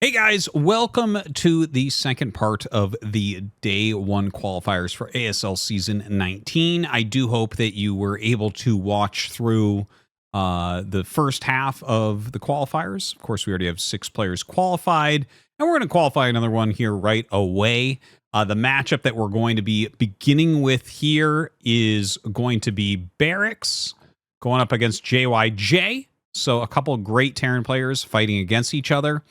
Hey guys, welcome to the second part of the day one qualifiers for ASL season 19. I do hope that you were able to watch through the first half of the qualifiers. Of course, we already have 6 players qualified, and we're going to qualify another one here right away. The matchup that we're going to be beginning with here is going to be Barracks going up against JYJ. So a couple of great Terran players fighting against each other.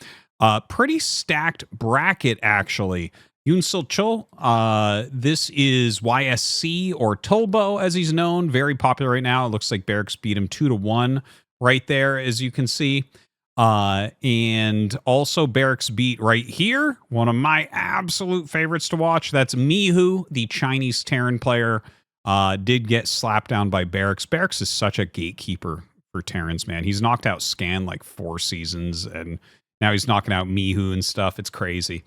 Pretty stacked bracket, actually. Yoon Chul, this is YSC, or Tolbo, as he's known. Very popular right now. It looks like Barracks beat him 2-1 right there, as you can see. And also Barracks beat right here, one of my absolute favorites to watch. That's Mihu, the Chinese Terran player. Did get slapped down by Barracks. Barracks is such a gatekeeper for Terrans, man. He's knocked out Scan like 4 seasons, and now he's knocking out Mihu and stuff. It's crazy.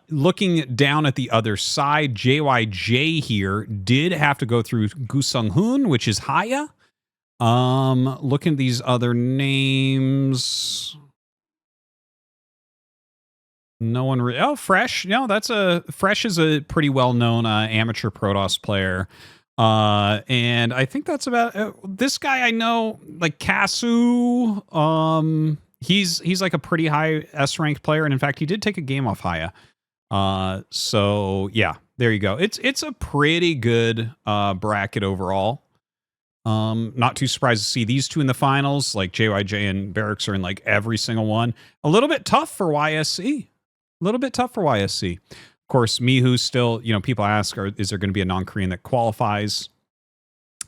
Looking down at the other side, JYJ here did have to go through Gusung Hoon, which is Haya. Looking at these other names. No one oh, Fresh. No, Fresh is a pretty well-known amateur Protoss player. And I think that's about this guy I know, like Kasu. He's like a pretty high S-ranked player, and in fact, he did take a game off Haya. So yeah, there you go. It's a pretty good bracket overall. Not too surprised to see these two in the finals. Like JYJ and Barracks are in like every single one. A little bit tough for YSC. Of course, Mihu still, people ask, is there going to be a non-Korean that qualifies?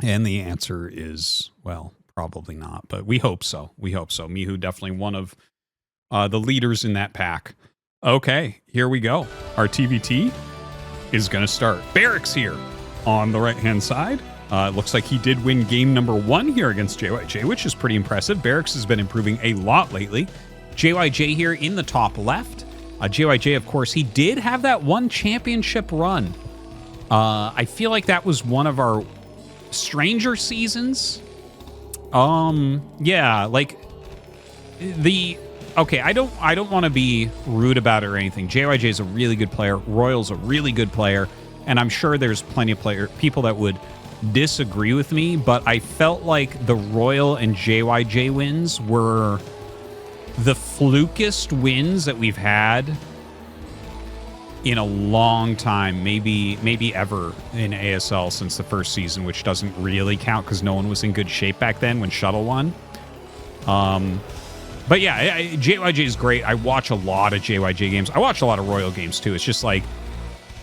And the answer is, well, probably not, but we hope so. Mihu definitely one of the leaders in that pack. Okay, here we go. Our TVT is going to start. Barracks here on the right-hand side. Looks like he did win game number 1 here against JYJ, which is pretty impressive. Barracks has been improving a lot lately. JYJ here in the top left. JYJ, of course, he did have that one championship run. I feel like that was one of our stranger seasons. Yeah, like I don't want to be rude about it or anything. JYJ is a really good player. Royal's a really good player, and I'm sure there's plenty of people that would disagree with me, but I felt like the Royal and JYJ wins were the flukest wins that we've had in a long time, maybe ever in ASL since the first season, which doesn't really count because no one was in good shape back then when Shuttle won. But yeah, JYJ is great. I watch a lot of JYJ games. I watch a lot of Royal games too. It's just like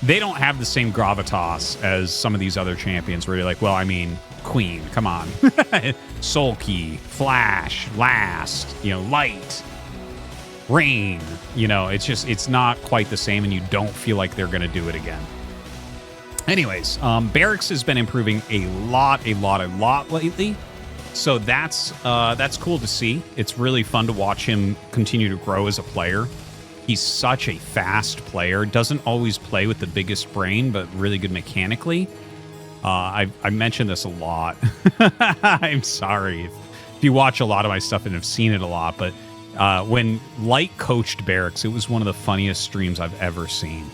they don't have the same gravitas as some of these other champions where you're like, well, I mean, Queen, come on. Soul Key, Flash, Last, Light, Rain, it's not quite the same, and you don't feel like they're going to do it again. Anyways, Barracks has been improving a lot lately, so that's cool to see. It's really fun to watch him continue to grow as a player. He's such a fast player. Doesn't always play with the biggest brain, but really good mechanically. I mentioned this a lot. I'm sorry if you watch a lot of my stuff and have seen it a lot, but when Light coached Barracks, it was one of the funniest streams I've ever seen.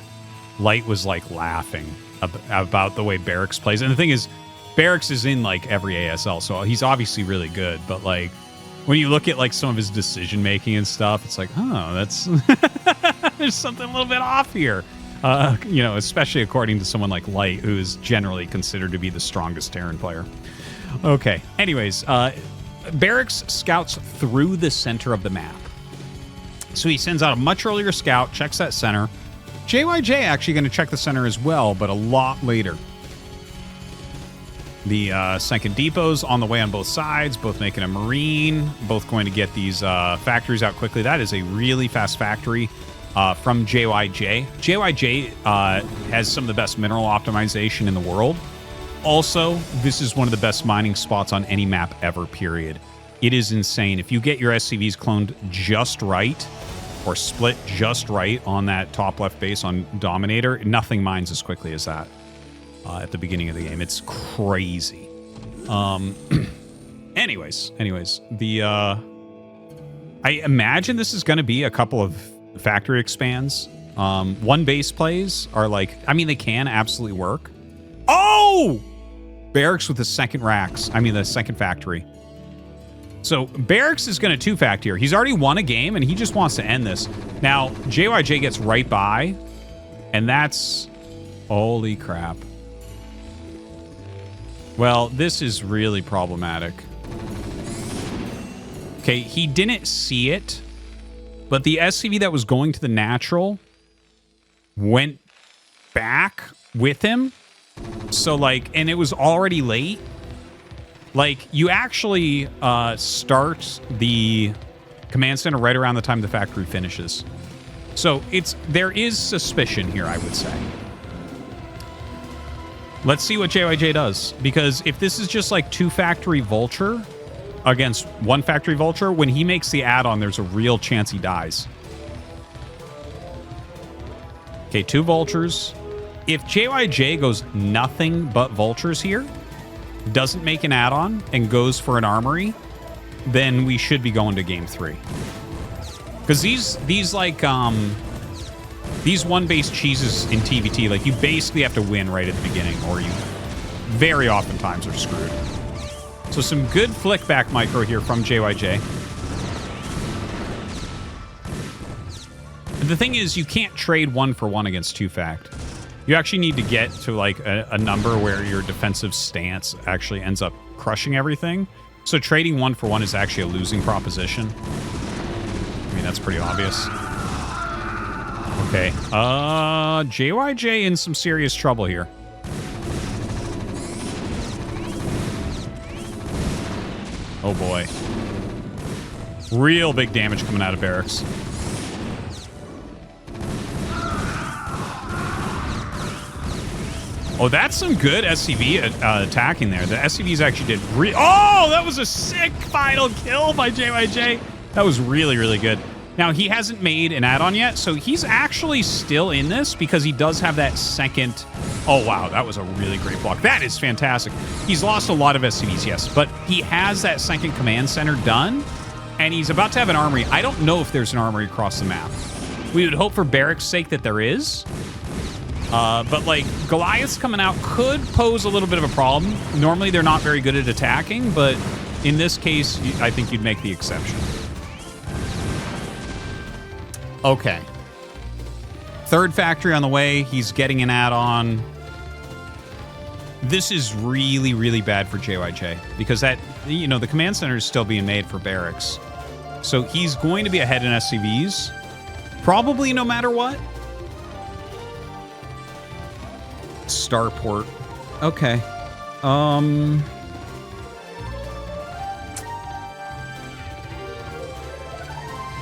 Light was like laughing about the way Barracks plays. And the thing is, Barracks is in like every ASL, so he's obviously really good, but like when you look at like some of his decision making and stuff, it's like, oh, that's there's something a little bit off here. Especially according to someone like Light, who is generally considered to be the strongest Terran player. Okay, anyways, Barracks scouts through the center of the map. So he sends out a much earlier scout, checks that center. JYJ actually going to check the center as well, but a lot later. The second depot's on the way on both sides, both making a Marine, both going to get these factories out quickly. That is a really fast factory from JYJ. JYJ has some of the best mineral optimization in the world. Also, this is one of the best mining spots on any map ever, period. It is insane. If you get your SCVs cloned just right, or split just right on that top left base on Dominator, nothing mines as quickly as that at the beginning of the game. It's crazy. Anyways, the I imagine this is going to be a couple of factory expands. One base plays are like, I mean, they can absolutely work. Oh! Barracks with the second racks. I mean, the second factory. So Barracks is going to 2-fact here. He's already won a game, and he just wants to end this. Now, JYJ gets right by, and that's... Holy crap. Well, this is really problematic. Okay, he didn't see it, but the SCV that was going to the natural went back with him. So, like, and it was already late. Like, you actually start the command center right around the time the factory finishes. So, there is suspicion here, I would say. Let's see what JYJ does. Because if this is just like 2-factory Vulture against 1-factory Vulture, when he makes the add-on, there's a real chance he dies. Okay, 2 Vultures. If JYJ goes nothing but Vultures here, doesn't make an add-on, and goes for an armory, then we should be going to game 3. Because these like, these one-base cheeses in TVT, like, you basically have to win right at the beginning, or you very oftentimes are screwed. So some good flick back micro here from JYJ. The thing is, you can't trade 1-for-1 against 2-fact. You actually need to get to, like, a number where your defensive stance actually ends up crushing everything. So trading 1-for-1 is actually a losing proposition. I mean, that's pretty obvious. Okay. JYJ in some serious trouble here. Oh, boy. Real big damage coming out of Barracks. Oh, that's some good SCV attacking there. The SCVs actually did... Oh, that was a sick final kill by JYJ. That was really, really good. Now, he hasn't made an add-on yet, so he's actually still in this because he does have that second... Oh, wow, that was a really great block. That is fantastic. He's lost a lot of SCVs, yes, but he has that second command center done, and he's about to have an armory. I don't know if there's an armory across the map. We would hope for Barracks' sake that there is. But, like, Goliaths coming out could pose a little bit of a problem. Normally, they're not very good at attacking, but in this case, I think you'd make the exception. Okay. Third factory on the way. He's getting an add-on. This is really, really bad for JYJ because that, you know, the command center is still being made for Barracks. So he's going to be ahead in SCVs. Probably no matter what. Starport. Okay.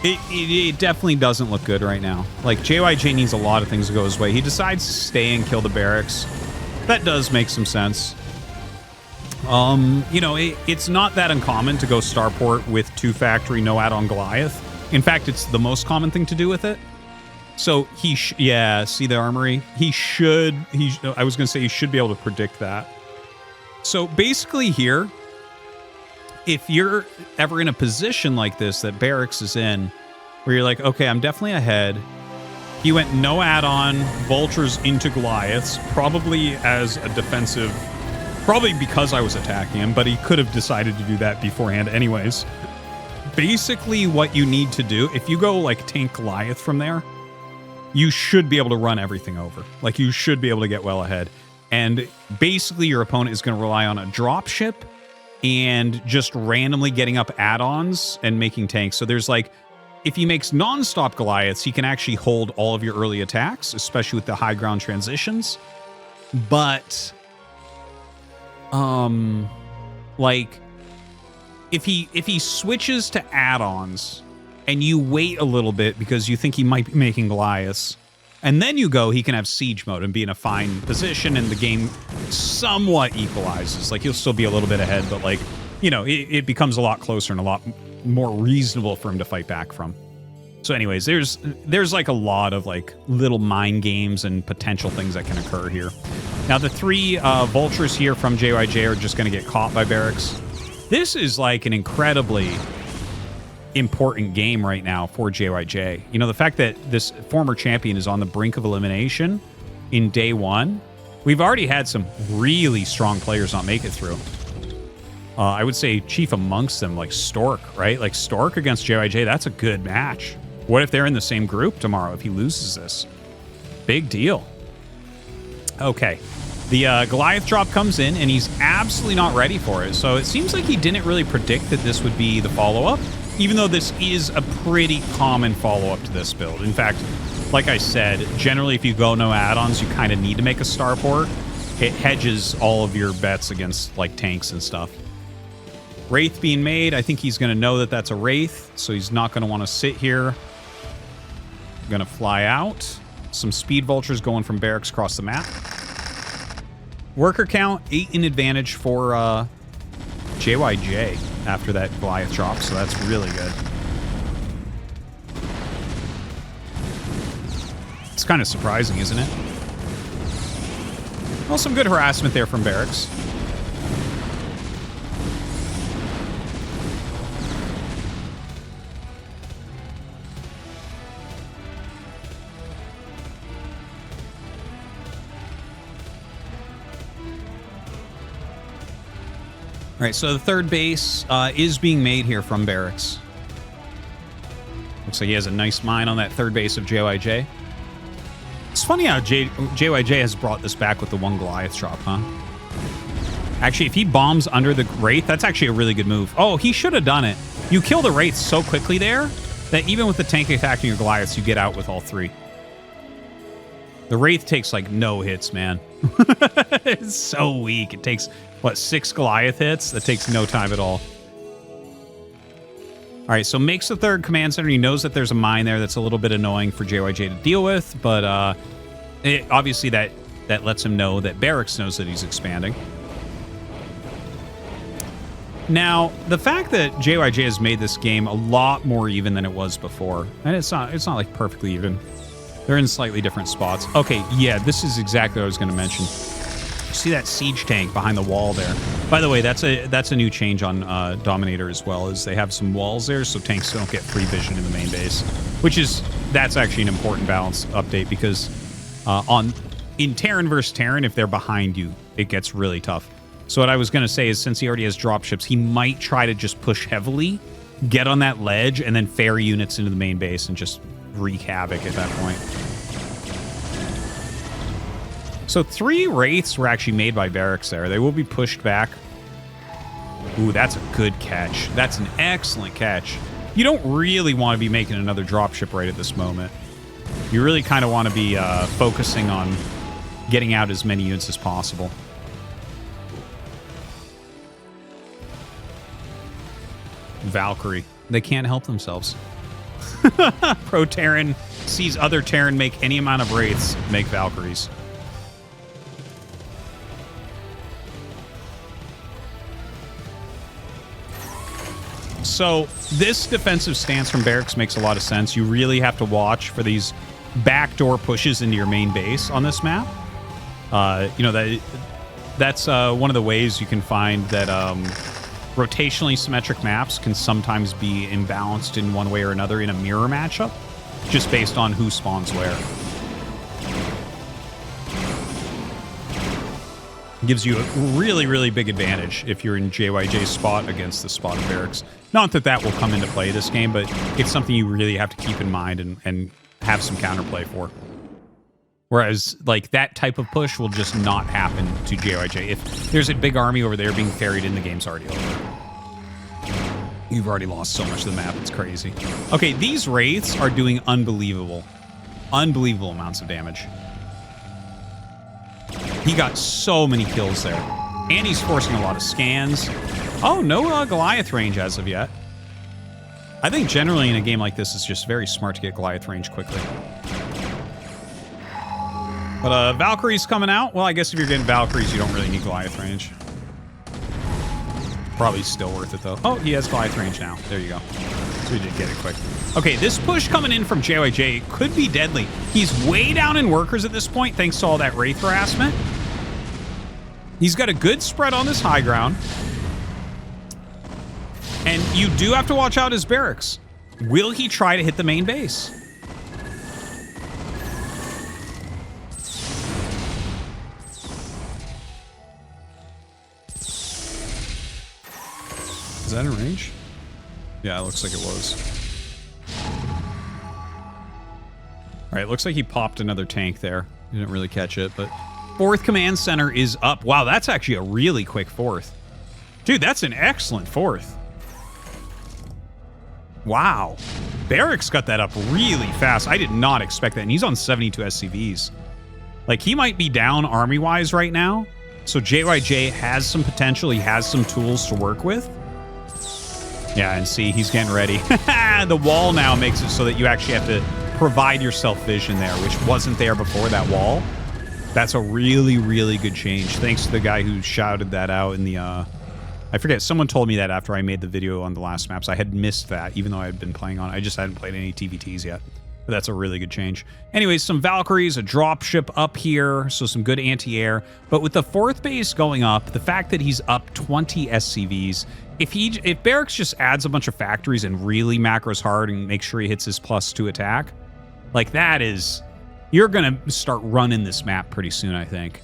It definitely doesn't look good right now. Like, JYJ needs a lot of things to go his way. He decides to stay and kill the Barracks. That does make some sense. You know, it's not that uncommon to go Starport with 2-factory, no add-on Goliath. In fact, it's the most common thing to do with it. So yeah, see the armory? I was going to say he should be able to predict that. So basically here, if you're ever in a position like this that Barracks is in, where you're like, okay, I'm definitely ahead. He went no add-on, Vultures into Goliaths, probably as a defensive, probably because I was attacking him, but he could have decided to do that beforehand anyways. Basically what you need to do, if you go like tank Goliath from there, you should be able to run everything over. Like, you should be able to get well ahead. And basically your opponent is going to rely on a dropship and just randomly getting up add-ons and making tanks. So there's like, if he makes non-stop Goliaths, he can actually hold all of your early attacks, especially with the high ground transitions. But, like, if he switches to add-ons and you wait a little bit because you think he might be making Goliaths, and then you go, he can have siege mode and be in a fine position, and the game somewhat equalizes. Like, he'll still be a little bit ahead, but, like, you know, it becomes a lot closer and a lot more reasonable for him to fight back from. So anyways, there's like a lot of, like, little mind games and potential things that can occur here. Now, the 3 Vultures here from JYJ are just going to get caught by Barracks. This is, like, an incredibly important game right now for JYJ. You know, the fact that this former champion is on the brink of elimination in day one. We've already had some really strong players not make it through. I would say chief amongst them, like Stork, right? Like Stork against JYJ, that's a good match. What if they're in the same group tomorrow if he loses this? Big deal. Okay. The Goliath drop comes in, and he's absolutely not ready for it. So it seems like he didn't really predict that this would be the follow-up, even though this is a pretty common follow-up to this build. In fact, like I said, generally if you go no add-ons, you kind of need to make a starport. It hedges all of your bets against like tanks and stuff. Wraith being made, I think he's going to know that that's a Wraith, so he's not going to want to sit here. Going to fly out. Some speed vultures going from Barracks across the map. Worker count, 8 in advantage for JYJ after that Goliath drop, so that's really good. It's kind of surprising, isn't it? Well, some good harassment there from Barracks. All right, so the third base is being made here from Barracks. Looks like he has a nice mine on that third base of JYJ. It's funny how JYJ has brought this back with the one Goliath drop, huh? Actually, if he bombs under the Wraith, that's actually a really good move. Oh, he should have done it. You kill the Wraith so quickly there that even with the tank attacking your Goliaths, you get out with all 3. The Wraith takes like no hits, man. It's so weak. It takes, what, 6 Goliath hits? That takes no time at all. All right, so makes the third command center. He knows that there's a mine there that's a little bit annoying for JYJ to deal with, but obviously that lets him know that Barracks knows that he's expanding. Now, the fact that JYJ has made this game a lot more even than it was before, and it's not like perfectly even. They're in slightly different spots. Okay, yeah, this is exactly what I was going to mention. See that siege tank behind the wall there? By the way, that's a new change on Dominator as well, is they have some walls there so tanks don't get free vision in the main base, that's actually an important balance update because in Terran versus Terran, if they're behind you, it gets really tough. So what I was going to say is since he already has dropships, he might try to just push heavily, get on that ledge, and then ferry units into the main base and just wreak havoc at that point. So 3 Wraiths were actually made by Barracks there. They will be pushed back. Ooh, that's a good catch. That's an excellent catch. You don't really want to be making another dropship right at this moment. You really kind of want to be focusing on getting out as many units as possible. Valkyrie. They can't help themselves. Pro Terran sees other Terran make any amount of Wraiths, make Valkyries. So this defensive stance from Barracks makes a lot of sense. You really have to watch for these backdoor pushes into your main base on this map. That's one of the ways you can find that rotationally symmetric maps can sometimes be imbalanced in one way or another in a mirror matchup, just based on who spawns where. Gives you a really, really big advantage if you're in JYJ's spot against the spot of Barracks. Not that that will come into play this game, but it's something you really have to keep in mind and have some counterplay for. Whereas, like, that type of push will just not happen to JYJ. If there's a big army over there being ferried in, the game's already over. You've already lost so much of the map, it's crazy. Okay, these Wraiths are doing unbelievable amounts of damage. He got so many kills there. And he's forcing a lot of scans. Oh, no Goliath range as of yet. I think generally in a game like this, it's just very smart to get Goliath range quickly. But Valkyrie's coming out. Well, I guess if you're getting Valkyries, you don't really need Goliath range. Probably still worth it, though. Oh, he has Goliath range now. There you go. So he did get it quick. Okay, this push coming in from JYJ could be deadly. He's way down in workers at this point, thanks to all that Wraith harassment. He's got a good spread on this high ground. And you do have to watch out his Barracks. Will he try to hit the main base? Is that in range? Yeah, it looks like it was. All right, looks like he popped another tank there. Didn't really catch it, but 4th command center is up. Wow, that's actually a really quick 4th. Dude, that's an excellent 4th. Wow. Barracks got that up really fast. I did not expect that, and he's on 72 SCVs. Like, he might be down army-wise right now, so JYJ has some potential. He has some tools to work with. Yeah, and see, he's getting ready. The wall now makes it so that you actually have to provide yourself vision there, which wasn't there before that wall. That's a really, really good change. Thanks to the guy who shouted that out in the, I forget, someone told me that after I made the video on the last maps. I had missed that, even though I had been playing on it. I just hadn't played any TVTs yet. But that's a really good change. Anyways, some Valkyries, a dropship up here, so some good anti-air. But with the 4th base going up, the fact that he's up 20 SCVs, if Barracks just adds a bunch of factories and really macros hard and makes sure he hits his +2 attack, like that is, you're gonna start running this map pretty soon, I think.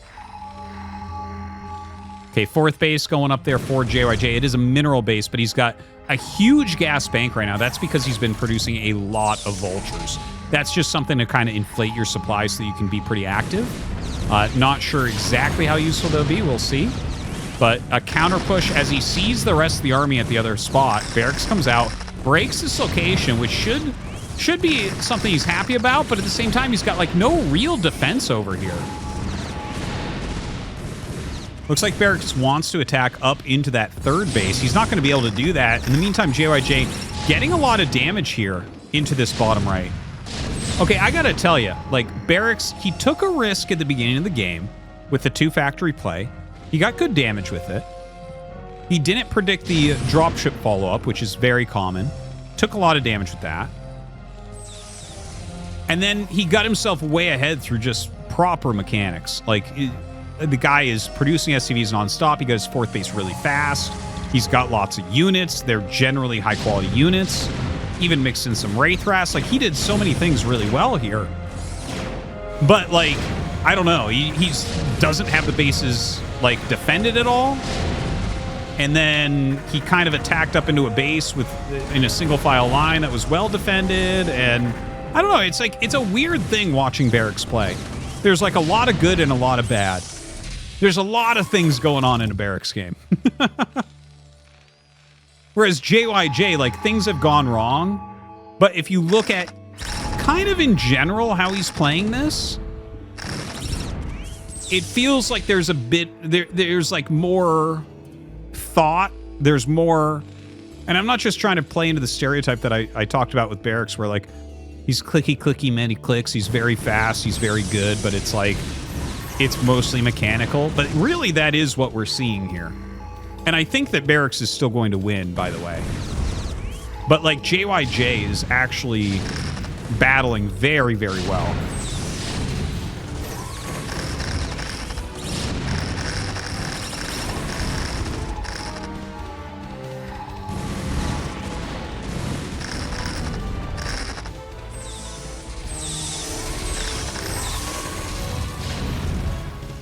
Okay, 4th base going up there for JYJ. It is a mineral base, but he's got a huge gas bank right now. That's because he's been producing a lot of vultures. That's just something to kind of inflate your supply so that you can be pretty active. Not sure exactly how useful they'll be. We'll see. But a counter push as he sees the rest of the army at the other spot. Barracks comes out, breaks this location, which should be something he's happy about, but at the same time, he's got like no real defense over here. Looks like Barracks wants to attack up into that 3rd base. He's not going to be able to do that. In the meantime, JYJ getting a lot of damage here into this bottom right. Okay, I got to tell you, like, Barracks, he took a risk at the beginning of the game with the 2-factory play. He got good damage with it. He didn't predict the dropship follow-up, which is very common. Took a lot of damage with that. And then he got himself way ahead through just proper mechanics. Like, the guy is producing SCVs nonstop. He got his 4th base really fast. He's got lots of units. They're generally high-quality units. Even mixed in some Wraithras. Like, he did so many things really well here. But, like, I don't know. He doesn't have the bases, like, defended at all. And then he kind of attacked up into a base in a single-file line that was well-defended. And I don't know. It's like, it's a weird thing watching Barracks play. There's, like, a lot of good and a lot of bad. There's a lot of things going on in a Barracks game. Whereas JYJ, like, things have gone wrong. But if you look at kind of in general how he's playing this, it feels like there's a bit, there's like more thought. There's more, and I'm not just trying to play into the stereotype that I talked about with Barracks, where like, he's clicky, many clicks, he's very fast, he's very good, but it's like, it's mostly mechanical. But really, that is what we're seeing here. And I think that Barracks is still going to win, by the way. But, like, JYJ is actually battling very, very well.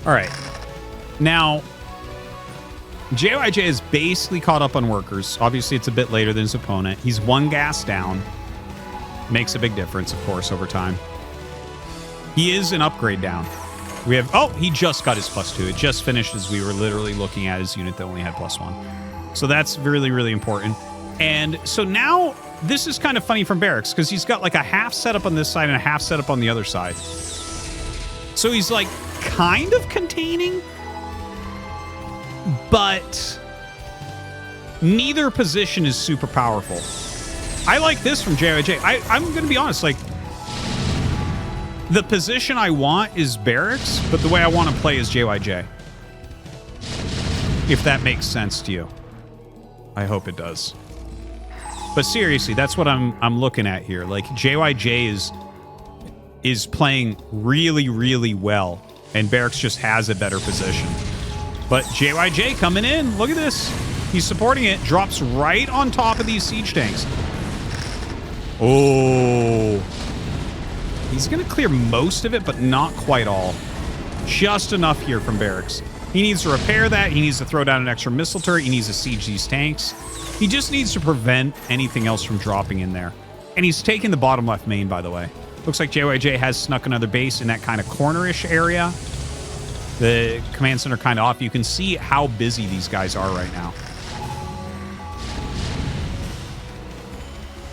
All right. Now, JYJ is basically caught up on workers. Obviously, it's a bit later than his opponent. He's 1 gas down. Makes a big difference, of course, over time. He is an upgrade down. We have... Oh, he just got his +2. It just finished as we were literally looking at his unit that only had +1. So that's really, really important. And so now, this is kind of funny from Barracks, because he's got like a half setup on this side and a half setup on the other side. So he's like kind of containing, but neither position is super powerful. I like this from JYJ. I'm going to be honest, like, the position I want is Barracks, but the way I want to play is JYJ. If that makes sense to you. I hope it does. But seriously, that's what I'm looking at here. Like, JYJ is playing really, really well, and Barracks just has a better position. But JYJ coming in. Look at this. He's supporting it. Drops right on top of these siege tanks. Oh. He's going to clear most of it, but not quite all. Just enough here from Barracks. He needs to repair that. He needs to throw down an extra missile turret. He needs to siege these tanks. He just needs to prevent anything else from dropping in there. And he's taking the bottom left main, by the way. Looks like JYJ has snuck another base in that kind of cornerish area. The command center kind of off. You can see how busy these guys are right now.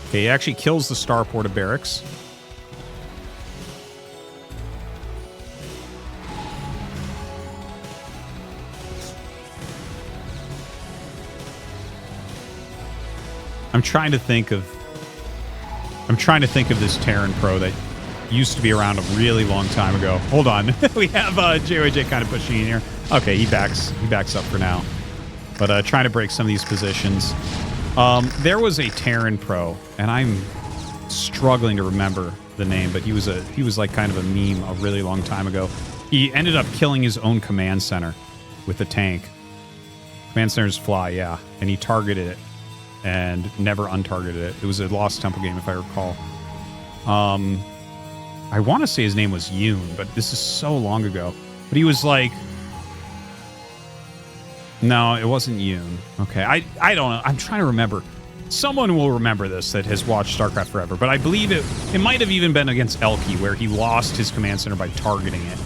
Okay, he actually kills the starport of Barracks. I'm trying to think of this Terran Pro that used to be around a really long time ago. Hold on. We have JYJ kind of pushing in here. Okay, he backs up for now. But trying to break some of these positions. There was a Terran Pro, and I'm struggling to remember the name, but he was like kind of a meme a really long time ago. He ended up killing his own command center with the tank. Command centers fly, yeah. And he targeted it and never untargeted it. It was a Lost Temple game, if I recall. I want to say his name was Yoon, but this is so long ago. But he was like... No, it wasn't Yoon. Okay, I don't know. I'm trying to remember. Someone will remember this that has watched StarCraft forever, but I believe it might have even been against Elki, where he lost his command center by targeting it.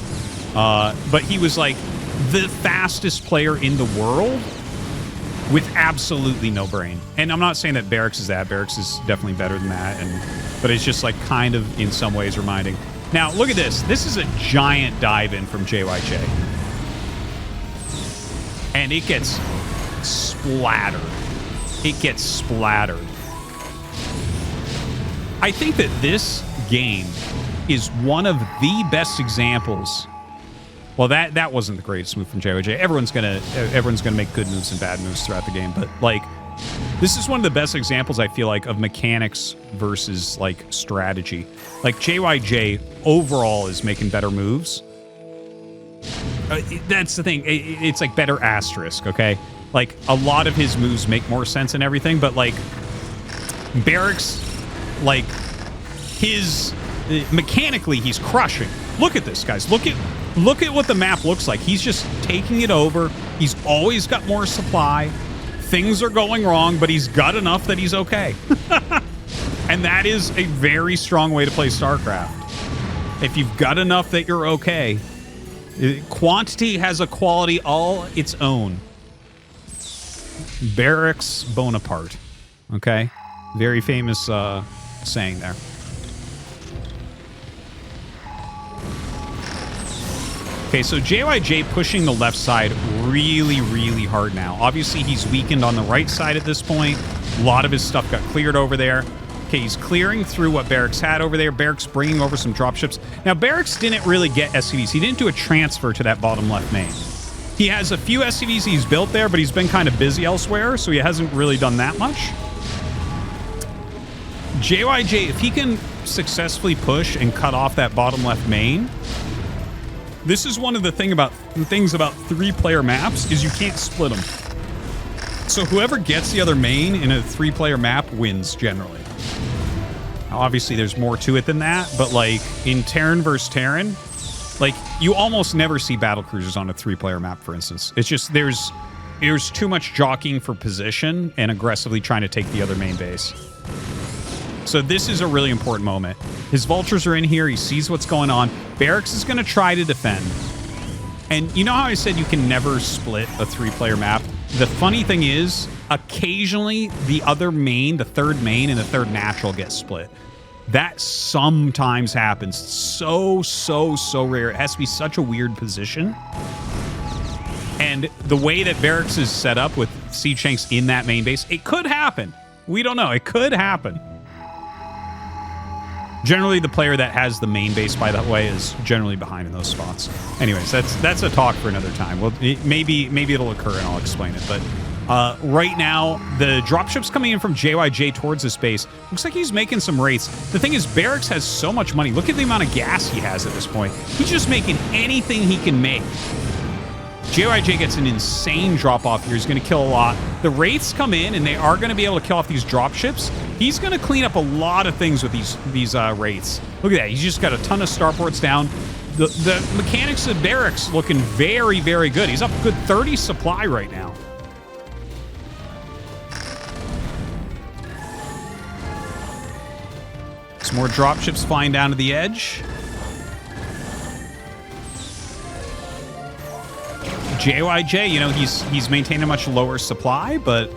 But he was like the fastest player in the world with absolutely no brain. And I'm not saying that Barracks is that. Barracks is definitely better than that. But it's just like kind of in some ways reminding. Now, look at this. This is a giant dive in from JYJ. And it gets splattered. It gets splattered. I think that this game is one of the best examples. Well, that wasn't the greatest move from JYJ. Everyone's gonna make good moves and bad moves throughout the game, but like this is one of the best examples I feel like of mechanics versus like strategy. Like JYJ overall is making better moves. That's the thing. It's like better asterisk, okay? Like a lot of his moves make more sense and everything, but like Barracks, like his mechanically he's crushing. Look at this, guys. Look at what the map looks like. He's just taking it over. He's always got more supply. Things are going wrong, but he's got enough that he's okay. And that is a very strong way to play StarCraft. If you've got enough that you're okay. Quantity has a quality all its own. Barracks Bonaparte. Okay? Very famous saying there. Okay, so JYJ pushing the left side really, really hard now. Obviously, he's weakened on the right side at this point. A lot of his stuff got cleared over there. Okay, he's clearing through what Barracks had over there. Barracks bringing over some dropships. Now, Barracks didn't really get SCVs. He didn't do a transfer to that bottom left main. He has a few SCVs he's built there, but he's been kind of busy elsewhere, so he hasn't really done that much. JYJ, if he can successfully push and cut off that bottom left main, this is one of the things about three-player maps is you can't split them. So whoever gets the other main in a three-player map wins generally. Now, obviously, there's more to it than that, but like in Terran versus Terran, like you almost never see battle cruisers on a three-player map, for instance. It's just there's too much jockeying for position and aggressively trying to take the other main base. So this is a really important moment. His vultures are in here. He sees what's going on. Barracks is going to try to defend. And you know how I said you can never split a three-player map? The funny thing is, occasionally the other main, the third main, and the third natural get split. That sometimes happens. So rare. It has to be such a weird position. And the way that Barracks is set up with siege tanks in that main base, it could happen. We don't know. It could happen. Generally, the player that has the main base, by that way, is generally behind in those spots. Anyways, that's a talk for another time. Well, maybe it'll occur and I'll explain it. But right now, the dropship's coming in from JYJ towards this base. Looks like he's making some rates. The thing is, Barracks has so much money. Look at the amount of gas he has at this point. He's just making anything he can make. JYJ gets an insane drop-off here. He's going to kill a lot. The Wraiths come in, and they are going to be able to kill off these drop ships. He's going to clean up a lot of things with these Wraiths. Look at that. He's just got a ton of starports down. The mechanics of Barracks looking very, very good. He's up a good 30 supply right now. Some more dropships flying down to the edge. JYJ, you know, he's maintained a much lower supply, but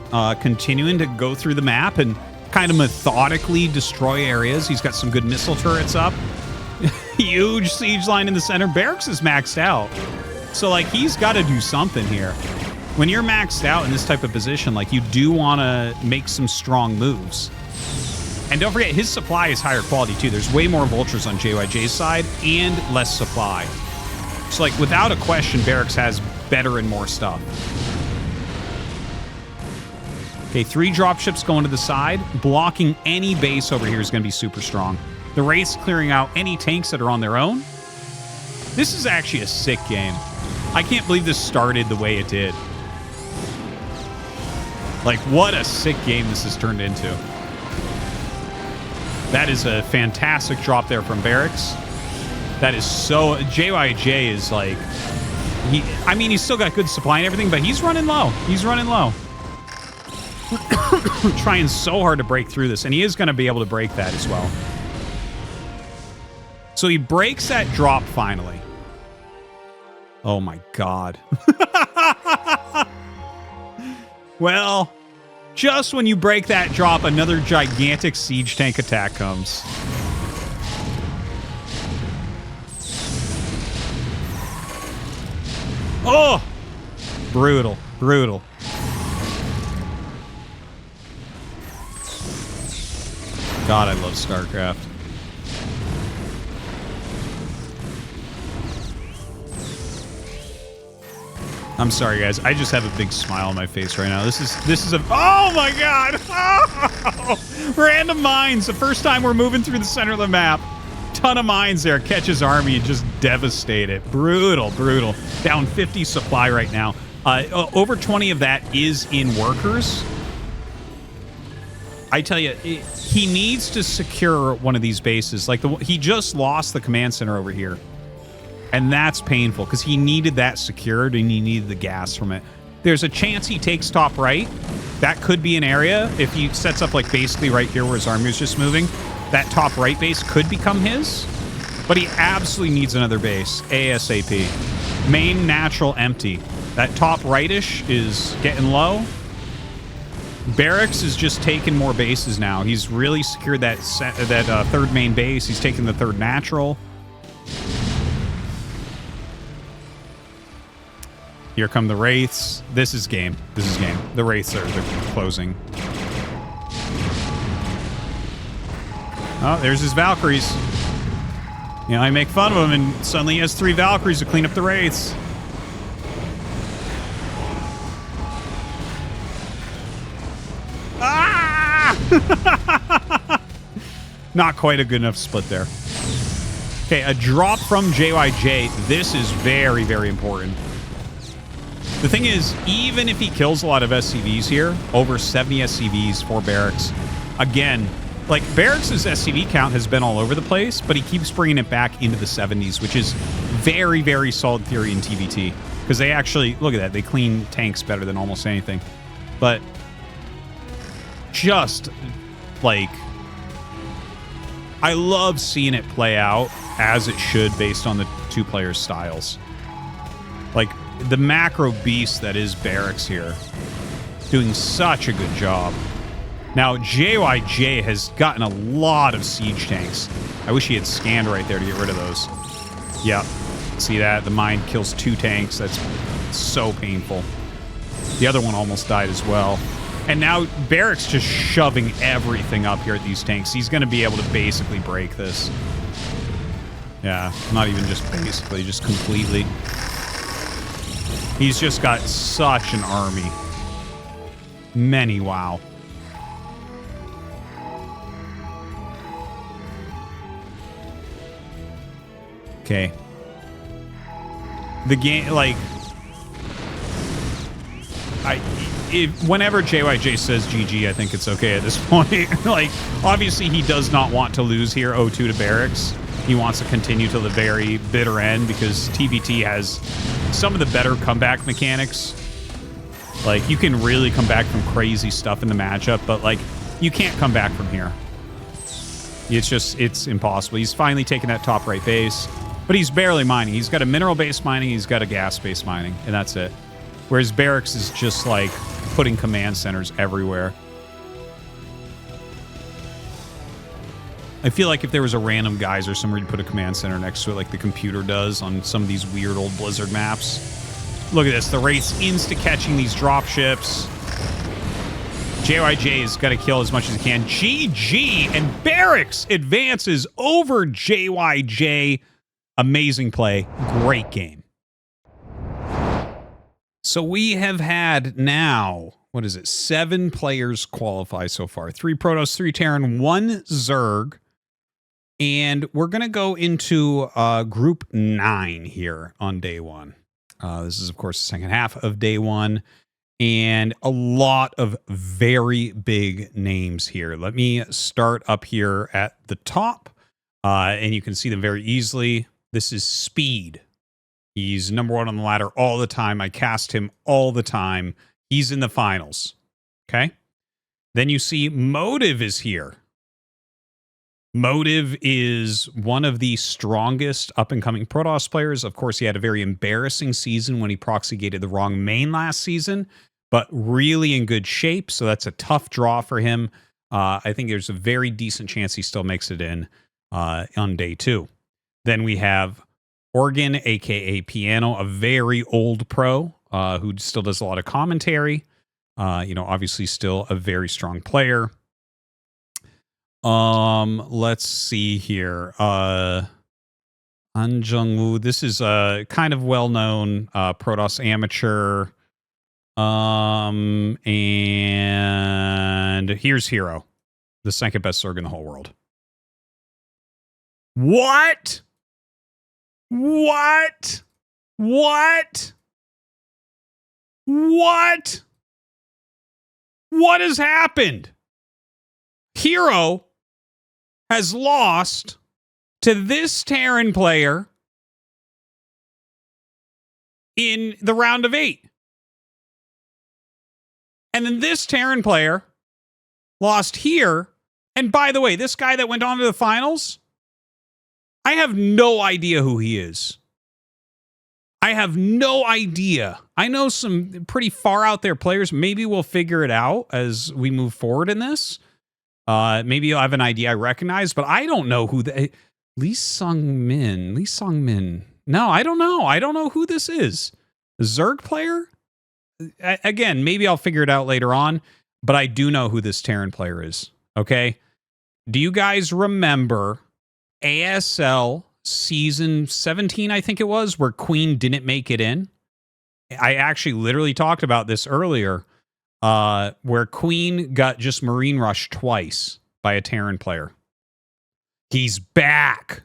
continuing to go through the map and kind of methodically destroy areas. He's got some good missile turrets up. Huge siege line in the center. Barracks is maxed out. So, like, he's got to do something here. When you're maxed out in this type of position, like, you do want to make some strong moves. And don't forget, his supply is higher quality, too. There's way more vultures on JYJ's side and less supply. So, like, without a question, Barracks has better and more stuff. Okay, 3 dropships going to the side. Blocking any base over here is going to be super strong. The Wraiths clearing out any tanks that are on their own. This is actually a sick game. I can't believe this started the way it did. Like, what a sick game this has turned into. That is a fantastic drop there from Barracks. That is so... JYJ is like... I mean, he's still got good supply and everything, but he's running low. He's running low. Trying so hard to break through this, and he is going to be able to break that as well. So he breaks that drop finally. Oh my god. Well, just when you break that drop, another gigantic siege tank attack comes. Oh! Brutal. Brutal. God, I love StarCraft. I'm sorry, guys. I just have a big smile on my face right now. This is a... Oh, my God! Oh! Random mines. The first time we're moving through the center of the map. Ton of mines there. Catch his army and just devastate it. Brutal, brutal. Down 50 supply right now. Over 20 of that is in workers. I tell you, he needs to secure one of these bases. Like, he just lost the command center over here. And that's painful, because he needed that secured, and he needed the gas from it. There's a chance he takes top right. That could be an area. If he sets up, like, basically right here where his army is just moving, that top right base could become his. But he absolutely needs another base, ASAP. Main natural empty. That top right-ish is getting low. Barracks is just taking more bases now. He's really secured that third main base. He's taking the third natural. Here come the Wraiths. This is game. This is game. The Wraiths are closing. Oh, there's his Valkyries. You know, I make fun of him, and suddenly he has 3 Valkyries to clean up the Wraiths. Ah! Not quite a good enough split there. Okay, a drop from JYJ. This is very, very important. The thing is, even if he kills a lot of SCVs here, over 70 SCVs for Barracks, again, like, Barracks' SCV count has been all over the place, but he keeps bringing it back into the 70s, which is very, very solid theory in TVT. Because they actually, look at that, they clean tanks better than almost anything. But just, like, I love seeing it play out as it should based on the 2 players' styles. Like, the macro beast that is Barracks here, doing such a good job. Now, JYJ has gotten a lot of siege tanks. I wish he had scanned right there to get rid of those. Yep. See that? The mine kills 2 tanks. That's so painful. The other one almost died as well. And now Barracks just shoving everything up here at these tanks. He's going to be able to basically break this. Yeah, not even just basically, just completely. He's just got such an army. Many, wow. Okay. The game, like, whenever JYJ says GG, I think it's okay at this point. Like, obviously, he does not want to lose here 0-2 to Barracks. He wants to continue to the very bitter end because TBT has some of the better comeback mechanics. Like, you can really come back from crazy stuff in the matchup, but, like, you can't come back from here. It's impossible. He's finally taken that top right base, but he's barely mining. He's got a mineral-based mining, he's got a gas-based mining, and that's it. Whereas Barracks is just, like, putting command centers everywhere. I feel like if there was a random geyser somewhere you'd put a command center next to it like the computer does on some of these weird old Blizzard maps. Look at this. The Wraith's insta-catching these drop ships. JYJ's got to kill as much as he can. GG! And Barracks advances over JYJ. Amazing play. Great game. So we have had now, what is it, 7 players qualify so far. 3 Protoss, 3 Terran, 1 Zerg. And we're going to go into Group 9 here on day 1. This is, of course, the second half of day 1. And a lot of very big names here. Let me start up here at the top. And you can see them very easily. This is Speed. He's #1 on the ladder all the time. I cast him all the time. He's in the finals. Okay. Then you see Motive is here. Motive is one of the strongest up-and-coming Protoss players. Of course, he had a very embarrassing season when he proxy-gated the wrong main last season, but really in good shape, so that's a tough draw for him. I think there's a very decent chance he still makes it in on day 2. Then we have Organ, a.k.a. Piano, a very old pro who still does a lot of commentary. Obviously still a very strong player. Let's see here. An Jung-woo. This is a kind of well-known Protoss amateur. And here's Hero, the second best Zerg in the whole world. What? What? What? What? What has happened? Hero has lost to this Terran player in the round of 8. And then this Terran player lost here. And by the way, this guy that went on to the finals, I have no idea who he is. I have no idea. I know some pretty far out there players. Maybe we'll figure it out as we move forward in this. Maybe you'll have an idea I recognize, but I don't know who the Leung Min. No, I don't know. I don't know who this is. A Zerg player? Again, maybe I'll figure it out later on, but I do know who this Terran player is. Okay? Do you guys remember ASL season 17, I think it was, where Queen didn't make it in? I actually literally talked about this earlier, where Queen got just Marine Rush twice by a Terran player. He's back.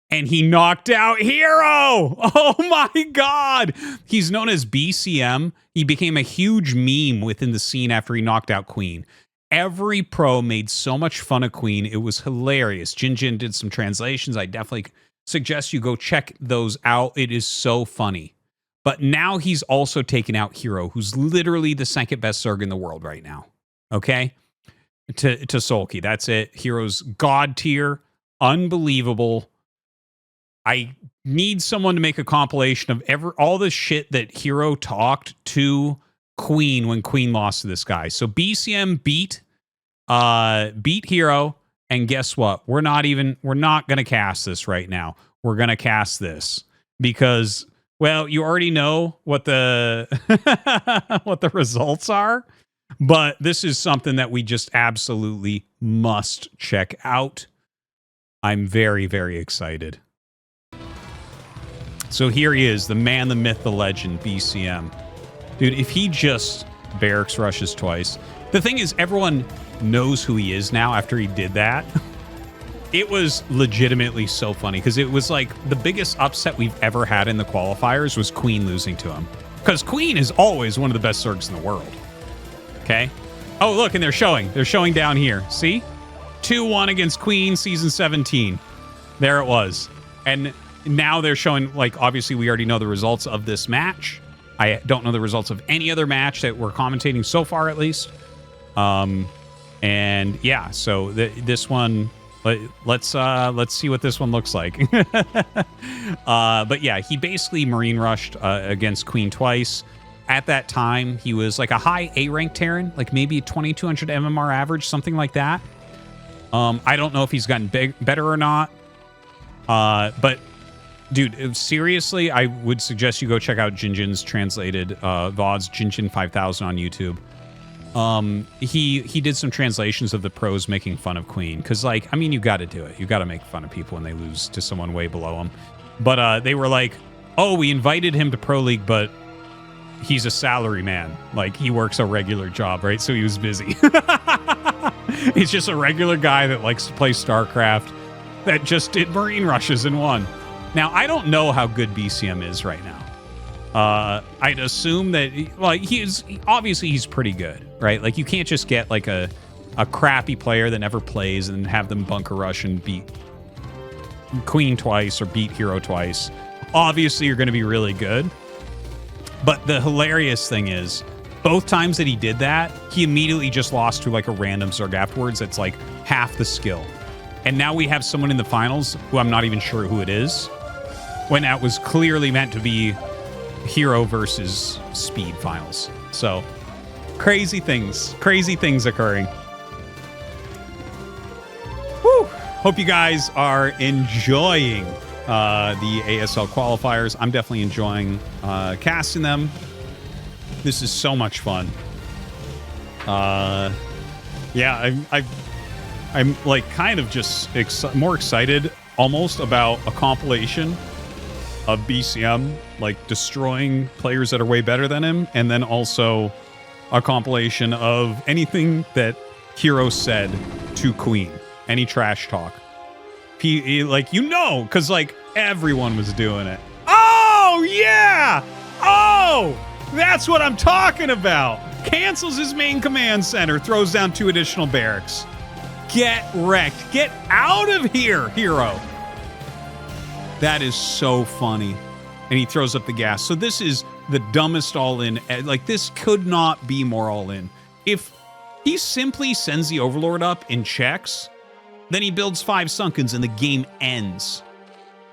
And he knocked out Hero. Oh my God. He's known as BCM. He became a huge meme within the scene after he knocked out Queen. Every pro made so much fun of Queen. It was hilarious. Jin did some translations. I definitely suggest you go check those out. It is so funny. But now he's also taken out Hero, who's literally the second best Zerg in the world right now. Okay? To Solky. That's it. Hero's God tier. Unbelievable. I need someone to make a compilation of all the shit that Hero talked to Queen when Queen lost to this guy. So BCM beat Hero, and guess what? We're not going to cast this right now. We're going to cast this because, well, you already know what the what the results are, but this is something that we just absolutely must check out. I'm very, very excited. So here he is, the man, the myth, the legend, BCM. Dude, if he just Barracks rushes twice. The thing is, everyone knows who he is now after he did that. It was legitimately so funny because it was like the biggest upset we've ever had in the qualifiers was Queen losing to him. Because Queen is always one of the best Zergs in the world. Okay? Oh, look, and they're showing. They're showing down here. See? 2-1 against Queen, Season 17. There it was. And now they're showing, like, obviously we already know the results of this match. I don't know the results of any other match that we're commentating so far, at least. And yeah, so this one, let's see what this one looks like. But yeah, he basically Marine rushed against Queen twice. At that time, he was like a high A rank Terran, like maybe a 2200 MMR average, something like that. I don't know if he's gotten better or not. But dude, seriously, I would suggest you go check out Jinjin's translated VODs, Jinjin 5000 on YouTube. He did some translations of the pros making fun of Queen. Because, like, I mean, you got to do it. You got to make fun of people when they lose to someone way below them. But they were like, oh, we invited him to Pro League, but he's a salary man. Like, he works a regular job, right? So he was busy. He's just a regular guy that likes to play StarCraft that just did Marine rushes and won. Now, I don't know how good BCM is right now. I'd assume that, well, obviously he's pretty good, right? Like, you can't just get like a crappy player that never plays and have them bunker rush and beat Queen twice or beat Hero twice. Obviously, you're going to be really good. But the hilarious thing is, both times that he did that, he immediately just lost to like a random Zerg afterwards that's like half the skill. And now we have someone in the finals who I'm not even sure who it is, when that was clearly meant to be Hero versus Speed finals. So crazy things occurring. Woo! Hope you guys are enjoying the ASL qualifiers. I'm definitely enjoying casting them. This is so much fun. Yeah, I'm like kind of just more excited almost about a compilation of BCM like destroying players that are way better than him, and then also a compilation of anything that Hero said to Queen, any trash talk. Like, you know, because like everyone was doing it. Oh yeah, oh, that's what I'm talking about. Cancels his main command center, throws down 2 additional barracks. Get wrecked. Get out of here, Hero. That is so funny. And he throws up the gas. So this is the dumbest all-in. Like, this could not be more all-in. If he simply sends the Overlord up and checks, then he builds 5 Sunkens and the game ends.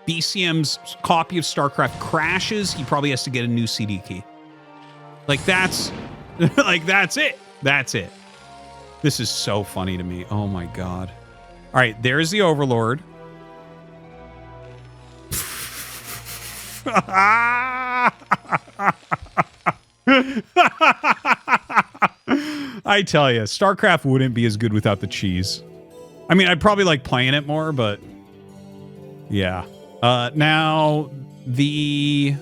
BCM's copy of StarCraft crashes. He probably has to get a new CD key. Like, that's... like, that's it. That's it. This is so funny to me. Oh, my God. All right, there's the Overlord. I tell you, StarCraft wouldn't be as good without the cheese. I mean, I'd probably like playing it more, but yeah. Now, he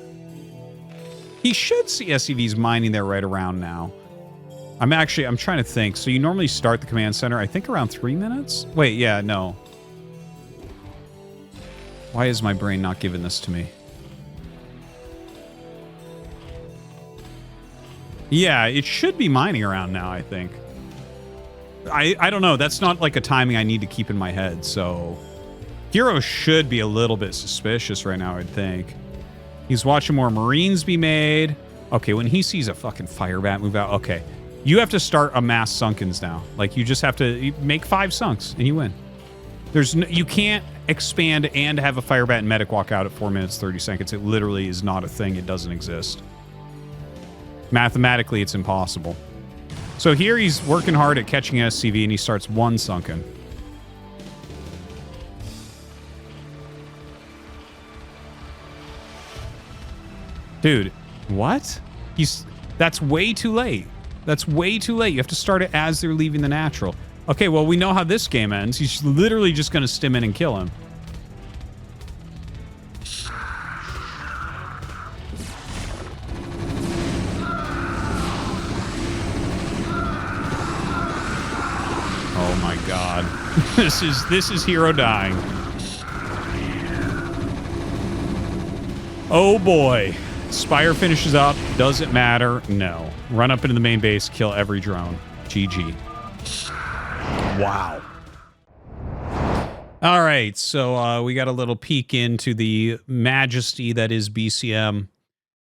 should see SCVs mining there right around now. I'm trying to think. So you normally start the command center, I think around 3 minutes? Wait, yeah, no. Why is my brain not giving this to me? Yeah, it should be mining around now, I think. I don't know. That's not like a timing I need to keep in my head, so... Hero should be a little bit suspicious right now, I'd think. He's watching more Marines be made. Okay, when he sees a fucking Firebat move out... Okay, you have to start a mass Sunkens now. Like, you just have to make 5 Sunks, and you win. You can't expand and have a Firebat and Medic walk out at 4 minutes, 30 seconds. It literally is not a thing. It doesn't exist. Mathematically, it's impossible. So here he's working hard at catching SCV, and he starts 1 Sunken. Dude, what? That's way too late. That's way too late. You have to start it as they're leaving the natural. Okay, well, we know how this game ends. He's literally just going to stim in and kill him. Oh my God. This is Hero dying. Oh boy. Spire finishes up. Does it matter? No. Run up into the main base, kill every drone. GG. Wow. All right, so we got a little peek into the majesty that is BCM,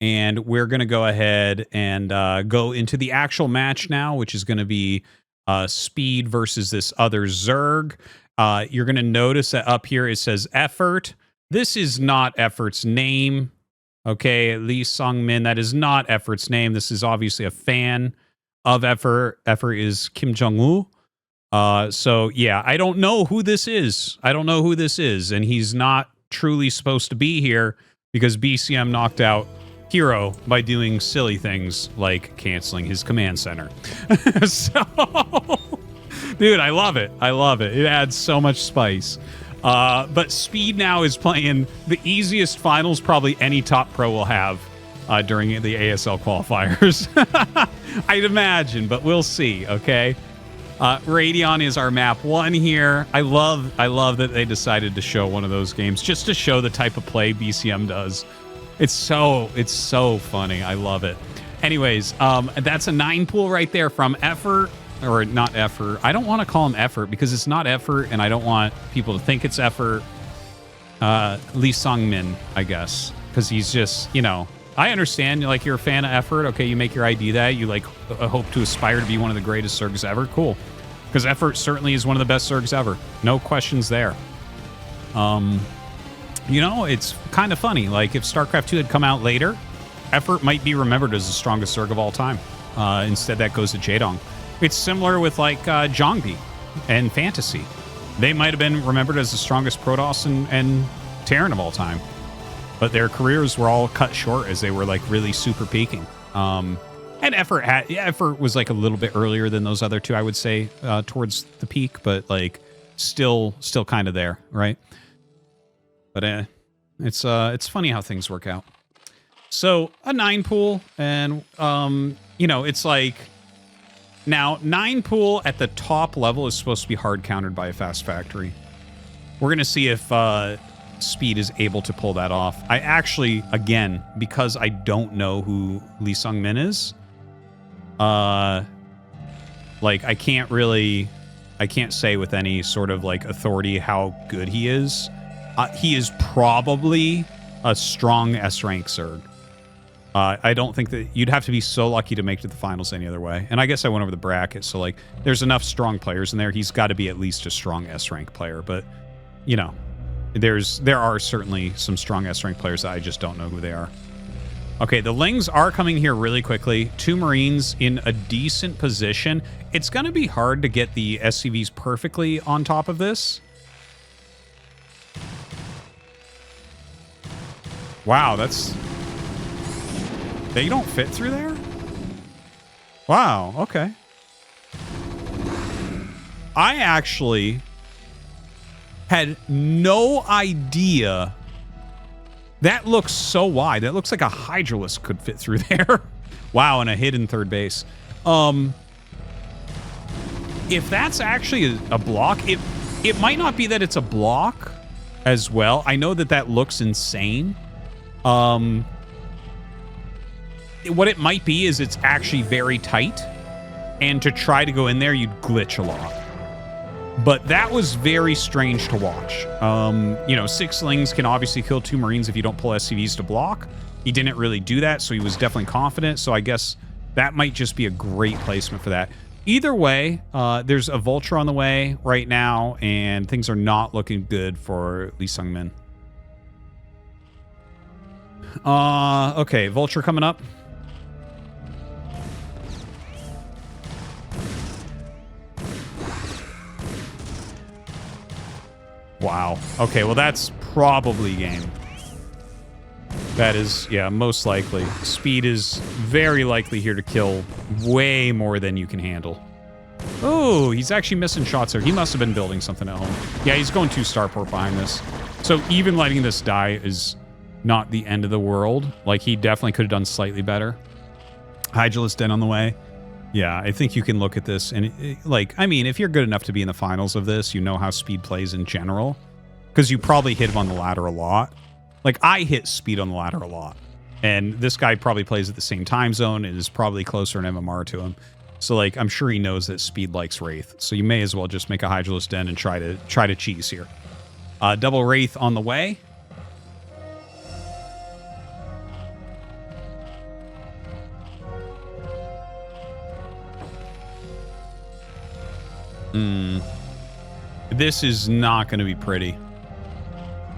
and we're going to go ahead and go into the actual match now, which is going to be Speed versus this other Zerg. You're going to notice that up here it says Effort. This is not Effort's name. Okay, Leung Min, that is not Effort's name. This is obviously a fan of Effort. Effort is Kim Jong-woo. So yeah, I don't know who this is. And he's not truly supposed to be here because BCM knocked out Hero by doing silly things like canceling his command center. So, dude, I love it. It adds so much spice. But Speed now is playing the easiest finals probably any top pro will have during the ASL qualifiers. I'd imagine, but we'll see, okay? Radion is our map 1 here. I love that they decided to show one of those games just to show the type of play BCM does. It's so funny. I love it. Anyways, that's a 9 pool right there from Effort, or not Effort. I don't want to call him Effort because it's not Effort, and I don't want people to think it's Effort. Leung Min, I guess, because he's just, you know, I understand, like, you're a fan of Effort. Okay, you make your ID that. You, like, hope to aspire to be one of the greatest Zergs ever. Cool. Because Effort certainly is one of the best Zergs ever. No questions there. You know, it's kind of funny. Like, if StarCraft 2 had come out later, Effort might be remembered as the strongest Zerg of all time. Instead, that goes to Jaedong. It's similar with, like, Zhongbi and Fantasy. They might have been remembered as the strongest Protoss and Terran of all time. But their careers were all cut short as they were, like, really super peaking. And Effort was, like, a little bit earlier than those other two, I would say, towards the peak, but, like, still kind of there, right? But it's funny how things work out. So a 9 pool, and you know, it's like now 9 pool at the top level is supposed to be hard countered by a fast factory. We're gonna see if Speed is able to pull that off. I actually, again, because I don't know who Leung Min is, like I can't say with any sort of like authority how good he is. He is probably a strong S-rank Zerg. I don't think that you'd have to be so lucky to make it to the finals any other way. And I guess I went over the bracket, so like there's enough strong players in there. He's got to be at least a strong S-rank player. But you know, there are certainly some strong S-rank players that I just don't know who they are. Okay, the Lings are coming here really quickly. 2 Marines in a decent position. It's going to be hard to get the SCVs perfectly on top of this. Wow, they don't fit through there? Wow, okay. I actually had no idea. That looks so wide. That looks like a Hydralisk could fit through there. Wow, and a hidden third base. If that's actually a block, it might not be that it's a block as well. I know that looks insane. What it might be is it's actually very tight, and to try to go in there, you'd glitch a lot. But that was very strange to watch. You know, 6 Lings can obviously kill 2 Marines if you don't pull SCVs to block. He didn't really do that, so he was definitely confident. So I guess that might just be a great placement for that. Either way, there's a Vulture on the way right now, and things are not looking good for Leung Min. Okay, Vulture coming up. Wow. Okay, well that's probably game. That is, yeah, most likely. Speed is very likely here to kill way more than you can handle. Oh, he's actually missing shots there. He must have been building something at home. Yeah, he's going 2 starport behind this. So even letting this die is not the end of the world. Like, he definitely could have done slightly better. Hydralisk Den on the way. Yeah, I think you can look at this and, like, I mean, if you're good enough to be in the finals of this, you know how Speed plays in general. Because you probably hit him on the ladder a lot. Like, I hit Speed on the ladder a lot. And this guy probably plays at the same time zone and is probably closer in MMR to him. So, like, I'm sure he knows that Speed likes Wraith. So you may as well just make a Hydralisk Den and try to cheese here. Double Wraith on the way. This is not going to be pretty.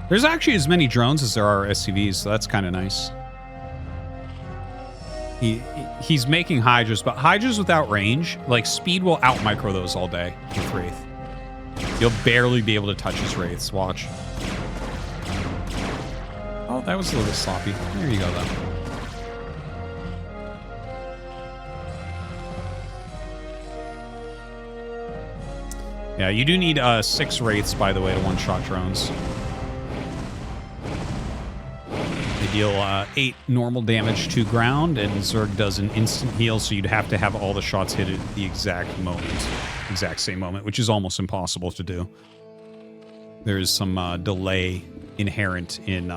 There's actually as many drones as there are SCVs, so that's kind of nice. He's making Hydras, but Hydras without range, like Speed will out-micro those all day with Wraith. You'll barely be able to touch his Wraiths, watch. Oh, that was a little sloppy. There you go, though. Yeah, you do need 6 Wraiths, by the way, to one-shot drones. They deal 8 normal damage to ground, and Zerg does an instant heal, so you'd have to have all the shots hit at the exact same moment, which is almost impossible to do. There is some delay inherent in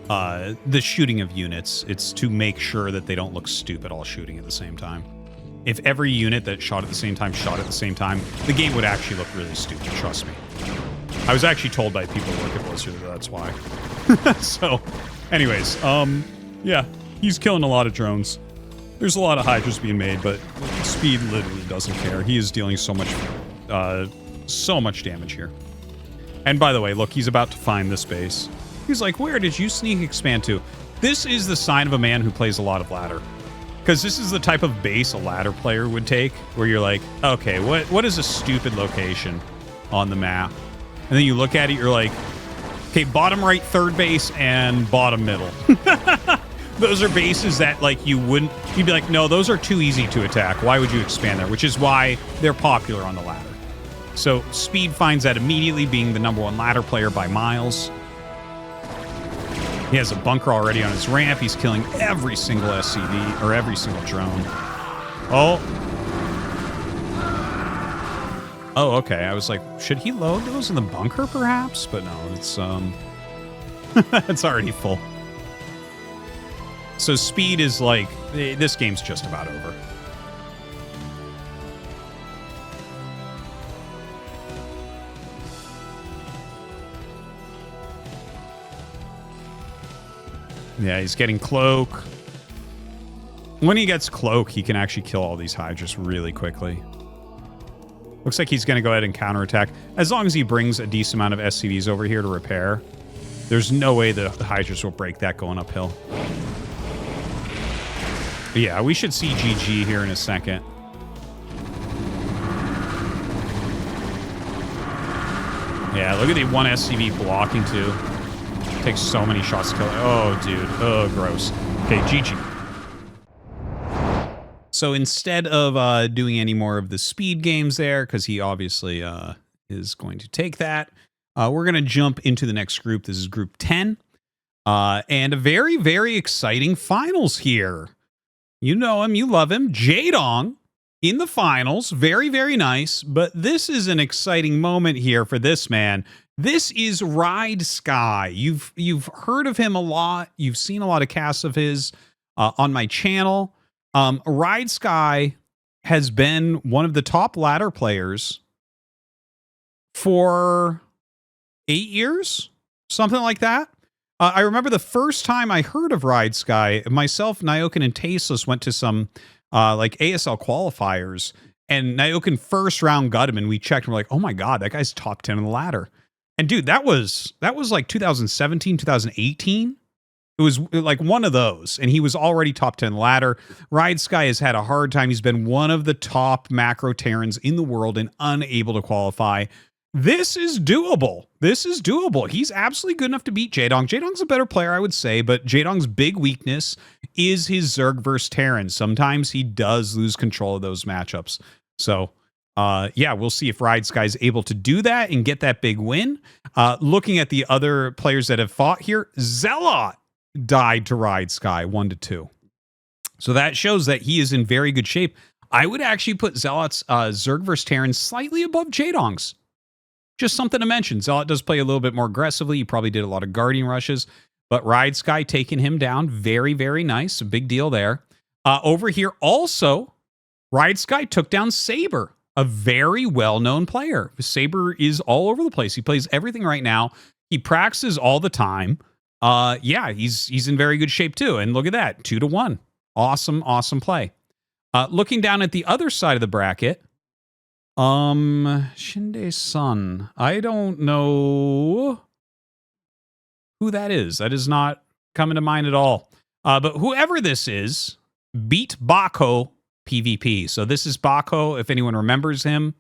the shooting of units. It's to make sure that they don't look stupid all shooting at the same time. If every unit that shot at the same time shot at the same time, the game would actually look really stupid, trust me. I was actually told by people who work at Blizzard that that's why. So, anyways, yeah, he's killing a lot of drones. There's a lot of Hydras being made, but Speed literally doesn't care. He is dealing so much damage here. And by the way, look, he's about to find this base. He's like, where did you sneak expand to? This is the sign of a man who plays a lot of ladder. Because this is the type of base a ladder player would take, where you're like, okay, what is a stupid location on the map? And then you look at it, you're like, okay, bottom right third base and bottom middle. Those are bases that, like, you'd be like, no, those are too easy to attack. Why would you expand there? Which is why they're popular on the ladder. So Speed finds that immediately, being the #1 ladder player by miles. He has a bunker already on his ramp. He's killing every single SCV, or every single drone. Oh, okay. I was like, should he load those in the bunker, perhaps? But no, it's it's already full. So Speed is like, this game's just about over. Yeah, he's getting Cloak. When he gets Cloak, he can actually kill all these Hydras really quickly. Looks like he's going to go ahead and counterattack. As long as he brings a decent amount of SCVs over here to repair, there's no way the Hydras will break that going uphill. But yeah, we should see GG here in a second. Yeah, look at the one SCV blocking too. Takes so many shots to kill it. Oh, dude. Oh, gross. Okay, GG. So instead of doing any more of the Speed games there, because he obviously is going to take that, we're going to jump into the next group. This is Group 10. And a very, very exciting finals here. You know him. You love him. Jaedong in the finals. Very, very nice. But this is an exciting moment here for this man. This is Ridesky. You've heard of him a lot. You've seen a lot of casts of his on my channel. Ridesky has been one of the top ladder players for 8 years, something like that. I remember the first time I heard of Ridesky, myself, Nyokin, and Tasteless went to some like ASL qualifiers, and Nyokin first round got him, and we checked, and we're like, oh my god, that guy's top 10 on the ladder. And dude, that was like 2017, 2018. It was like one of those, and he was already top 10 ladder. Ridesky has had a hard time. He's been one of the top macro Terrans in the world and unable to qualify. This is doable. This is doable. He's absolutely good enough to beat Jaedong. Jaedong's a better player, I would say, but Jaedong's big weakness is his Zerg versus Terran. Sometimes he does lose control of those matchups. So, yeah, we'll see if Ridesky is able to do that and get that big win. Looking at the other players that have fought here, Zealot died to Ridesky 1-2. So that shows that he is in very good shape. I would actually put Zealot's Zerg vs. Terran slightly above Jaedong's. Just something to mention. Zealot does play a little bit more aggressively. He probably did a lot of guardian rushes. But Ridesky taking him down. Very, very nice. A big deal there. Over here also, Ridesky took down Saber, a very well-known player. Saber is all over the place. He plays everything right now. He practices all the time. Yeah, he's in very good shape too. And look at that, 2-1. Awesome, awesome play. Looking down at the other side of the bracket, Shinde-sun. I don't know who that is. That is not coming to mind at all. But whoever this is beat Bako PvP. So this is Bako, if anyone remembers him.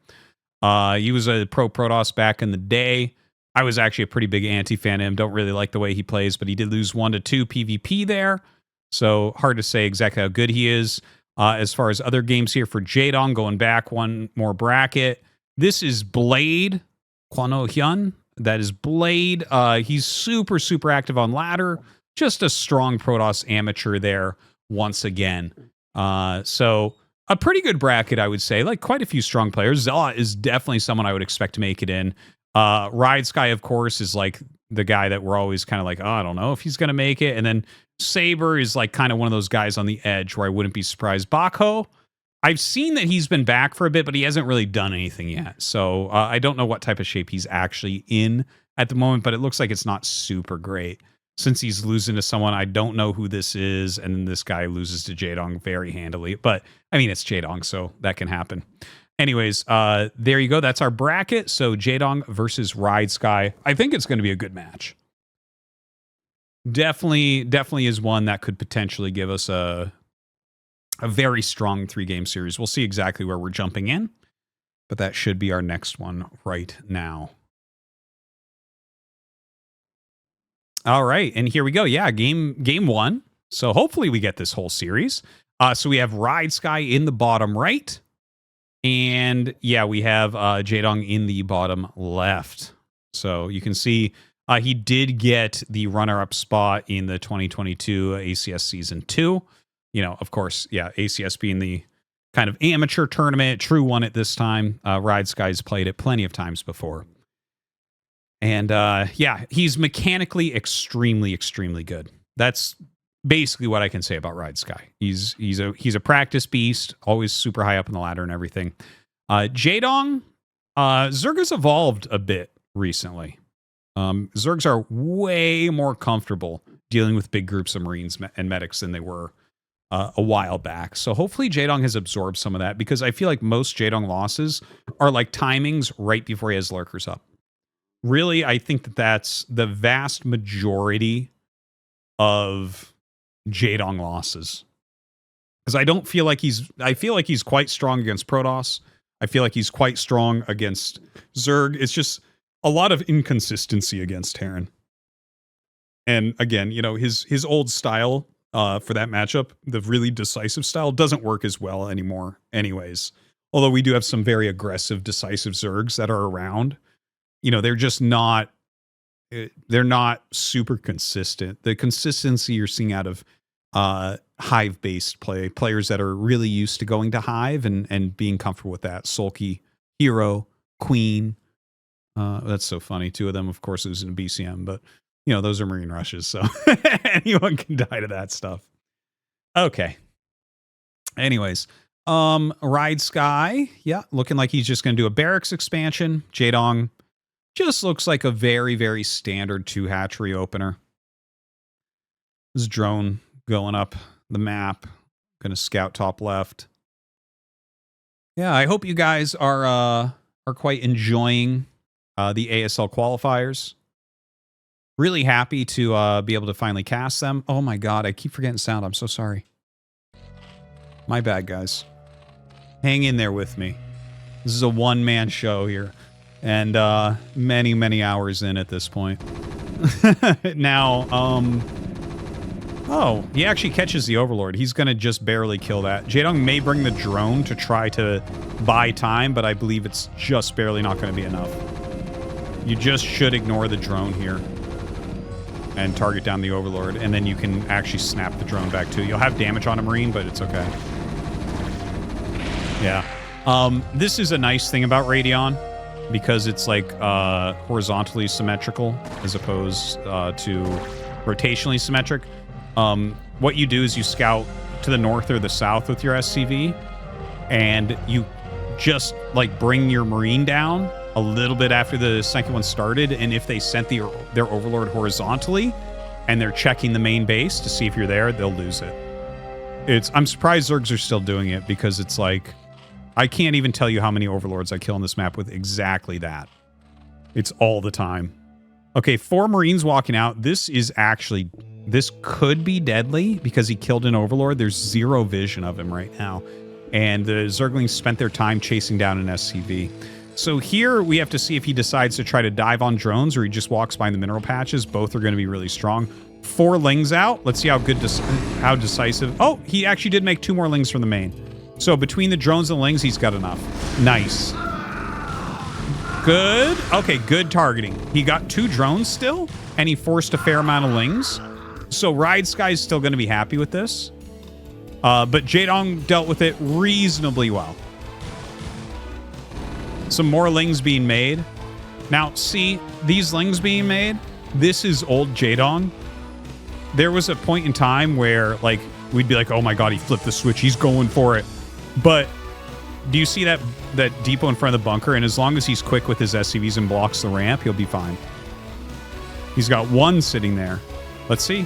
He was a pro Protoss back in the day. I was actually a pretty big anti-fan of him. Don't really like the way he plays, but he did lose 1-2 PvP there. So hard to say exactly how good he is. As far as other games here for Jaedong, going back one more bracket. This is Blade Kwano Hyun. That is Blade. He's super, super active on ladder. Just a strong Protoss amateur there once again. So a pretty good bracket, I would say. Like quite a few strong players. Zella is definitely someone I would expect to make it in. Ridesky, of course, is like the guy that we're always kind of like, oh, I don't know if he's going to make it. And then Saber is like kind of one of those guys on the edge where I wouldn't be surprised. Bako, I've seen that he's been back for a bit, but he hasn't really done anything yet. So I don't know what type of shape he's actually in at the moment, but it looks like it's not super great. Since he's losing to someone, I don't know who this is, and then this guy loses to Jaedong very handily. But, I mean, it's Jaedong, so that can happen. Anyways, there you go. That's our bracket. So Jaedong versus Ridesky. I think it's going to be a good match. Definitely is one that could potentially give us a very strong 3-game series. We'll see exactly where we're jumping in, but that should be our next one right now. All right, and here we go. Yeah, game 1. So hopefully we get this whole series. So we have Ridesky in the bottom right. And yeah, we have Jaedong in the bottom left. So you can see he did get the runner-up spot in the 2022 ACS Season 2. You know, of course, yeah, ACS being the kind of amateur tournament, true won it this time. Ridesky's played it plenty of times before. And yeah, he's mechanically extremely, extremely good. That's basically what I can say about Ridesky. He's a practice beast, always super high up in the ladder and everything. Jaedong, Zerg has evolved a bit recently. Zergs are way more comfortable dealing with big groups of Marines and medics than they were a while back. So hopefully Jaedong has absorbed some of that, because I feel like most Jaedong losses are like timings right before he has lurkers up. Really, I think that's the vast majority of Jaedong losses. Because I don't feel like I feel like he's quite strong against Protoss. I feel like he's quite strong against Zerg. It's just a lot of inconsistency against Terran. And again, you know, his old style for that matchup, the really decisive style, doesn't work as well anymore anyways. Although we do have some very aggressive, decisive Zergs that are around. You know, they're just not, they're not super consistent. The consistency you're seeing out of Hive-based players that are really used to going to Hive and being comfortable with that. Sulky, Hero, Queen. That's so funny. 2 of them, of course, losing to BCM, but, you know, those are Marine rushes, so anyone can die to that stuff. Okay. Anyways, Ridesky, yeah, looking like he's just going to do a Barracks expansion. Jaedong just looks like a very, very standard 2 hatchery opener. This drone going up the map. Going to scout top left. Yeah, I hope you guys are quite enjoying the ASL qualifiers. Really happy to be able to finally cast them. Oh my god, I keep forgetting sound. I'm so sorry. My bad, guys. Hang in there with me. This is a one-man show here. And many, many hours in at this point. Now, oh, he actually catches the Overlord. He's going to just barely kill that. Jaedong may bring the drone to try to buy time, but I believe it's just barely not going to be enough. You just should ignore the drone here and target down the Overlord, and then you can actually snap the drone back too. You'll have damage on a Marine, but it's okay. Yeah. This is a nice thing about Radeon, because it's like horizontally symmetrical as opposed to rotationally symmetric. What you do is you scout to the north or the south with your SCV, and you just like bring your Marine down a little bit after the second one started, and if they sent their Overlord horizontally and they're checking the main base to see if you're there, they'll lose it. I'm surprised Zergs are still doing it, because it's like, I can't even tell you how many Overlords I kill on this map with exactly that. It's all the time. Okay, 4 Marines walking out. This could be deadly because he killed an Overlord. There's 0 vision of him right now. And the Zerglings spent their time chasing down an SCV. So here we have to see if he decides to try to dive on drones or he just walks by the mineral patches. Both are going to be really strong. 4 Lings out. Let's see how decisive. Oh, he actually did make 2 more Lings from the main. So between the drones and Lings, he's got enough. Nice. Good. Okay, good targeting. He got 2 drones still, and he forced a fair amount of Lings. So Ridesky's still going to be happy with this. But Jaedong dealt with it reasonably well. Some more Lings being made. Now, see, these Lings being made, this is old Jaedong. There was a point in time where, like, we'd be like, oh my god, he flipped the switch, he's going for it. But do you see that depot in front of the bunker? And as long as he's quick with his SCVs and blocks the ramp, he'll be fine. He's got 1 sitting there. Let's see.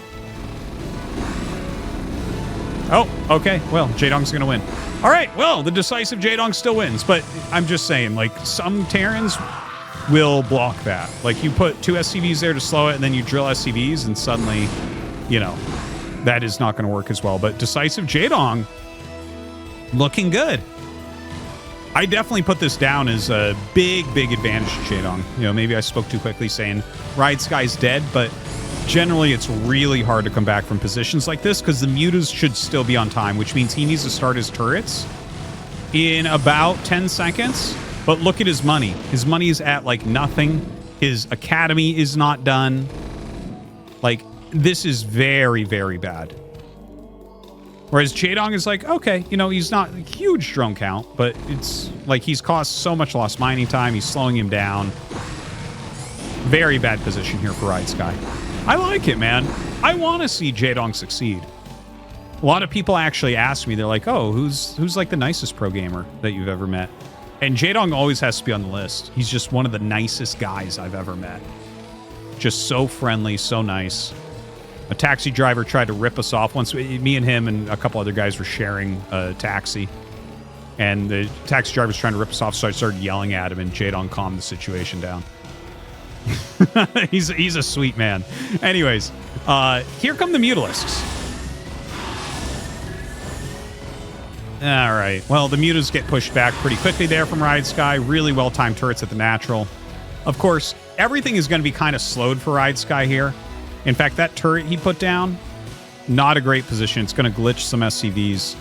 Oh, okay. Well, Jaedong's going to win. All right. Well, the decisive Jaedong still wins. But I'm just saying, like, some Terrans will block that. Like, you put 2 SCVs there to slow it, and then you drill SCVs, and suddenly, you know, that is not going to work as well. But decisive Jaedong, looking good. I definitely put this down as a big, big advantage to Jaedong. You know, maybe I spoke too quickly saying Ridesky's dead, but generally it's really hard to come back from positions like this because the mutas should still be on time, which means he needs to start his turrets in about 10 seconds. But look at his money. His money is at like nothing. His academy is not done. Like, this is very, very bad. Whereas Jaedong is like, okay, you know, he's not a huge drone count, but it's like he's caused so much lost mining time. He's slowing him down. Very bad position here for Ridesky. I like it, man. I want to see Jaedong succeed. A lot of people actually ask me, they're like, oh, who's like the nicest pro gamer that you've ever met? And Jaedong always has to be on the list. He's just one of the nicest guys I've ever met. Just so friendly, so nice. A taxi driver tried to rip us off once. Me and him and a couple other guys were sharing a taxi. And the taxi driver was trying to rip us off, so I started yelling at him, and Jaedong calmed the situation down. He's a sweet man. Anyways, here come the Mutalisks. All right. Well, the Mutas get pushed back pretty quickly there from Ridesky. Really well-timed turrets at the natural. Of course, everything is going to be kind of slowed for Ridesky here. In fact, that turret he put down, not a great position. It's going to glitch some SCVs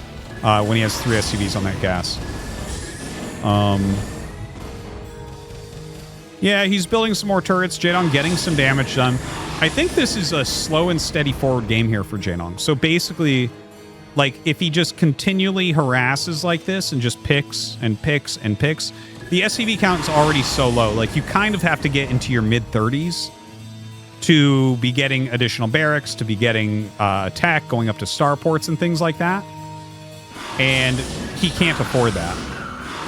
when he has 3 SCVs on that gas. Yeah, he's building some more turrets. Jaedong getting some damage done. I think this is a slow and steady forward game here for Jaedong. So basically, like, if he just continually harasses like this and just picks and picks and picks, the SCV count is already so low. Like, you kind of have to get into your mid-30s to be getting additional barracks, to be getting tech, going up to starports and things like that. And he can't afford that,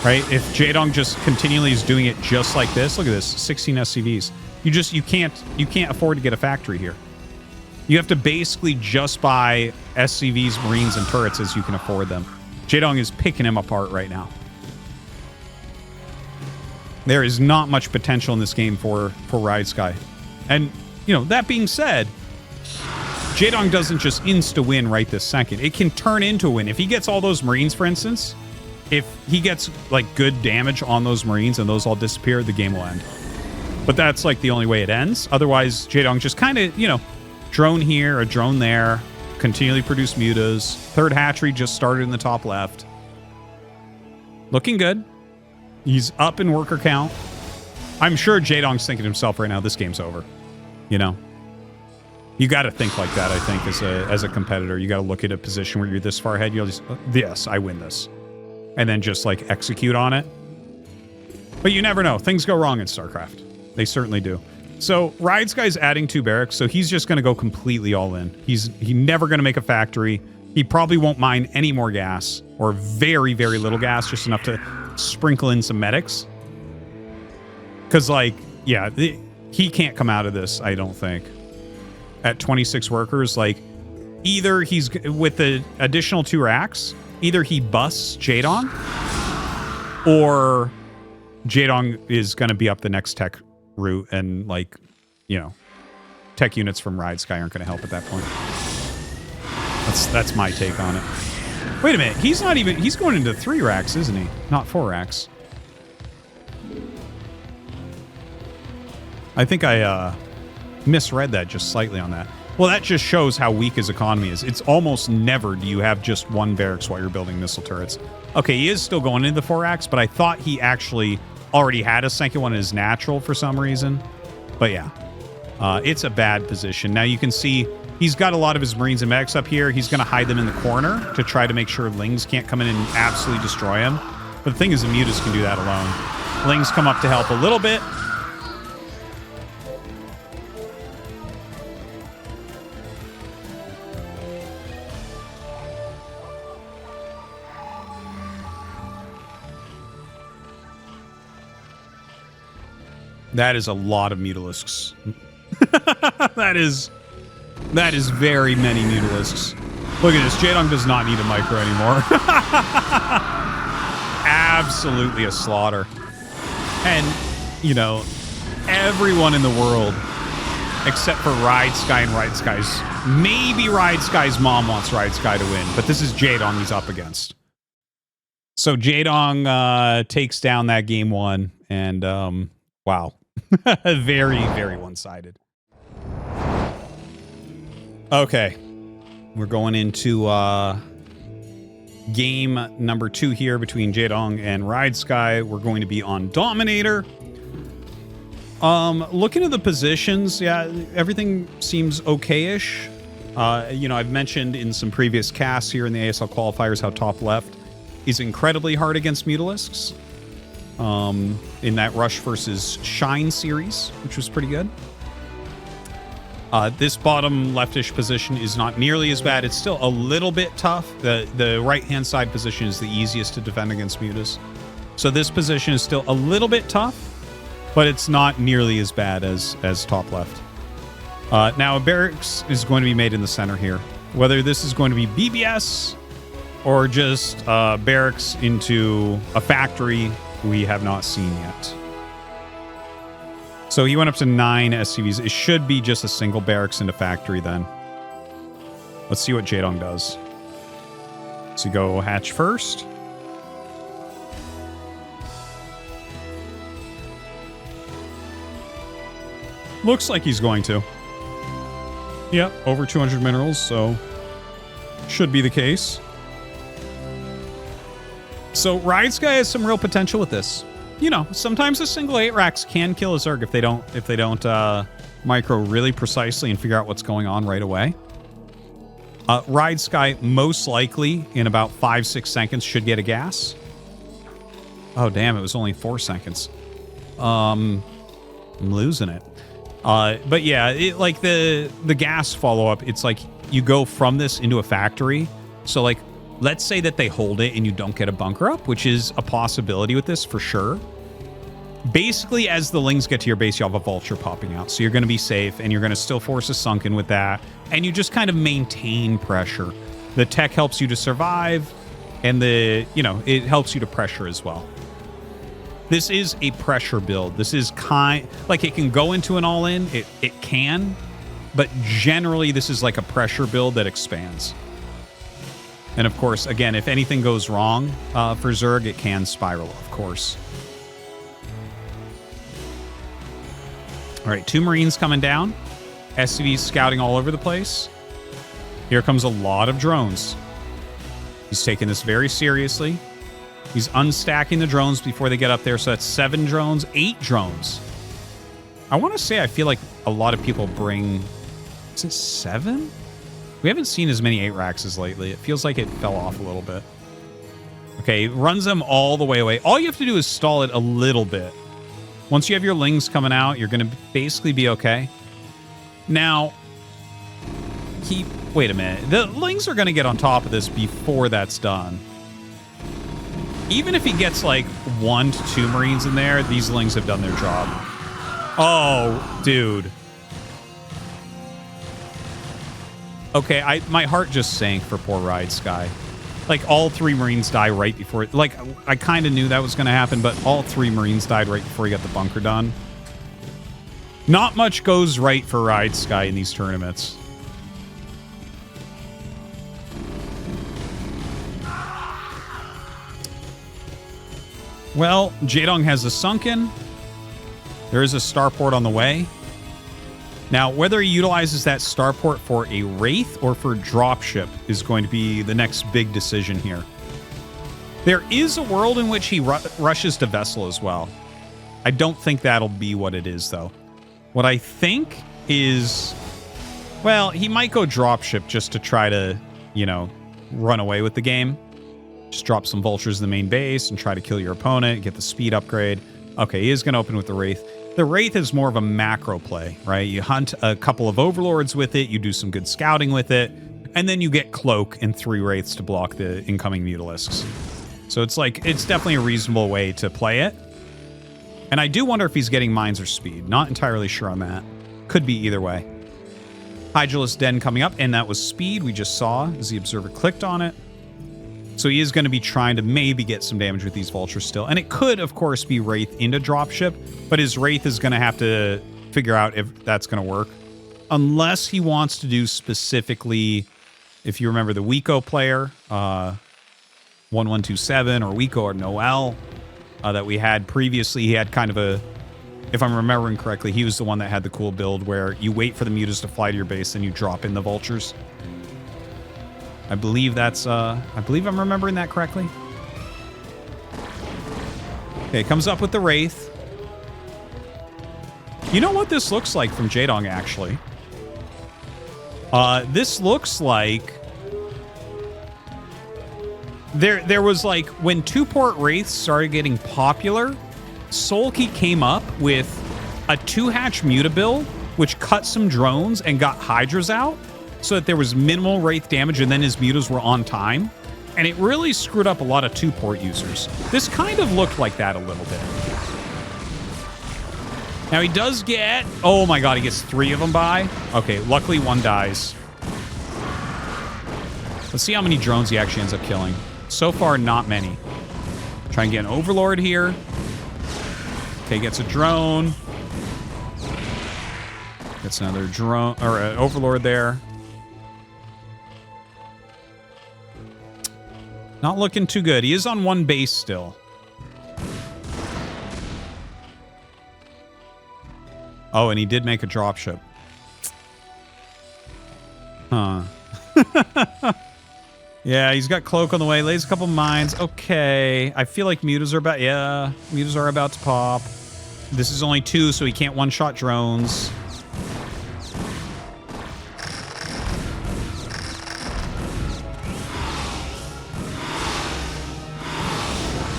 right? If Jaedong just continually is doing it just like this, look at this, 16 SCVs. You can't afford to get a factory here. You have to basically just buy SCVs, Marines, and turrets as you can afford them. Jaedong is picking him apart right now. There is not much potential in this game for Ridesky. And, you know, that being said, Jaedong doesn't just insta-win right this second. It can turn into a win. If he gets all those Marines, for instance, if he gets, like, good damage on those Marines and those all disappear, the game will end. But that's, like, the only way it ends. Otherwise, Jaedong just kind of, you know, drone here, a drone there, continually produce mutas. Third hatchery just started in the top left. Looking good. He's up in worker count. I'm sure Jaedong's thinking to himself right now, this game's over. You know? You got to think like that, I think, as a competitor. You got to look at a position where you're this far ahead. You'll just, yes, I win this. And then just, like, execute on it. But you never know. Things go wrong in StarCraft. They certainly do. So Ridesky's adding 2 barracks, so he's just going to go completely all in. He's never going to make a factory. He probably won't mine any more gas, or very, very little gas, just enough to sprinkle in some medics. Because, like, yeah, he can't come out of this, I don't think. At 26 workers, like, either he's, with the additional 2 racks, either he busts Jaedong, or Jaedong is going to be up the next tech route, and, like, you know, tech units from Ridesky aren't going to help at that point. That's my take on it. Wait a minute, he's going into 3 racks, isn't he? Not 4 racks. I think I misread that just slightly on that. Well, that just shows how weak his economy is. It's almost never do you have just 1 barracks while you're building missile turrets. Okay, he is still going into the 4 racks, but I thought he actually already had a 2nd one as natural for some reason. But yeah, it's a bad position. Now you can see he's got a lot of his Marines and medics up here. He's going to hide them in the corner to try to make sure Lings can't come in and absolutely destroy him. But the thing is, the Mutas can do that alone. Lings come up to help a little bit. That is a lot of Mutalisks. That is very many Mutalisks. Look at this. Jaedong does not need a micro anymore. Absolutely a slaughter. And, you know, everyone in the world, except for Ridesky and Ridesky's... Maybe Ridesky's mom wants Ridesky to win, but this is Jaedong he's up against. So Jaedong takes down that game 1, and, wow. Very, very one-sided. Okay. We're going into game number 2 here between Jaedong and Ridesky. We're going to be on Dominator. Looking at the positions, yeah, everything seems okay-ish. You know, I've mentioned in some previous casts here in the ASL qualifiers how top left is incredibly hard against Mutalisks. In that Rush versus Shine series, which was pretty good. This bottom leftish position is not nearly as bad. It's still a little bit tough. The right-hand side position is the easiest to defend against Mutas. So this position is still a little bit tough, but it's not nearly as bad as top left. Now, a barracks is going to be made in the center here. Whether this is going to be BBS or just barracks into a factory, we have not seen yet. So he went up to 9 SCVs. It should be just a single barracks into factory then. Let's see what Jaedong does. So you go hatch first. Looks like he's going to. Yep, over 200 minerals, so should be the case. So Ridesky has some real potential with this. You know, sometimes the single 8 racks can kill a Zerg if they don't micro really precisely and figure out what's going on right away. Ridesky most likely in about 5-6 seconds should get a gas. Oh damn, it was only 4 seconds. I'm losing it. But yeah, like the gas follow-up, it's like you go from this into a factory. So like, let's say that they hold it and you don't get a bunker up, which is a possibility with this for sure. Basically, as the Lings get to your base, you have a vulture popping out. So you're going to be safe and you're going to still force a sunken with that. And you just kind of maintain pressure. The tech helps you to survive and it helps you to pressure as well. This is a pressure build. This is like it can go into an all-in. It can, but generally this is like a pressure build that expands. And of course, again, if anything goes wrong for Zerg, it can spiral, of course. All right, 2 Marines coming down. SCVs scouting all over the place. Here comes a lot of drones. He's taking this very seriously. He's unstacking the drones before they get up there. So that's 7 drones, 8 drones. I want to say I feel like a lot of people bring... Is it 7? We haven't seen as many 8 racks as lately. It feels like it fell off a little bit. Okay, runs them all the way away. All you have to do is stall it a little bit. Once you have your Lings coming out, you're going to basically be okay. Now, wait a minute. The Lings are going to get on top of this before that's done. Even if he gets like 1 to 2 Marines in there, these Lings have done their job. Oh, dude. Okay, my heart just sank for poor Ridesky. Like, all 3 Marines die right before... Like, I kind of knew that was going to happen, but all 3 Marines died right before he got the bunker done. Not much goes right for Ridesky in these tournaments. Well, Jaedong has a sunken. There is a starport on the way. Now, whether he utilizes that starport for a Wraith or for dropship is going to be the next big decision here. There is a world in which he rushes to Vessel as well. I don't think that'll be what it is, though. What I think is... Well, he might go dropship just to try to, you know, run away with the game. Just drop some vultures in the main base and try to kill your opponent, get the speed upgrade. Okay, he is going to open with the Wraith. The Wraith is more of a macro play, right? You hunt a couple of Overlords with it, you do some good scouting with it, and then you get Cloak and 3 Wraiths to block the incoming Mutalisks. So it's like, it's definitely a reasonable way to play it. And I do wonder if he's getting Mines or Speed. Not entirely sure on that. Could be either way. Hydralisk Den coming up, and that was Speed we just saw as the Observer clicked on it. So he is going to be trying to maybe get some damage with these Vultures still. And it could, of course, be Wraith into Dropship, but his Wraith is going to have to figure out if that's going to work. Unless he wants to do specifically, if you remember the Wiko player, 1127 or Wiko or Noel that we had previously. He had kind of a, if I'm remembering correctly, he was the one that had the cool build where you wait for the Mutas to fly to your base and you drop in the Vultures. I believe that's, I believe I'm remembering that correctly. Okay, comes up with the Wraith. You know what this looks like from Jaedong, actually? This looks like... There was like, when 2-port Wraiths started getting popular, Soulkey came up with a 2-hatch Muta build, which cut some drones and got Hydras out, so that there was minimal Wraith damage, and then his Mutas were on time. And it really screwed up a lot of 2-port users. This kind of looked like that a little bit. Now he does get... Oh my god, he gets 3 of them by. Okay, luckily 1 dies. Let's see how many drones he actually ends up killing. So far, not many. Try and get an Overlord here. Okay, gets a drone. Gets another drone, or an Overlord there. Not looking too good. He is on 1 base still. Oh, and he did make a dropship. Huh. Yeah, he's got Cloak on the way. Lays a couple mines. Okay. I feel like Mutas are about... Yeah, Mutas are about to pop. This is only 2, so he can't one-shot drones.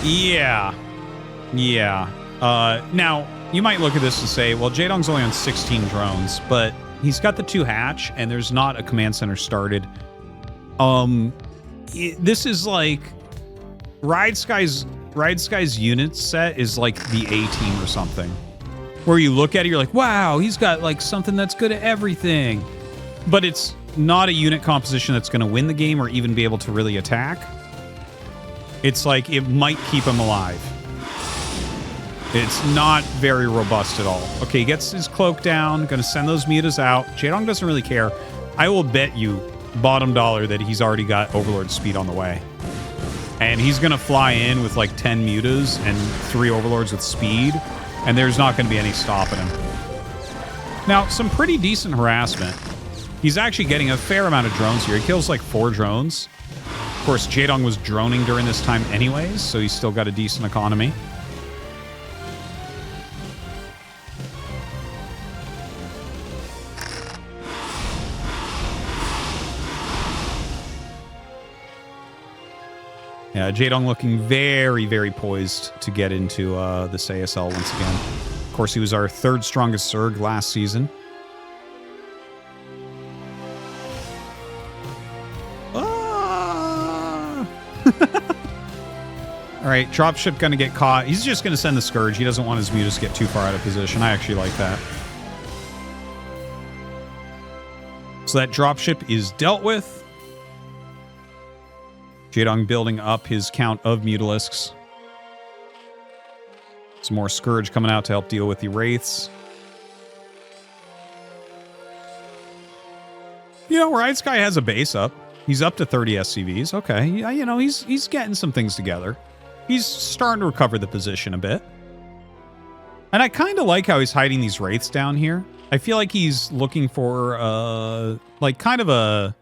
Yeah. Yeah. Now, you might look at this and say, well, Jaedong's only on 16 drones, but he's got the 2-hatch, and there's not a command center started. This is like... Ridesky's unit set is like the A-team or something. Where you look at it, you're like, wow, he's got like something that's good at everything. But it's not a unit composition that's going to win the game or even be able to really attack. It's like, it might keep him alive. It's not very robust at all. Okay, he gets his Cloak down. Gonna send those Mutas out. Jaedong doesn't really care. I will bet you bottom dollar that he's already got Overlord speed on the way. And he's gonna fly in with like 10 Mutas and 3 Overlords with speed. And there's not gonna be any stopping him. Now, some pretty decent harassment. He's actually getting a fair amount of drones here. He kills like 4 drones. Of course, Jaedong was droning during this time anyways, so he's still got a decent economy. Yeah, Jaedong looking very, very poised to get into this ASL once again. course, he was our third strongest Zerg last season. Ah! All right, dropship going to get caught. He's just going to send the Scourge. He doesn't want his Mutas to get too far out of position. I actually like that. So that dropship is dealt with. Jaedong building up his count of Mutalisks. Some more Scourge coming out to help deal with the Wraiths. You know, Ridesky has a base up. He's up to 30 SCVs. Okay, you know, he's getting some things together. He's starting to recover the position a bit. And I kind of like how he's hiding these Wraiths down here. I feel like he's looking for, like, kind of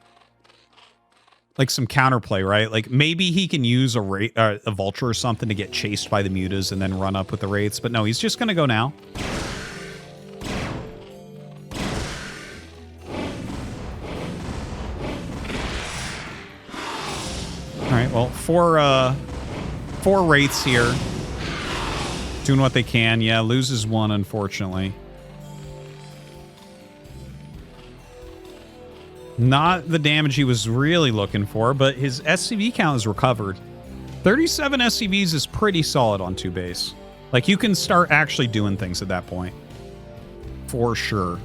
like some counterplay, right? Like, maybe he can use a Vulture or something to get chased by the Mutas and then run up with the Wraiths. But no, he's just going to go now. All right, well, four Wraiths here. Doing what they can. Yeah, loses one, unfortunately. Not the damage he was really looking for, but his SCV count is recovered. 37 SCVs is pretty solid on 2 base. Like, you can start actually doing things at that point. For sure.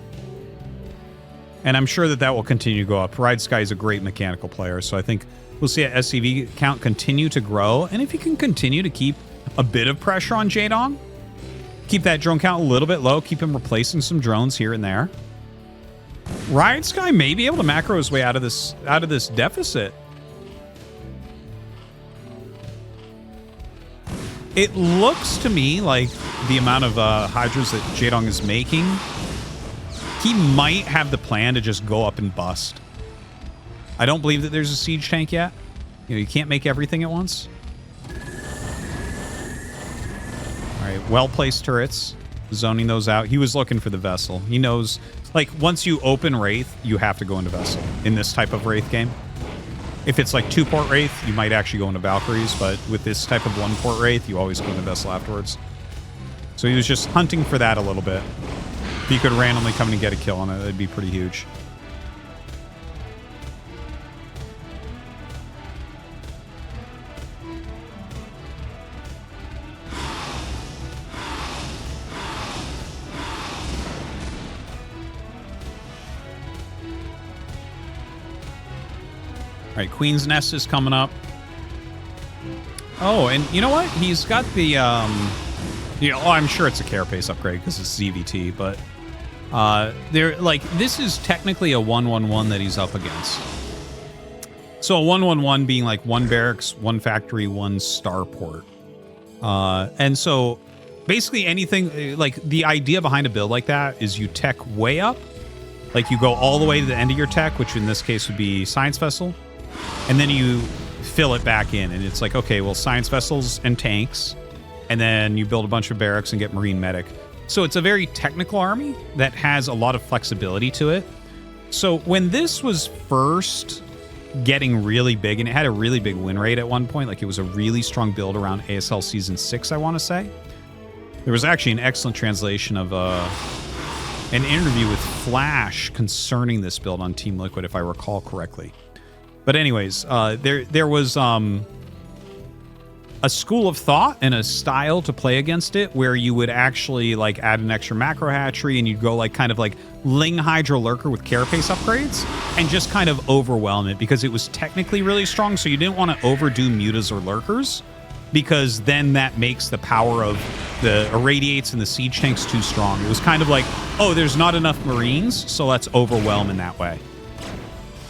And I'm sure that that will continue to go up. Ridesky is a great mechanical player, so I think we'll see a SCV count continue to grow. And if he can continue to keep a bit of pressure on Jaedong, keep that drone count a little bit low, keep him replacing some drones here and there, Ridesky may be able to macro his way out of this deficit. It looks to me like the amount of Hydras that Jaedong is making, he might have the plan to just go up and bust. I don't believe that there's a siege tank yet. You know, you can't make everything at once. All right, well-placed turrets. Zoning those out. He was looking for the Vessel. He knows, like, once you open Wraith, you have to go into Vessel in this type of Wraith game. If it's like 2-port Wraith, you might actually go into Valkyries, but with this type of 1-port Wraith, you always go into Vessel afterwards. So he was just hunting for that a little bit. If he could randomly come in and get a kill on it, that'd be pretty huge. All right, Queen's Nest is coming up. Oh, and you know what? He's got the, you know, I'm sure it's a carapace upgrade because it's ZVT, but they're like, this is technically a 1-1-1 that he's up against. So a 1-1-1 being like 1 barracks, 1 factory, 1 starport. And so basically anything, like the idea behind a build like that is you tech way up. Like you go all the way to the end of your tech, which in this case would be Science Vessel. And then you fill it back in. And it's like, okay, well, Science Vessels and tanks. And then you build a bunch of barracks and get Marine Medic. So it's a very technical army that has a lot of flexibility to it. So when this was first getting really big, and it had a really big win rate at one point, like it was a really strong build around ASL Season 6, I want to say. There was actually an excellent translation of an interview with Flash concerning this build on Team Liquid, if I recall correctly. But anyways, there was a school of thought and a style to play against it where you would actually like add an extra macro hatchery and you'd go like kind of like Ling Hydra Lurker with carapace upgrades and just kind of overwhelm it because it was technically really strong. So you didn't want to overdo mutas or lurkers because then that makes the power of the irradiates and the siege tanks too strong. It was kind of like, oh, there's not enough Marines, so let's overwhelm in that way.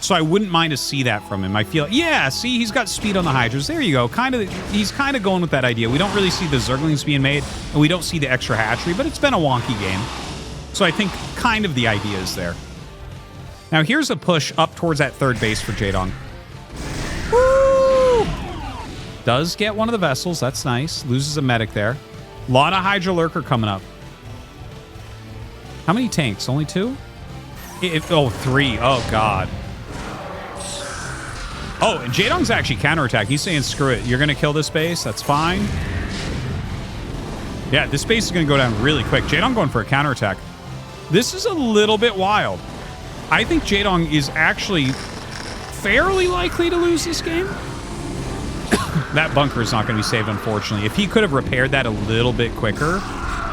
So I wouldn't mind to see that from him. I feel, yeah, see, he's got speed on the Hydras. There you go. He's kind of going with that idea. We don't really see the Zerglings being made, and we don't see the extra hatchery, but it's been a wonky game. So I think kind of the idea is there. Now here's a push up towards that third base for Jaedong. Woo! Does get one of the vessels. That's nice. Loses a medic there. A lot of Hydra Lurker coming up. How many tanks? Only 2? Oh, 3. Oh, God. Oh, and Jaedong's actually counterattack. He's saying, screw it. You're going to kill this base? That's fine. Yeah, this base is going to go down really quick. Jaedong going for a counterattack. This is a little bit wild. I think Jaedong is actually fairly likely to lose this game. That bunker is not going to be saved, unfortunately. If he could have repaired that a little bit quicker,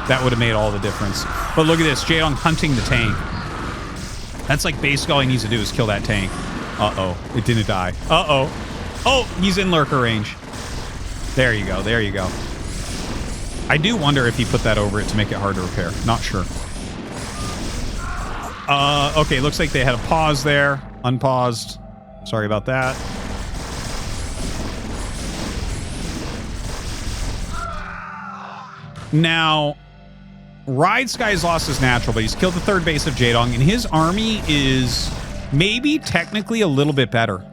that would have made all the difference. But look at this. Jaedong hunting the tank. That's like basically all he needs to do is kill that tank. Uh-oh. It didn't die. Uh-oh. Oh, he's in lurker range. There you go. There you go. I do wonder if he put that over it to make it hard to repair. Not sure. Okay, looks like they had a pause there. Unpaused. Sorry about that. Now, Ridesky's lost his natural, but he's killed the third base of Jaedong, and his army is maybe technically a little bit better.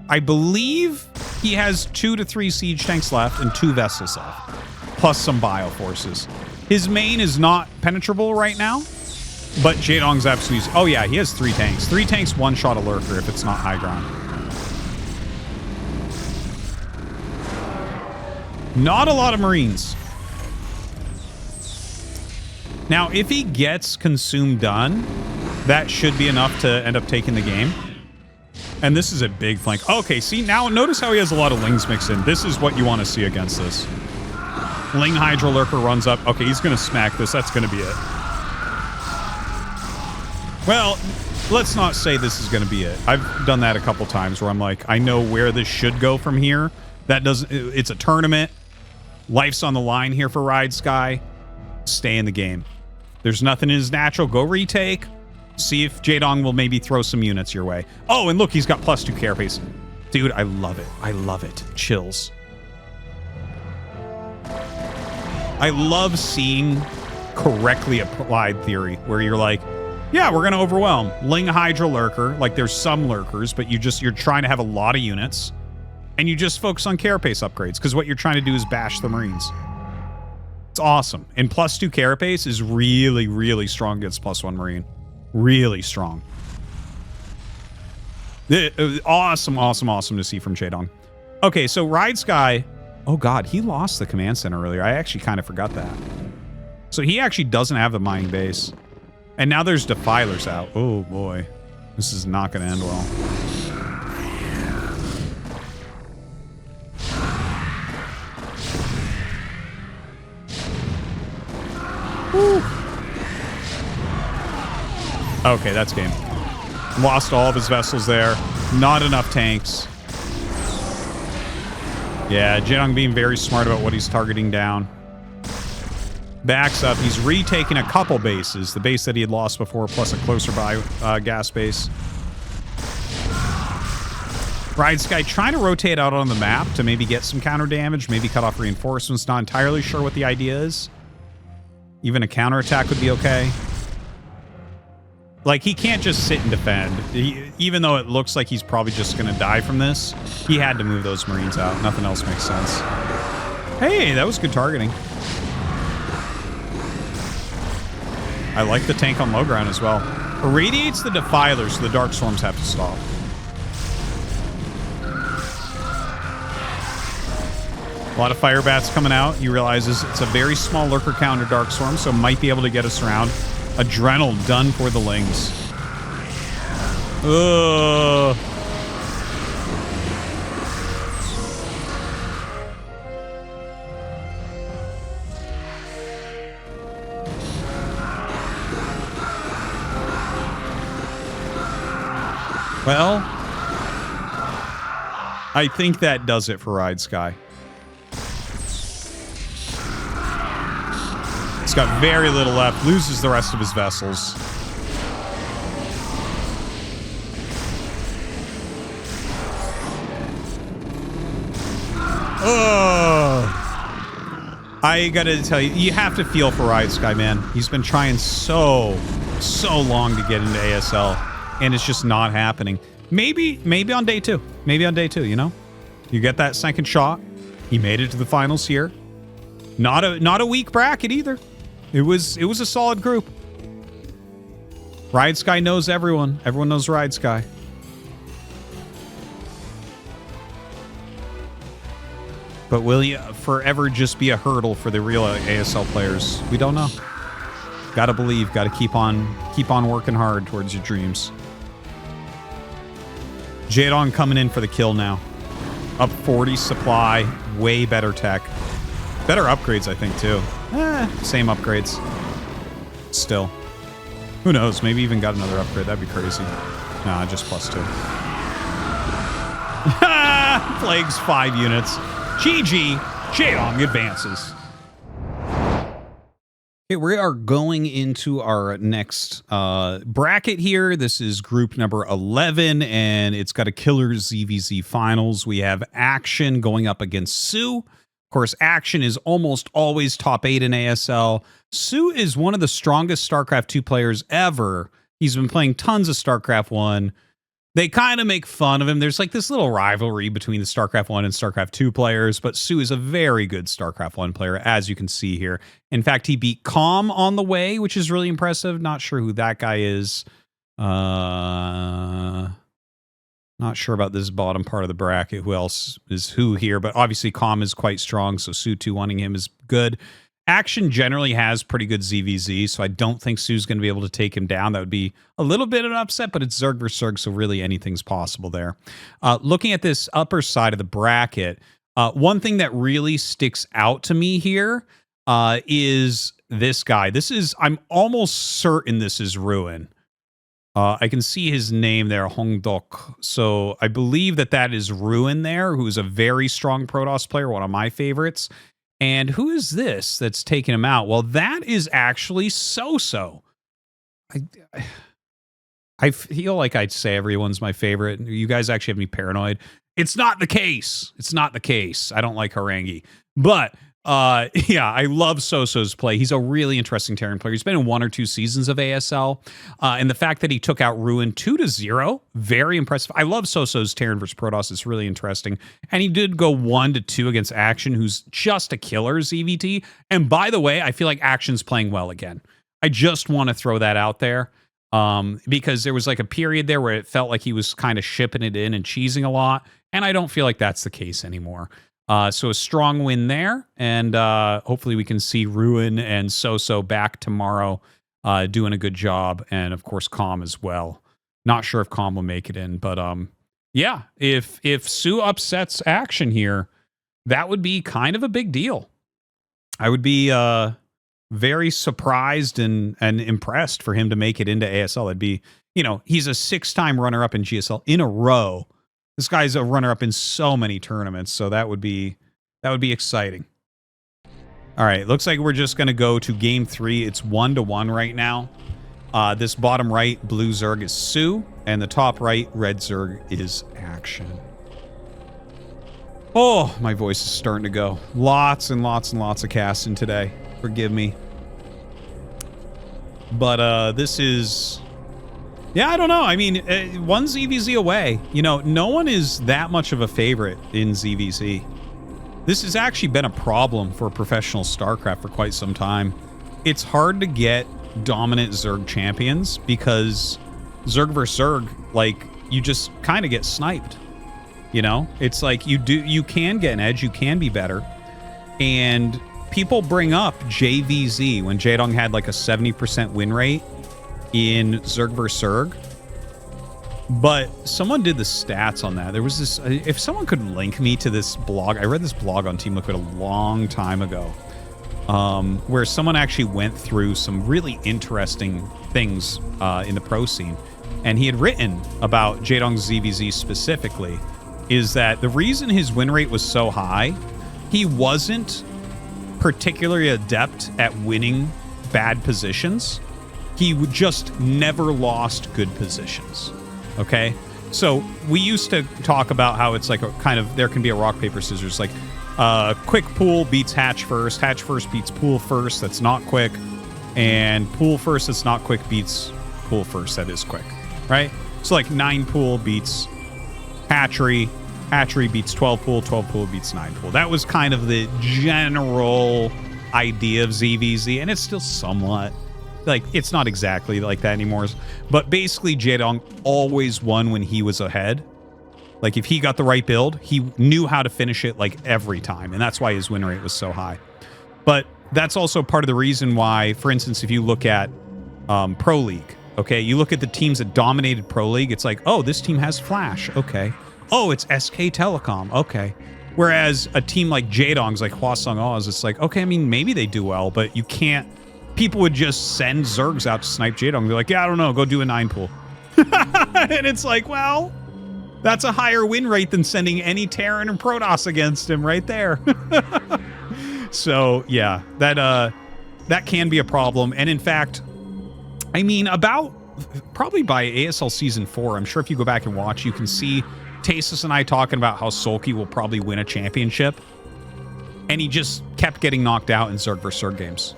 I believe he has 2 to 3 siege tanks left and 2 vessels left, plus some bioforces. His main is not penetrable right now, but Jaedong's absolutely... Oh yeah, he has 3 tanks. 3 tanks, 1 shot a lurker if it's not high ground. Not a lot of Marines. Now, if he gets consumed done, that should be enough to end up taking the game. And this is a big flank. Okay, see, now notice how he has a lot of Lings mixed in. This is what you want to see against this. Ling Hydra Lurker runs up. Okay, he's going to smack this. That's going to be it. Well, let's not say this is going to be it. I've done that a couple times where I'm like, I know where this should go from here. That doesn't... It's a tournament. Life's on the line here for Ridesky. Stay in the game. There's nothing in his natural. Go retake. See if Jaedong will maybe throw some units your way. Oh, and look, he's got +2 carapace. Dude, I love it. I love it. Chills. I love seeing correctly applied theory where you're like, yeah, we're going to overwhelm. Ling Hydra Lurker. Like, there's some lurkers, but you're trying to have a lot of units. And you just focus on carapace upgrades because what you're trying to do is bash the Marines. It's awesome. And +2 carapace is really, really strong against +1 Marine. Really strong. Awesome, awesome, awesome to see from Jaedong. Okay, so Ridesky... Oh, God, he lost the command center earlier. I actually kind of forgot that. So he actually doesn't have the mining base. And now there's Defilers out. Oh, boy. This is not going to end well. Woo. Okay, that's game. Lost all of his vessels there. Not enough tanks. Yeah, Jaedong being very smart about what he's targeting down. Backs up. He's retaking a couple bases. The base that he had lost before, plus a closer by gas base. Ridesky trying to rotate out on the map to maybe get some counter damage, maybe cut off reinforcements. Not entirely sure what the idea is. Even a counterattack would be okay. Like, he can't just sit and defend. Even though it looks like he's probably just going to die from this, he had to move those Marines out. Nothing else makes sense. Hey, that was good targeting. I like the tank on low ground as well. Irradiates the Defilers, so the Dark Storms have to stop. A lot of Fire Bats coming out. He realizes it's a very small lurker counter Dark Storm, so might be able to get us around. Adrenal done for the Lings. Ugh. Well, I think that does it for Ridesky. He's got very little left, loses the rest of his vessels. Ugh. I gotta tell you, you have to feel for Ridesky, man. He's been trying so long to get into ASL, and it's just not happening. Maybe on day 2. Maybe on day 2, you know? You get that second shot. He made it to the finals here. Not a weak bracket either. It was a solid group. Ridesky knows everyone. Everyone knows Ridesky. But will he forever just be a hurdle for the real ASL players? We don't know. Gotta believe, gotta keep on working hard towards your dreams. Jaedong coming in for the kill now. Up 40 supply, way better tech. Better upgrades, I think, too. Same upgrades. Still. Who knows? Maybe even got another upgrade. That'd be crazy. Nah, just +2. Plagues 5 units. GG. Jaedong advances. Okay, we are going into our next bracket here. This is group number 11, and it's got a killer ZVZ finals. We have Action going up against Sue. Of course, Action is almost always top 8 in ASL. Sue is one of the strongest StarCraft 2 players ever. He's been playing tons of StarCraft 1. They kind of make fun of him. There's like this little rivalry between the StarCraft 1 and StarCraft 2 players, but Sue is a very good StarCraft 1 player, as you can see here. In fact, he beat Calm on the way, which is really impressive. Not sure who that guy is. Not sure about this bottom part of the bracket. Who else is who here? But obviously, Calm is quite strong, so Sue 2-1ing him is good. Action generally has pretty good ZVZ, so I don't think Sue's going to be able to take him down. That would be a little bit of an upset, but it's Zerg versus Zerg, so really anything's possible there. Looking at this upper side of the bracket, one thing that really sticks out to me here is this guy. I'm almost certain this is Ruin. I can see his name there, Hongdok. So I believe that is Ruin there, who's a very strong Protoss player, one of my favorites. And who is this that's taking him out? Well, that is actually So-So. I feel like I'd say everyone's my favorite. You guys actually have me paranoid. It's not the case. It's not the case. I don't like Harangi. But, yeah, I love So-So's play. He's a really interesting Terran player. He's been in 1 or 2 seasons of ASL. And the fact that he took out Ruin 2-0, very impressive. I love So-So's Terran versus Protoss. It's really interesting. And he did go 1-2 against Action, who's just a killer ZVT. And by the way, I feel like Action's playing well again. I just want to throw that out there. Because there was like a period there where it felt like he was kind of shipping it in and cheesing a lot. And I don't feel like that's the case anymore. So a strong win there, and hopefully we can see Ruin and So-So back tomorrow doing a good job, and of course Calm as well. Not sure if Calm will make it in, but yeah, if Sue upsets Action here, that would be kind of a big deal. I would be very surprised and impressed for him to make it into ASL. It'd be, he's a 6-time runner-up in GSL in a row. This guy's a runner-up in so many tournaments, so that would be exciting. All right, looks like we're just going to go to Game 3. It's 1-1 right now. This bottom right, blue Zerg is Sue, and the top right, red Zerg is Action. Oh, my voice is starting to go. Lots and lots and lots of casting today. Forgive me. But this is... Yeah, I don't know. I mean, one ZVZ away. No one is that much of a favorite in ZVZ. This has actually been a problem for professional StarCraft for quite some time. It's hard to get dominant Zerg champions because Zerg versus Zerg, like, you just kind of get sniped. It's like you can get an edge, you can be better. And people bring up JVZ when Jaedong had like a 70% win rate in Zerg vs. Zerg. But someone did the stats on that. There was this, if someone could link me to this blog, I read this blog on Team Liquid a long time ago, where someone actually went through some really interesting things in the pro scene. And he had written about Jaedong's ZVZ specifically, is that the reason his win rate was so high, he wasn't particularly adept at winning bad positions. He just never lost good positions. Okay? So we used to talk about how it's like a kind of, there can be a rock, paper, scissors. Like quick pool beats hatch first beats pool first, that's not quick. And pool first that's not quick beats pool first that is quick. Right? So like 9 pool beats hatchery beats 12 pool beats 9 pool. That was kind of the general idea of ZVZ, and it's still somewhat like, it's not exactly like that anymore, but basically Jaedong always won when he was ahead, Like, if he got the right build, he knew how to finish it, like, every time. And that's why his win rate was so high. But that's also part of the reason why, for instance, if you look at Pro League, okay, you look at the teams that dominated Pro League, it's like, oh, this team has Flash, okay. Oh, it's SK Telecom, okay. Whereas a team like Jaedong's, like Hwasong Oz, it's like, okay, I mean, maybe they do well, but you can't... People would just send Zergs out to snipe Jaedong. They're like, yeah, I don't know, go do a 9 pool. And it's like, well, that's a higher win rate than sending any Terran or Protoss against him right there. So, yeah, that can be a problem. And in fact, I mean, probably by ASL Season 4, I'm sure if you go back and watch, you can see Tasis and I talking about how Sulky will probably win a championship. And he just kept getting knocked out in Zerg vs. Zerg games.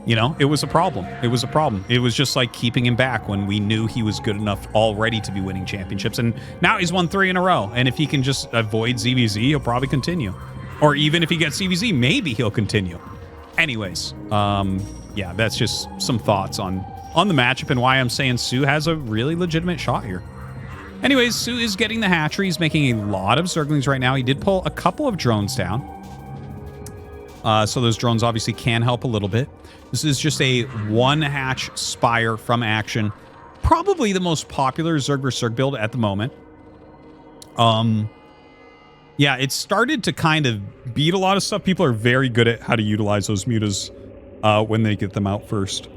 You know, it was a problem. It was a problem. It was just like keeping him back when we knew he was good enough already to be winning championships. And now he's won 3 in a row. And if he can just avoid ZVZ, he'll probably continue. Or even if he gets ZVZ, maybe he'll continue. Anyways, yeah, that's just some thoughts on the matchup and why I'm saying Su has a really legitimate shot here. Anyways, Su is getting the hatchery. He's making a lot of Zerglings right now. He did pull a couple of drones down. So those drones obviously can help a little bit. This is just a 1-hatch Spire from Action. Probably the most popular Zerg vs. Zerg build at the moment. Yeah, it started to kind of beat a lot of stuff. People are very good at how to utilize those mutas when they get them out first.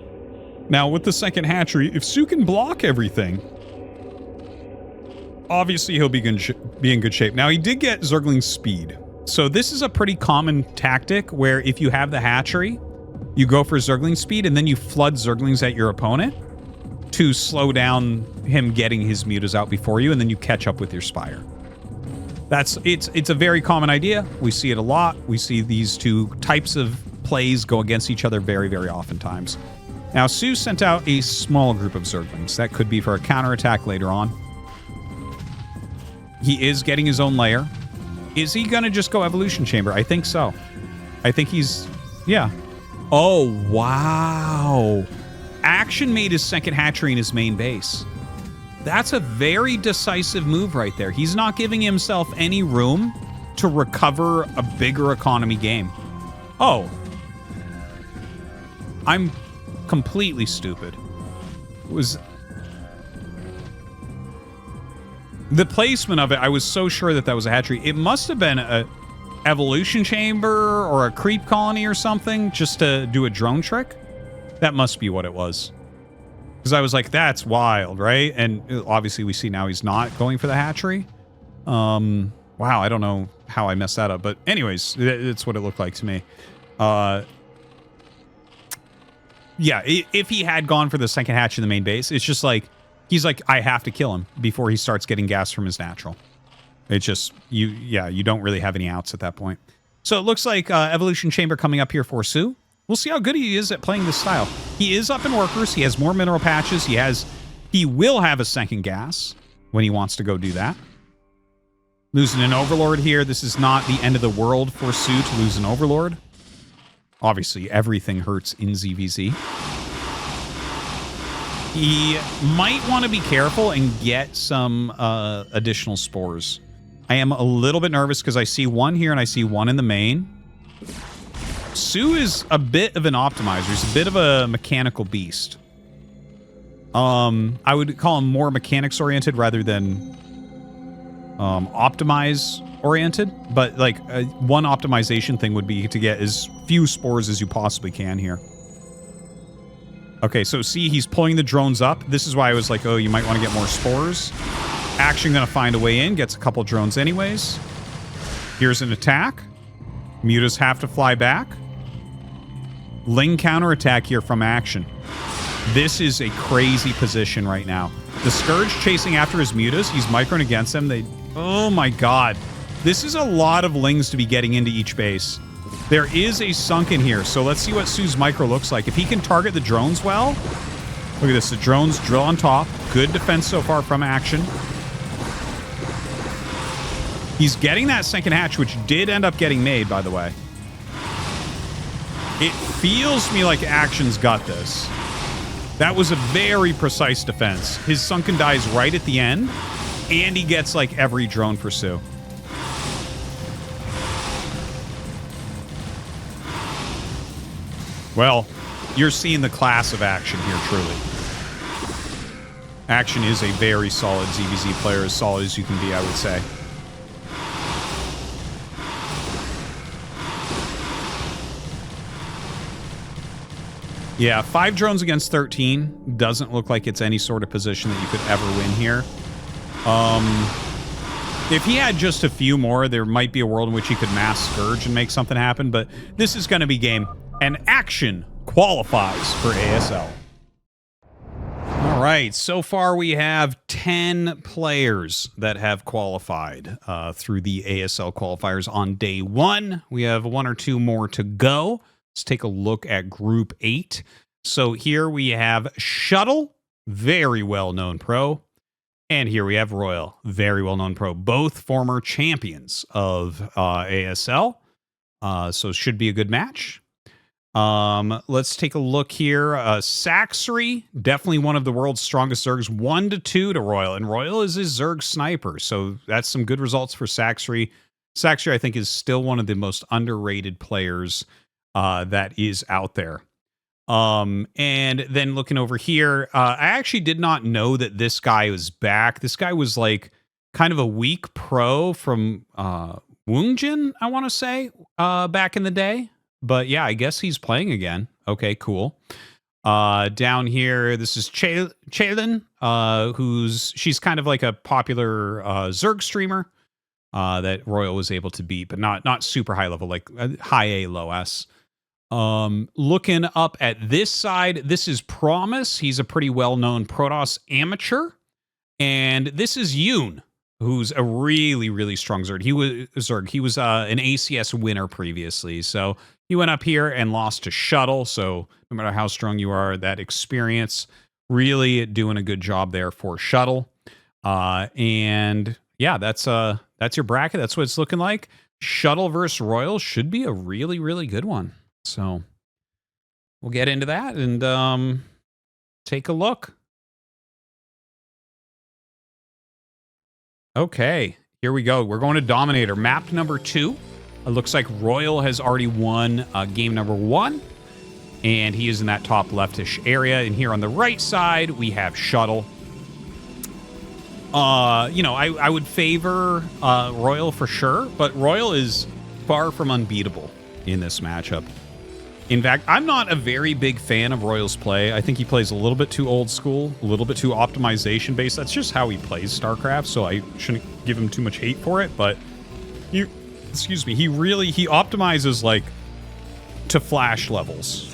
Now, with the second hatchery, if Su can block everything, obviously he'll be in good shape. Now, he did get Zergling speed. So this is a pretty common tactic where if you have the hatchery, you go for Zergling speed and then you flood Zerglings at your opponent to slow down him getting his mutas out before you, and then you catch up with your Spire. It's a very common idea. We see it a lot. We see these two types of plays go against each other very, very oftentimes. Now, Su sent out a small group of Zerglings. That could be for a counterattack later on. He is getting his own lair. Is he going to just go Evolution Chamber? I think so. I think he's... Yeah. Oh, wow. Action made his second hatchery in his main base. That's a very decisive move right there. He's not giving himself any room to recover a bigger economy game. Oh. I'm completely stupid. The placement of it, I was so sure that was a hatchery. It must have been a evolution chamber or a creep colony or something just to do a drone trick. That must be what it was. Because I was like, that's wild, right? And obviously we see now he's not going for the hatchery. Wow, I don't know how I messed that up. But anyways, it's what it looked like to me. Yeah, if he had gone for the second hatch in the main base, it's just like, he's like, I have to kill him before he starts getting gas from his natural. It's just, you don't really have any outs at that point. So it looks like Evolution Chamber coming up here for Su. We'll see how good he is at playing this style. He is up in workers. He has more mineral patches. He will have a second gas when he wants to go do that. Losing an Overlord here. This is not the end of the world for Su to lose an Overlord. Obviously, everything hurts in ZVZ. He might want to be careful and get some additional spores. I am a little bit nervous because I see one here and I see one in the main. Su is a bit of an optimizer. He's a bit of a mechanical beast. I would call him more mechanics-oriented rather than optimize-oriented. But, like, one optimization thing would be to get as few spores as you possibly can here. Okay, so see, he's pulling the drones up. This is why I was like, oh, you might want to get more spores. Action gonna find a way in. Gets a couple drones anyways. Here's an attack. Mutas have to fly back. Ling counterattack here from Action. This is a crazy position right now. The Scourge chasing after his mutas. He's microing against them. Oh my god. This is a lot of Lings to be getting into each base. There is a sunken here, so let's see what Su's micro looks like. If he can target the drones well... Look at this. The drones drill on top. Good defense so far from Action. He's getting that second hatch, which did end up getting made, by the way. It feels to me like Action's got this. That was a very precise defense. His sunken dies right at the end. And he gets, like, every drone pursue. Well, you're seeing the class of Action here, truly. Action is a very solid ZVZ player, as solid as you can be, I would say. Yeah, 5 drones against 13 doesn't look like it's any sort of position that you could ever win here. If he had just a few more, there might be a world in which he could mass Scourge and make something happen, but this is going to be game. And Action qualifies for ASL. All right, so far we have 10 players that have qualified through the ASL qualifiers on day 1. We have 1 or 2 more to go. Let's take a look at Group 8. So here we have Shuttle, very well-known pro. And here we have Royal, very well-known pro. Both former champions of ASL. So it should be a good match. Let's take a look here. Saxry, definitely one of the world's strongest Zergs, 1-2 to Royal. And Royal is his Zerg sniper. So that's some good results for Saxry. Saxry, I think, is still one of the most underrated players that is out there. And then looking over here, I actually did not know that this guy was back. This guy was like kind of a weak pro from Woongjin, I want to say, back in the day. But yeah, I guess he's playing again. Okay, cool. Down here, this is Chaelin, she's kind of like a popular Zerg streamer that Royal was able to beat, but not super high level, like high A, low S. Looking up at this side, this is Promise. He's a pretty well-known Protoss amateur. And this is Yoon, who's a really, really strong Zerg. He was an ACS winner previously. So he went up here and lost to Shuttle. So no matter how strong you are, that experience really doing a good job there for Shuttle. And yeah, that's your bracket. That's what it's looking like. Shuttle versus Royal should be a really, really good one. So we'll get into that and take a look. Okay, here we go. We're going to Dominator. Map number 2. It looks like Royal has already won game number 1. And he is in that top leftish area. And here on the right side, we have Shuttle. I would favor Royal for sure. But Royal is far from unbeatable in this matchup. In fact, I'm not a very big fan of Royal's play. I think he plays a little bit too old school, a little bit too optimization based. That's just how he plays StarCraft, so I shouldn't give him too much hate for it. But he optimizes like to Flash levels.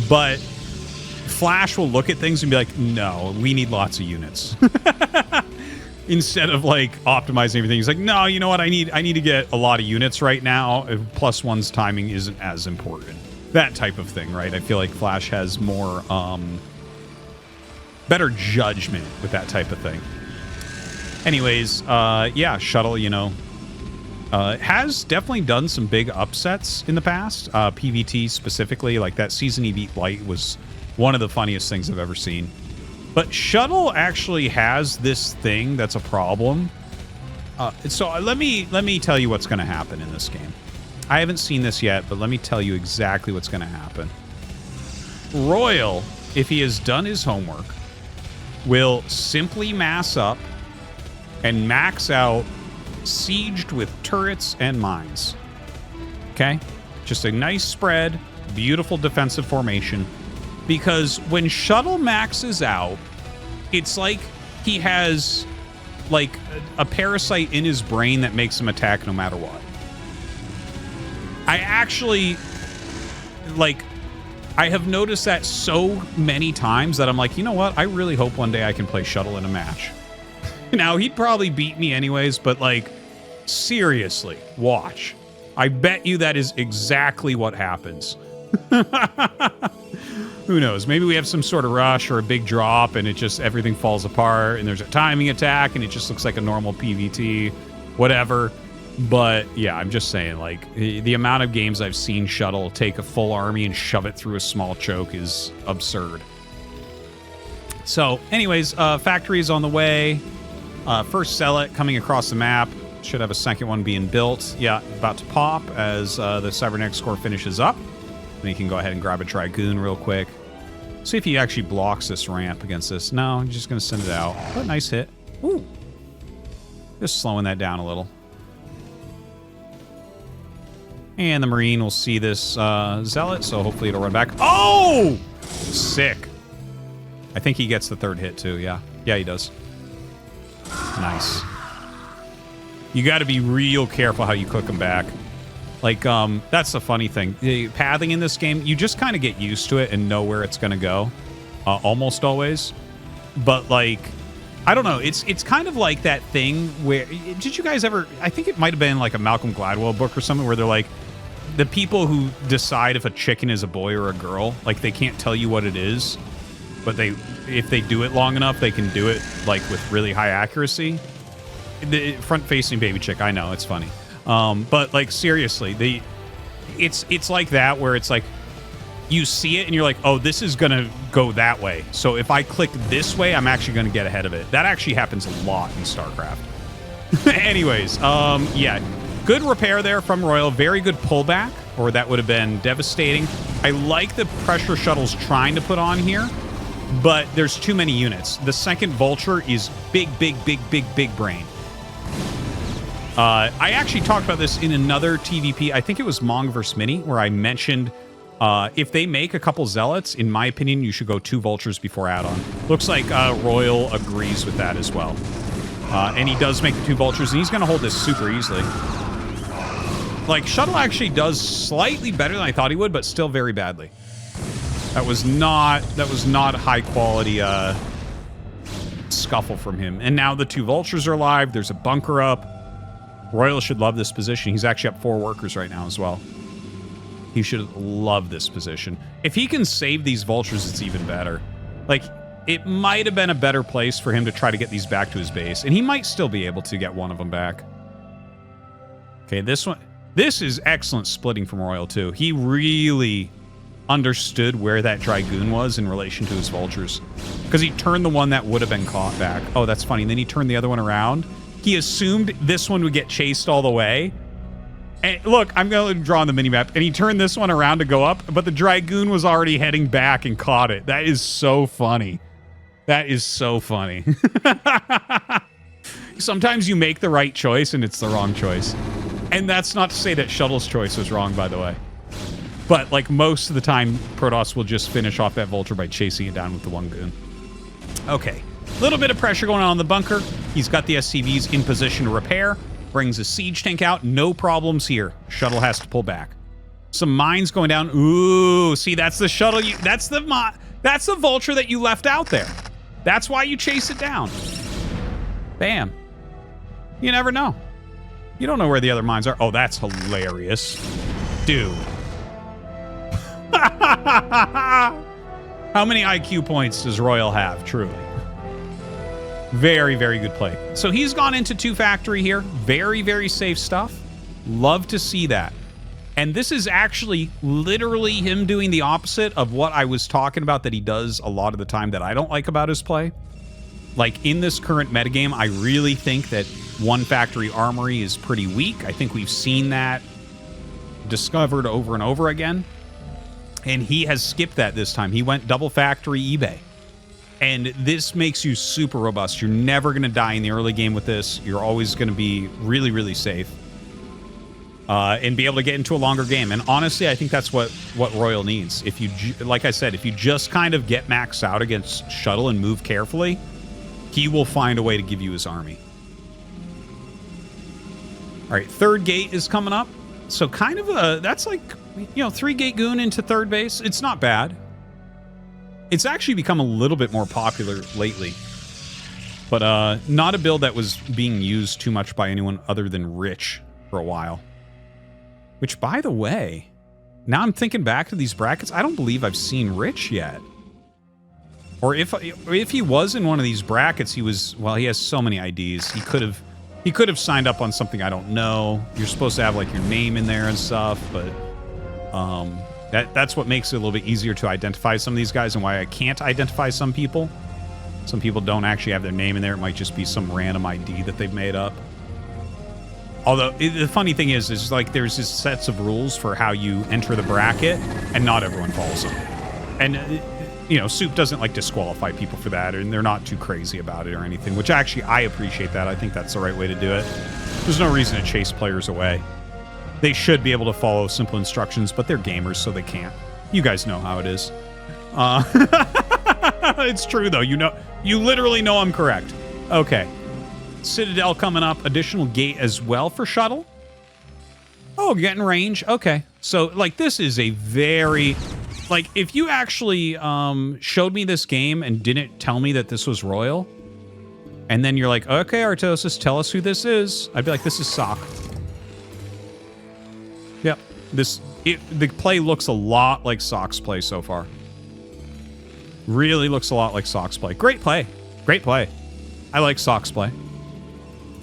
But Flash will look at things and be like, no, we need lots of units. Instead of like optimizing everything, he's like, no, you know what? I need to get a lot of units right now. +1's timing isn't as important. That type of thing, right? I feel like Flash has more better judgment with that type of thing. Anyways, yeah, Shuttle, has definitely done some big upsets in the past. PVT specifically, like that season he beat Light was one of the funniest things I've ever seen. But Shuttle actually has this thing that's a problem. So let me tell you what's going to happen in this game. I haven't seen this yet, but let me tell you exactly what's going to happen. Royal, if he has done his homework, will simply mass up and max out sieged with turrets and mines. Okay? Just a nice spread, beautiful defensive formation. Because when Shuttle maxes out, it's like he has like a parasite in his brain that makes him attack no matter what. I actually, I have noticed that so many times that I'm like, you know what? I really hope one day I can play Shuttle in a match. Now, he'd probably beat me anyways, but, seriously, watch. I bet you that is exactly what happens. Who knows? Maybe we have some sort of rush or a big drop and everything falls apart and there's a timing attack and it just looks like a normal PVT, whatever. But yeah, I'm just saying, the amount of games I've seen Shuttle take a full army and shove it through a small choke is absurd. So anyways, factory is on the way. First Zealot coming across the map. Should have a second one being built. Yeah, about to pop as the Cybernetics Core finishes up. And you can go ahead and grab a Dragoon real quick. See if he actually blocks this ramp against this. No, he's just going to send it out. But nice hit. Ooh. Just slowing that down a little. And the Marine will see this Zealot, so hopefully it'll run back. Oh! Sick. I think he gets the third hit too, yeah. Yeah, he does. Nice. You got to be real careful how you cook them back. Like, that's the funny thing. The pathing in this game, you just kind of get used to it and know where it's going to go. Almost always. But, like, I don't know. It's kind of like that thing where... Did you guys ever... I think it might have been like a Malcolm Gladwell book or something where they're like, the people who decide if a chicken is a boy or a girl, like, they can't tell you what it is. But if they do it long enough, they can do it, like, with really high accuracy. The front-facing baby chick, I know, it's funny. But, like, seriously, it's like that where it's like, you see it and you're like, oh, this is going to go that way. So if I click this way, I'm actually going to get ahead of it. That actually happens a lot in StarCraft. Anyways, yeah, good repair there from Royal. Very good pullback, or that would have been devastating. I like the pressure shuttles trying to put on here, but there's too many units. The second Vulture is big brain. I actually talked about this in another TVP. I think it was Mong vs. Mini, where I mentioned if they make a couple Zealots, in my opinion, you should go 2 Vultures before add-on. Looks like Royal agrees with that as well. And he does make the 2 Vultures, and he's going to hold this super easily. Like, Shuttle actually does slightly better than I thought he would, but still very badly. That was not high quality scuffle from him. And now the 2 Vultures are alive. There's a bunker up. Royal should love this position. He's actually up 4 workers right now as well. He should love this position. If he can save these Vultures, it's even better. Like, it might have been a better place for him to try to get these back to his base. And he might still be able to get one of them back. Okay, this one... This is excellent splitting from Royal, too. He really understood where that Dragoon was in relation to his Vultures. Because he turned the one that would have been caught back. Oh, that's funny. And then he turned the other one around. He assumed this one would get chased all the way. And look, I'm going to draw on the minimap. And he turned this one around to go up, but the Dragoon was already heading back and caught it. That is so funny. That is so funny. Sometimes you make the right choice and it's the wrong choice. And that's not to say that Shuttle's choice was wrong, by the way. But, like, most of the time, Protoss will just finish off that Vulture by chasing it down with the one goon. Okay. A little bit of pressure going on in the bunker. He's got the SCVs in position to repair. Brings a siege tank out. No problems here. Shuttle has to pull back. Some mines going down. Ooh, see, that's the Shuttle. That's the Vulture that you left out there. That's why you chase it down. Bam. You never know. You don't know where the other mines are. Oh, that's hilarious. Dude. How many IQ points does Royal have, truly? Very, very good play. So he's gone into 2 factory here. Very, very safe stuff. Love to see that. And this is actually literally him doing the opposite of what I was talking about that he does a lot of the time that I don't like about his play. Like, in this current metagame, I really think that 1 factory armory is pretty weak. I think we've seen that discovered over and over again. And he has skipped that this time. He went double factory eBay. And this makes you super robust. You're never going to die in the early game with this. You're always going to be really, really safe. And be able to get into a longer game. And honestly, I think that's what Royal needs. If you, like I said, if you just kind of get maxed out against Shuttle and move carefully, he will find a way to give you his army. All right, 3rd gate is coming up. So kind of that's like, 3 gate goon into 3rd base. It's not bad. It's actually become a little bit more popular lately. But not a build that was being used too much by anyone other than Rich for a while. Which, by the way, now I'm thinking back to these brackets, I don't believe I've seen Rich yet. Or if he was in one of these brackets, he was, well, he has so many IDs. He could have signed up on something I don't know. You're supposed to have, like, your name in there and stuff, but that's what makes it a little bit easier to identify some of these guys and why I can't identify some people. Some people don't actually have their name in there. It might just be some random ID that they've made up. Although, the funny thing is like there's this sets of rules for how you enter the bracket, and not everyone follows them. And, you know, Soup doesn't, like, disqualify people for that, and they're not too crazy about it or anything, which actually, I appreciate that. I think that's the right way to do it. There's no reason to chase players away. They should be able to follow simple instructions, but they're gamers, so they can't. You guys know how it is. It's true, though. You literally know I'm correct. Okay. Citadel coming up. Additional gate as well for Shuttle. Oh, getting range. Okay. So, like, this is a very... Like, if you actually showed me this game and didn't tell me that this was Royal, and then you're like, okay, Artosis, tell us who this is, I'd be like, this is Sock. Yep. The play looks a lot like Sock's play so far. Really looks a lot like Sock's play. Great play. Great play. I like Sock's play.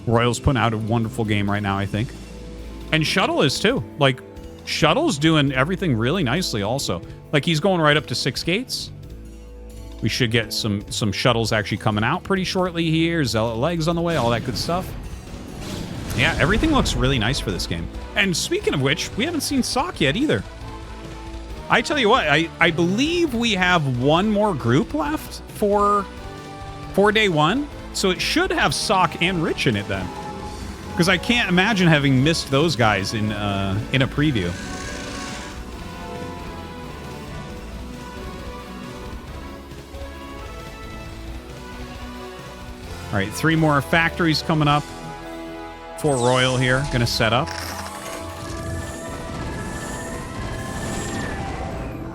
Royal's putting out a wonderful game right now, I think. And Shuttle is too. Like, Shuttle's doing everything really nicely also. Like, he's going right up to 6 gates. We should get some Shuttles actually coming out pretty shortly here. Zealot legs on the way, all that good stuff. Yeah, everything looks really nice for this game. And speaking of which, we haven't seen Sock yet either. I tell you what, I believe we have one more group left for day one. So it should have Sock and Rich in it then. Because I can't imagine having missed those guys in a preview. All right, 3 more factories coming up for Royal here. Gonna set up.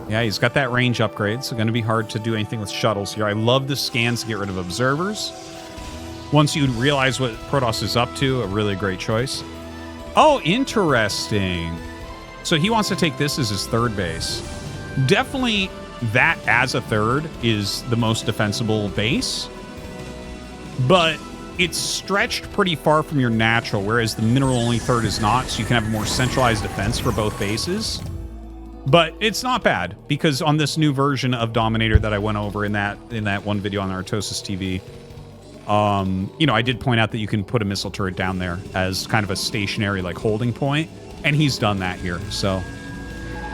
Yeah, he's got that range upgrade, so gonna be hard to do anything with shuttles here. I love the scans to get rid of observers. Once you realize what Protoss is up to, a really great choice. Oh, interesting. So he wants to take this as his third base. Definitely that as a third is the most defensible base. But it's stretched pretty far from your natural, whereas the mineral-only third is not, so you can have a more centralized defense for both bases. But it's not bad, because on this new version of Dominator that I went over in that one video on Artosis TV, you know, I did point out that you can put a missile turret down there as kind of a stationary, like, holding point, and he's done that here, so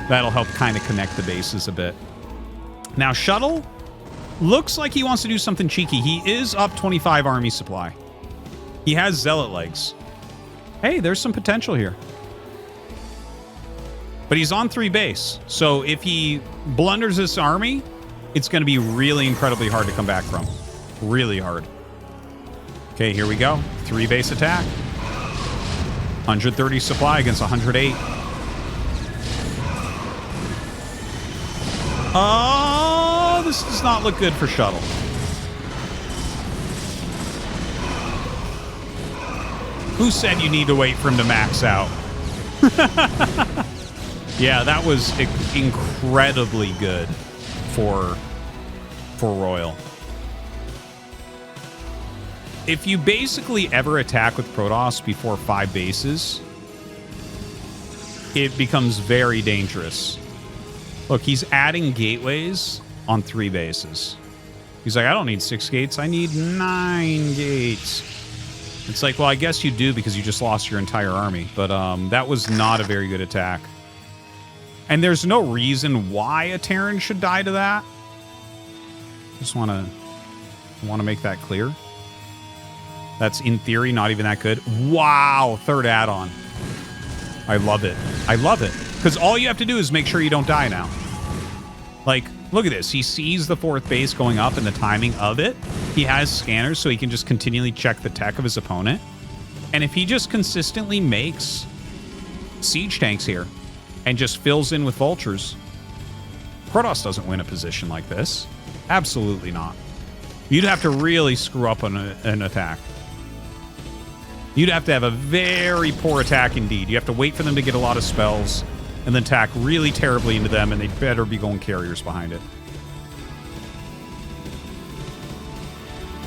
that'll help kind of connect the bases a bit. Now, Shuttle looks like he wants to do something cheeky. He is up 25 army supply. He has Zealot legs. Hey, there's some potential here. But he's on 3 base, so if he blunders this army, it's going to be really incredibly hard to come back from. Really hard. Okay, here we go. 3 base attack. 130 supply against 108. Oh, this does not look good for Shuttle. Who said you need to wait for him to max out? Yeah, that was incredibly good for Royal. If you basically ever attack with Protoss before 5 bases, it becomes very dangerous. Look, he's adding gateways on 3 bases. He's like, I don't need 6 gates, I need 9 gates. It's like, well, I guess you do because you just lost your entire army. But that was not a very good attack. And there's no reason why a Terran should die to that. Just want to make that clear. That's, in theory, not even that good. Wow, 3rd add-on. I love it. I love it. Because all you have to do is make sure you don't die now. Like, look at this. He sees the 4th base going up and the timing of it. He has scanners, so he can just continually check the tech of his opponent. And if he just consistently makes siege tanks here and just fills in with vultures, Protoss doesn't win a position like this. Absolutely not. You'd have to really screw up on an attack. You'd have to have a very poor attack indeed. You have to wait for them to get a lot of spells and then attack really terribly into them, and they better be going carriers behind it.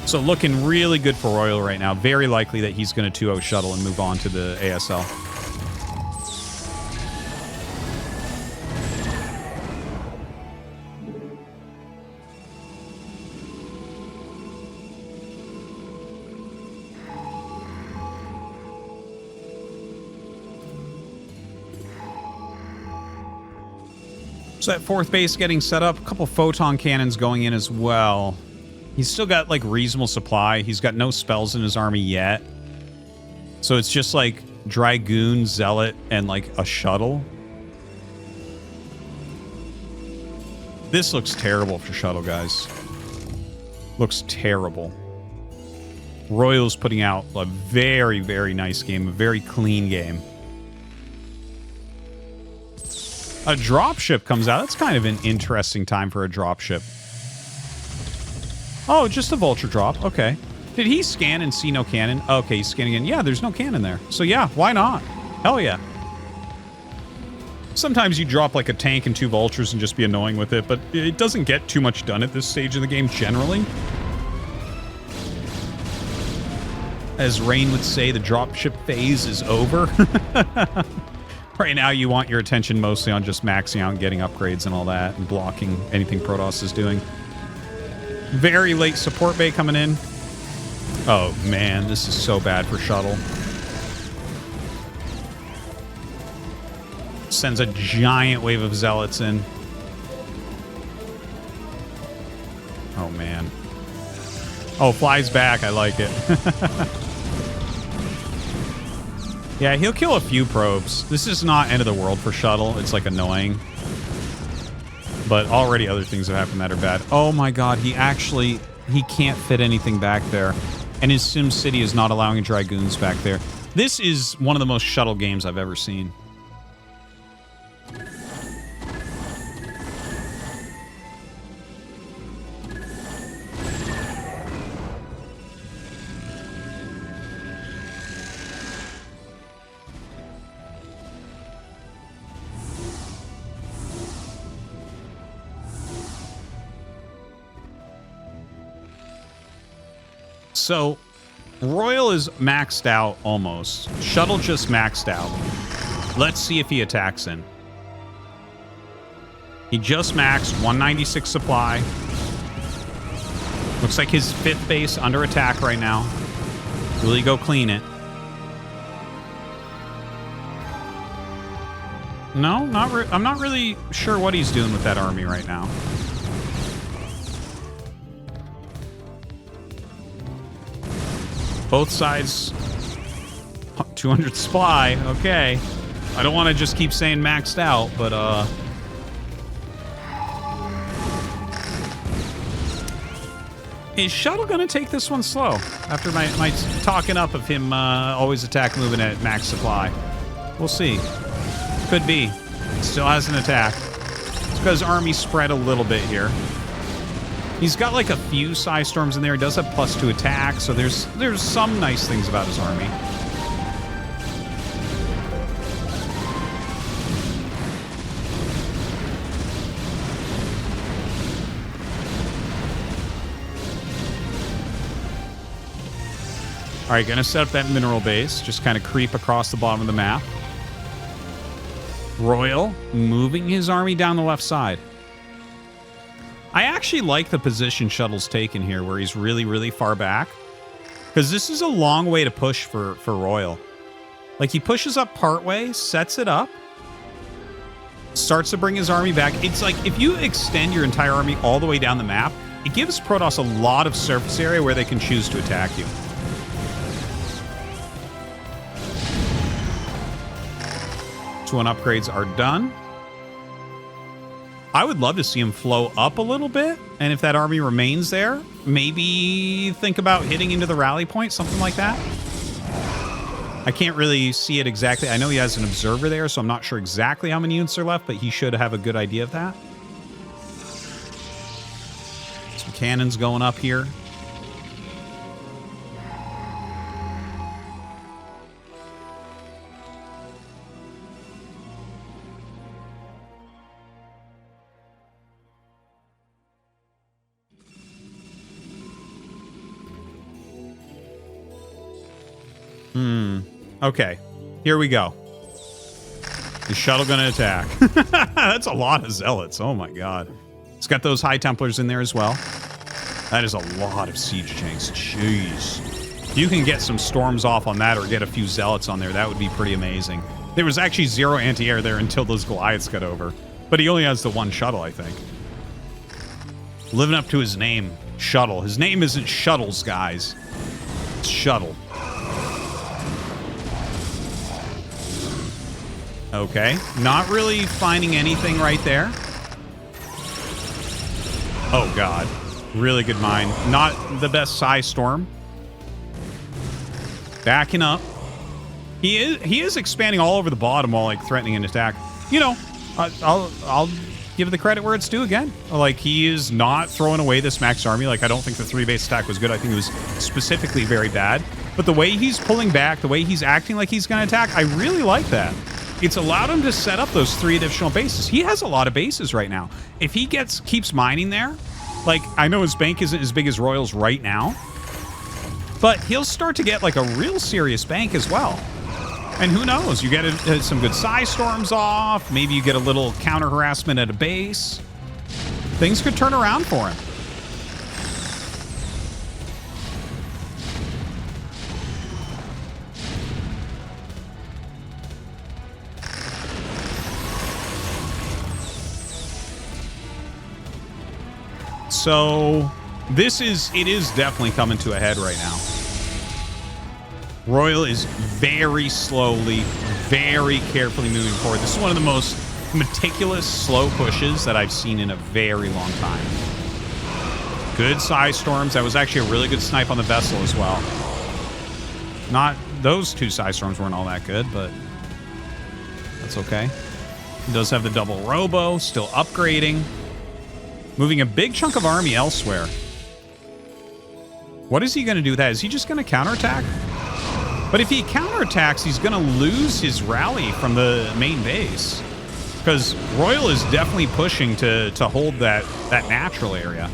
So looking really good for Royal right now. Very likely that he's going to 2-0 Shuttle and move on to the ASL. So that fourth base getting set up. A couple photon cannons going in as well. He's still got, like, reasonable supply. He's got no spells in his army yet. So it's just, like, Dragoon, Zealot, and, like, a Shuttle. This looks terrible for Shuttle, guys. Looks terrible. Royal's putting out a very, very nice game. A very clean game. A dropship comes out. That's kind of an interesting time for a dropship. Oh, just a vulture drop. Okay. Did he scan and see no cannon? Okay, he's scanning in. Yeah, there's no cannon there. So yeah, why not? Hell yeah. Sometimes you drop like a tank and 2 vultures and just be annoying with it, but it doesn't get too much done at this stage of the game generally. As Rain would say, the dropship phase is over. Right now, you want your attention mostly on just maxing out and getting upgrades and all that, and blocking anything Protoss is doing. Very late support bay coming in. Oh, man, this is so bad for Shuttle. Sends a giant wave of Zealots in. Oh, man. Oh, flies back. I like it. Yeah, he'll kill a few probes. This is not end of the world for Shuttle. It's, like, annoying. But already other things have happened that are bad. Oh, my God. He can't fit anything back there. And his Sim City is not allowing Dragoons back there. This is one of the most Shuttle games I've ever seen. So, Royal is maxed out almost. Shuttle just maxed out. Let's see if he attacks in. He just maxed 196 supply. Looks like his 5th base under attack right now. Will he go clean it? No, I'm not really sure what he's doing with that army right now. Both sides, 200 supply. Okay. I don't want to just keep saying maxed out, but, is Shuttle going to take this one slow? After my talking up of him always attack moving at max supply. We'll see. Could be. Still has an attack. It's because army spread a little bit here. He's got like a few Psy Storms in there. He does have +2 attack, so there's some nice things about his army. All right, gonna set up that mineral base. Just kind of creep across the bottom of the map. Royal moving his army down the left side. I actually like the position Shuttle's taken here, where he's really, really far back. Because this is a long way to push for Royal. Like, he pushes up partway, sets it up, starts to bring his army back. It's like, if you extend your entire army all the way down the map, it gives Protoss a lot of surface area where they can choose to attack you. Two upgrades are done. I would love to see him flow up a little bit, and if that army remains there, maybe think about hitting into the rally point, something like that. I can't really see it exactly. I know he has an observer there, so I'm not sure exactly how many units are left, but he should have a good idea of that. Some cannons going up here. Okay, here we go. Is Shuttle going to attack? That's a lot of Zealots. Oh my god. It's got those High Templars in there as well. That is a lot of Siege Tanks. Jeez. If you can get some Storms off on that or get a few Zealots on there, that would be pretty amazing. There was actually 0 anti-air there until those Goliaths got over. But he only has the one shuttle, I think. Living up to his name, Shuttle. His name isn't Shuttles, guys. It's Shuttle. Okay. Not really finding anything right there. Oh, God. Really good mine. Not the best Psy Storm. Backing up. He is expanding all over the bottom while, like, threatening an attack. You know, I'll give the credit where it's due again. Like, he is not throwing away this max army. Like, I don't think the 3-base attack was good. I think it was specifically very bad. But the way he's pulling back, the way he's acting like he's going to attack, I really like that. It's allowed him to set up those 3 additional bases. He has a lot of bases right now. If he keeps mining there, like, I know his bank isn't as big as Royals right now, but he'll start to get, like, a real serious bank as well. And who knows? You get some good Psy Storms off. Maybe you get a little counter harassment at a base. Things could turn around for him. So it is definitely coming to a head right now. Royal is very slowly, very carefully moving forward. This is one of the most meticulous, slow pushes that I've seen in a very long time. Good Psy Storms. That was actually a really good snipe on the vessel as well. Not those 2 Psy Storms weren't all that good, but that's okay. He does have the double robo, still upgrading. Moving a big chunk of army elsewhere. What is he going to do with that? Is he just going to counterattack? But if he counterattacks, he's going to lose his rally from the main base. Because Royal is definitely pushing to hold that natural area.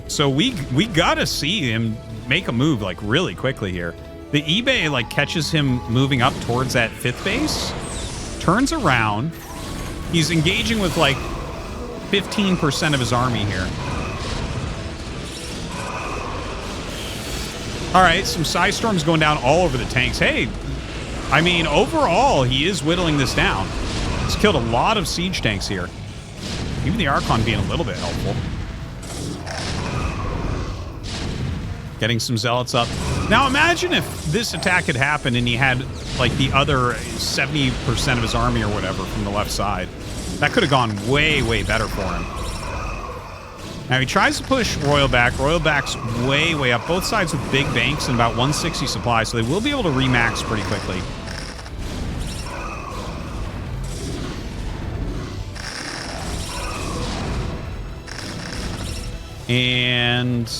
So we got to see him make a move, like, really quickly here. The eBay, like, catches him moving up towards that 5th base. Turns around. He's engaging with, like, 15% of his army here. All right, some Psy Storms going down all over the tanks. Hey, I mean, overall, he is whittling this down. He's killed a lot of siege tanks here. Even the Archon being a little bit helpful. Getting some Zealots up. Now, imagine if this attack had happened and he had, like, the other 70% of his army or whatever from the left side. That could have gone way, way better for him. Now, he tries to push Royal back. Royal back's way, way up. Both sides with big banks and about 160 supply, so they will be able to remax pretty quickly. And...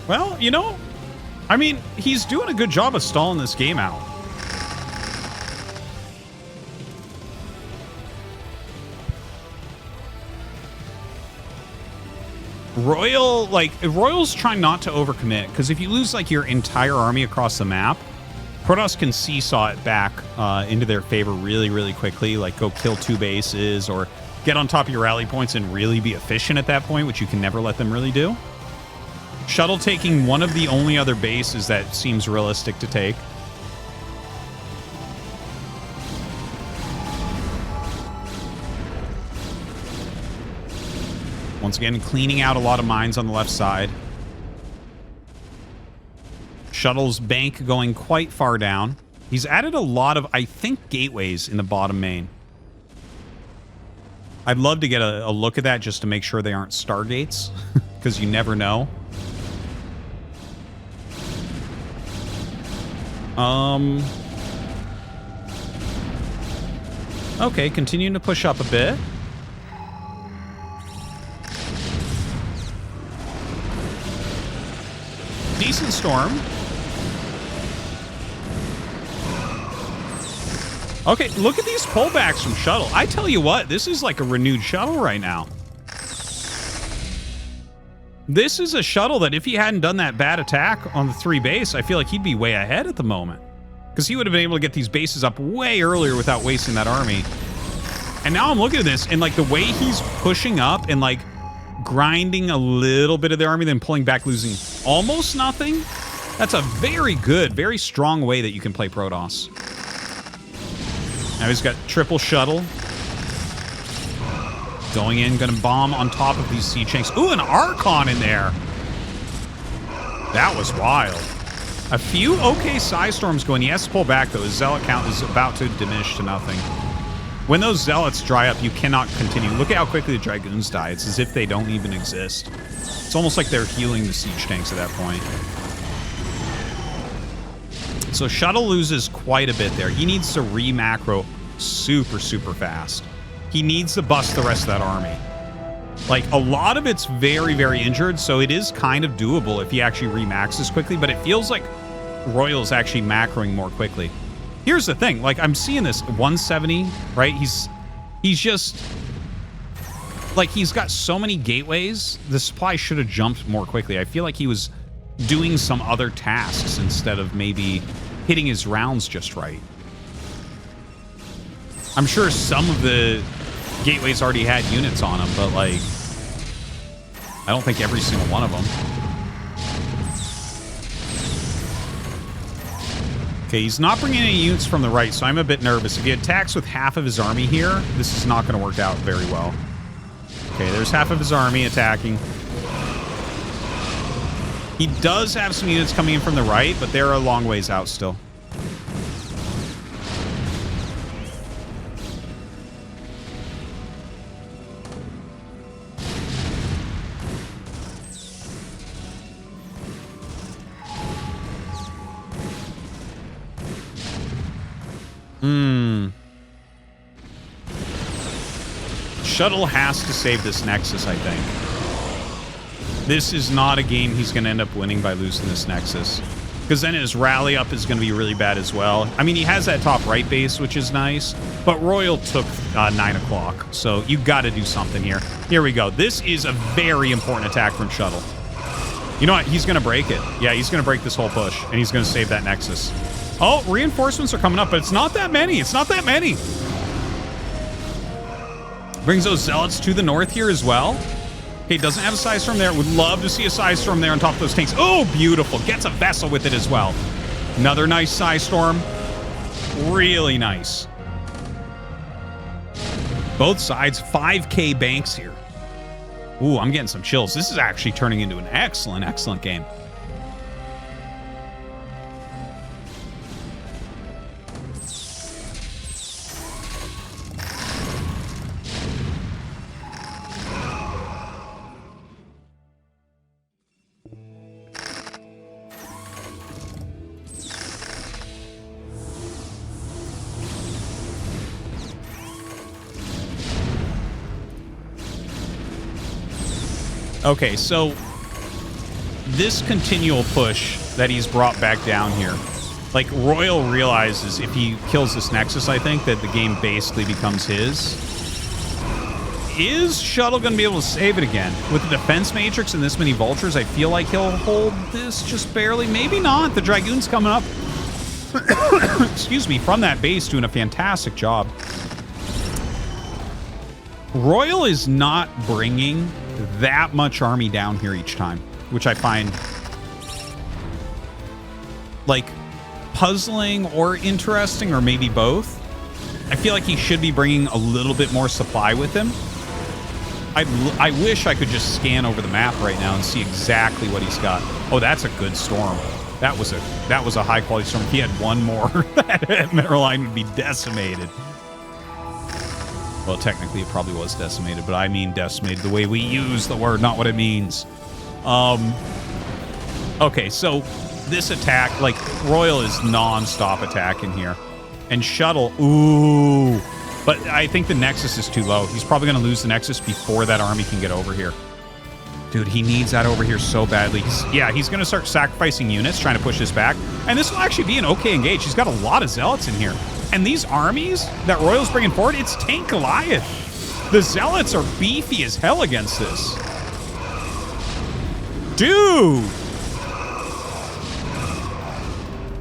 well, you know, I mean, he's doing a good job of stalling this game out. Royal's trying not to overcommit, because if you lose, like, your entire army across the map, Protoss can seesaw it back into their favor really, really quickly, like go kill 2 bases or get on top of your rally points and really be efficient at that point, which you can never let them really do. Shuttle taking one of the only other bases that seems realistic to take. Once again, cleaning out a lot of mines on the left side. Shuttle's bank going quite far down. He's added a lot of, I think, gateways in the bottom main. I'd love to get a look at that just to make sure they aren't stargates, because you never know. Okay, continuing to push up a bit. Decent storm. Okay, look at these pullbacks from Shuttle. I tell you what, this is like a renewed Shuttle right now. This is a Shuttle that if he hadn't done that bad attack on the 3 base, I feel like he'd be way ahead at the moment. Because he would have been able to get these bases up way earlier without wasting that army. And now I'm looking at this, and like the way he's pushing up and like grinding a little bit of the army, then pulling back, losing almost nothing. That's a very good, very strong way that you can play Protoss. Now he's got triple shuttle. Going in, gonna bomb on top of these siege tanks. Ooh, an Archon in there. That was wild. A few okay Psystorms going. He has to pull back, though. His Zealot count is about to diminish to nothing. When those Zealots dry up, you cannot continue. Look at how quickly the Dragoons die. It's as if they don't even exist. It's almost like they're healing the siege tanks at that point. So Shuttle loses quite a bit there. He needs to re-macro super, super fast. He needs to bust the rest of that army. Like, a lot of it's very, very injured, so it is kind of doable if he actually re-maxes quickly, but it feels like Royal's actually macroing more quickly. Here's the thing, like, I'm seeing this 170, right? He's just... Like, he's got so many gateways, the supply should have jumped more quickly. I feel like he was doing some other tasks instead of maybe hitting his rounds just right. I'm sure some of the gateways already had units on them, but, like, I don't think every single one of them. Okay, he's not bringing any units from the right, so I'm a bit nervous. If he attacks with half of his army here, this is not going to work out very well. Okay, there's half of his army attacking. He does have some units coming in from the right, but they're a long ways out still. Shuttle has to save this Nexus, I think. This is not a game he's going to end up winning by losing this Nexus. Because then his rally up is going to be really bad as well. I mean, he has that top right base, which is nice. But Royal took 9 o'clock. So you got to do something here. Here we go. This is a very important attack from Shuttle. You know what? He's going to break it. Yeah, he's going to break this whole push. And he's going to save that Nexus. Oh, reinforcements are coming up, but it's not that many. It's not that many. Brings those Zealots to the north here as well. Okay, doesn't have a Psystorm there. Would love to see a Psystorm there on top of those tanks. Oh, beautiful. Gets a vessel with it as well. Another nice Psystorm. Really nice. Both sides, 5K banks here. Ooh, I'm getting some chills. This is actually turning into an excellent, excellent game. Okay, so this continual push that he's brought back down here, like, Royal realizes if he kills this Nexus, I think, that the game basically becomes his. Is Shuttle going to be able to save it again? With the defense matrix and this many vultures, I feel like he'll hold this just barely. Maybe not. The Dragoon's coming up, excuse me, from that base doing a fantastic job. Royal is not bringing that much army down here each time, which I find, like, puzzling or interesting, or maybe both. I feel like he should be bringing a little bit more supply with him. I wish I could just scan over the map right now and see exactly what he's got. Oh, that's a good storm. That was a high quality storm. If he had one more, that mineral line would be decimated. Well, technically it probably was decimated, but I mean decimated the way we use the word, not what it means. Okay, so this attack, like, Royal is non-stop attacking here. And Shuttle, ooh. But I think the Nexus is too low. He's probably going to lose the Nexus before that army can get over here. Dude, he needs that over here so badly. He's going to start sacrificing units, trying to push this back. And this will actually be an okay engage. He's got a lot of Zealots in here. And these armies that Royal's bringing forward, it's Tank Goliath. The Zealots are beefy as hell against this. Dude!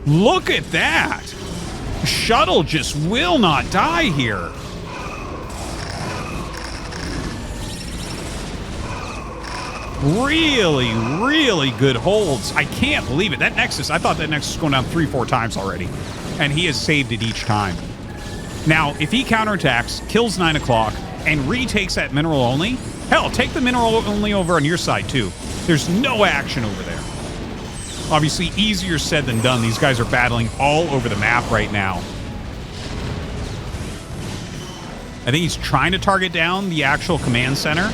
Look at that! Shuttle just will not die here. Really, really good holds. I can't believe it. That Nexus, I thought that Nexus was going down 3-4 times already. And he has saved it each time. Now, if he counterattacks, kills 9 o'clock, and retakes that mineral only, hell, take the mineral only over on your side, too. There's no action over there. Obviously, easier said than done. These guys are battling all over the map right now. I think he's trying to target down the actual command center.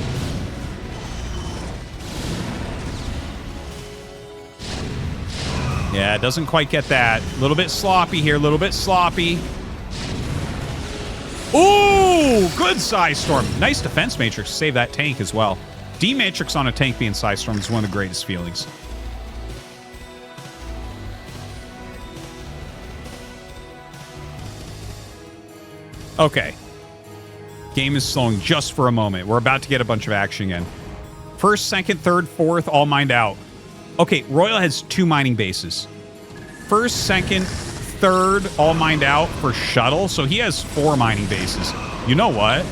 Yeah, it doesn't quite get that. A little bit sloppy here, a little bit sloppy. Ooh, good Psy Storm. Nice defense matrix to save that tank as well. D-matrix on a tank being Psy Storm is one of the greatest feelings. Okay. Game is slowing just for a moment. We're about to get a bunch of action again. First, second, third, fourth, all mined out. Okay, Royal has 2 mining bases. First, second, third, all mined out for Shuttle. So he has 4 mining bases. You know what?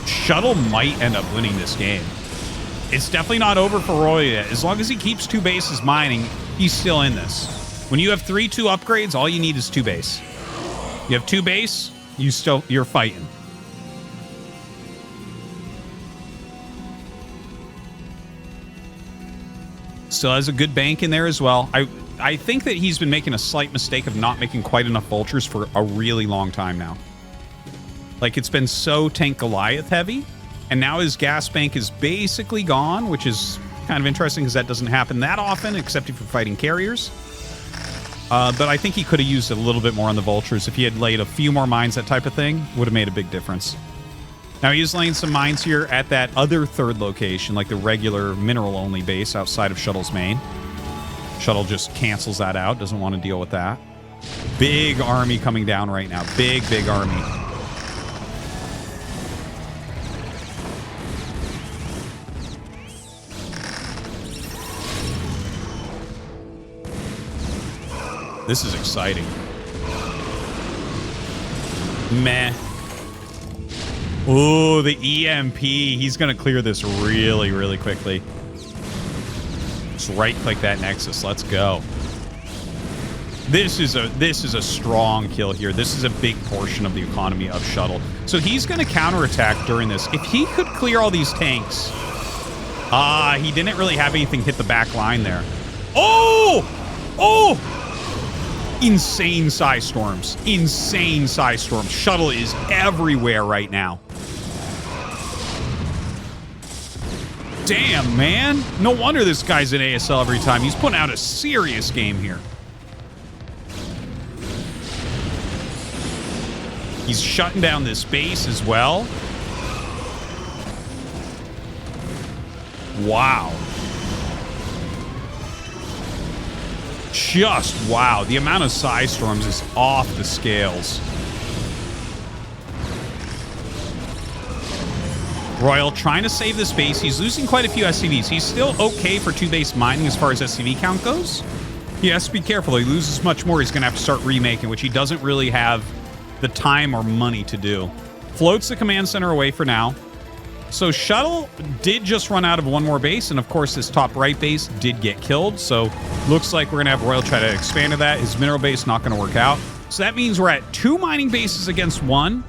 Shuttle might end up winning this game. It's definitely not over for Royal yet. As long as he keeps 2 bases mining, he's still in this. When you have 3-2 upgrades, all you need is 2 base. You have 2 base, you're fighting. Still has a good bank in there as well. I think that he's been making a slight mistake of not making quite enough vultures for a really long time now. Like, it's been so tank Goliath heavy, and now his gas bank is basically gone, which is kind of interesting because that doesn't happen that often, except if you're fighting carriers. But I think he could have used a little bit more on the vultures. If he had laid a few more mines, that type of thing, would have made a big difference. Now, he's laying some mines here at that other third location, like the regular mineral-only base outside of Shuttle's main. Shuttle just cancels that out, doesn't want to deal with that. Big army coming down right now. Big, big army. This is exciting. Meh. Ooh, the EMP. He's going to clear this really, really quickly. Just right-click that Nexus. Let's go. This is a strong kill here. This is a big portion of the economy of Shuttle. So he's going to counterattack during this. If he could clear all these tanks... he didn't really have anything hit the back line there. Oh! Oh! Insane Psy Storms. Insane Psy Storms. Shuttle is everywhere right now. Damn, man. No wonder this guy's in ASL every time. He's putting out a serious game here. He's shutting down this base as well. Wow. Just wow. The amount of Psy Storms is off the scales. Royal trying to save this base. He's losing quite a few SCVs. He's still okay for 2 base mining as far as SCV count goes. He has to be careful. He loses much more. He's going to have to start remaking, which he doesn't really have the time or money to do. Floats the command center away for now. So Shuttle did just run out of 1 more base, and of course this top right base did get killed, so looks like we're going to have Royal try to expand to that. His mineral base not going to work out. So that means we're at 2 mining bases against 1.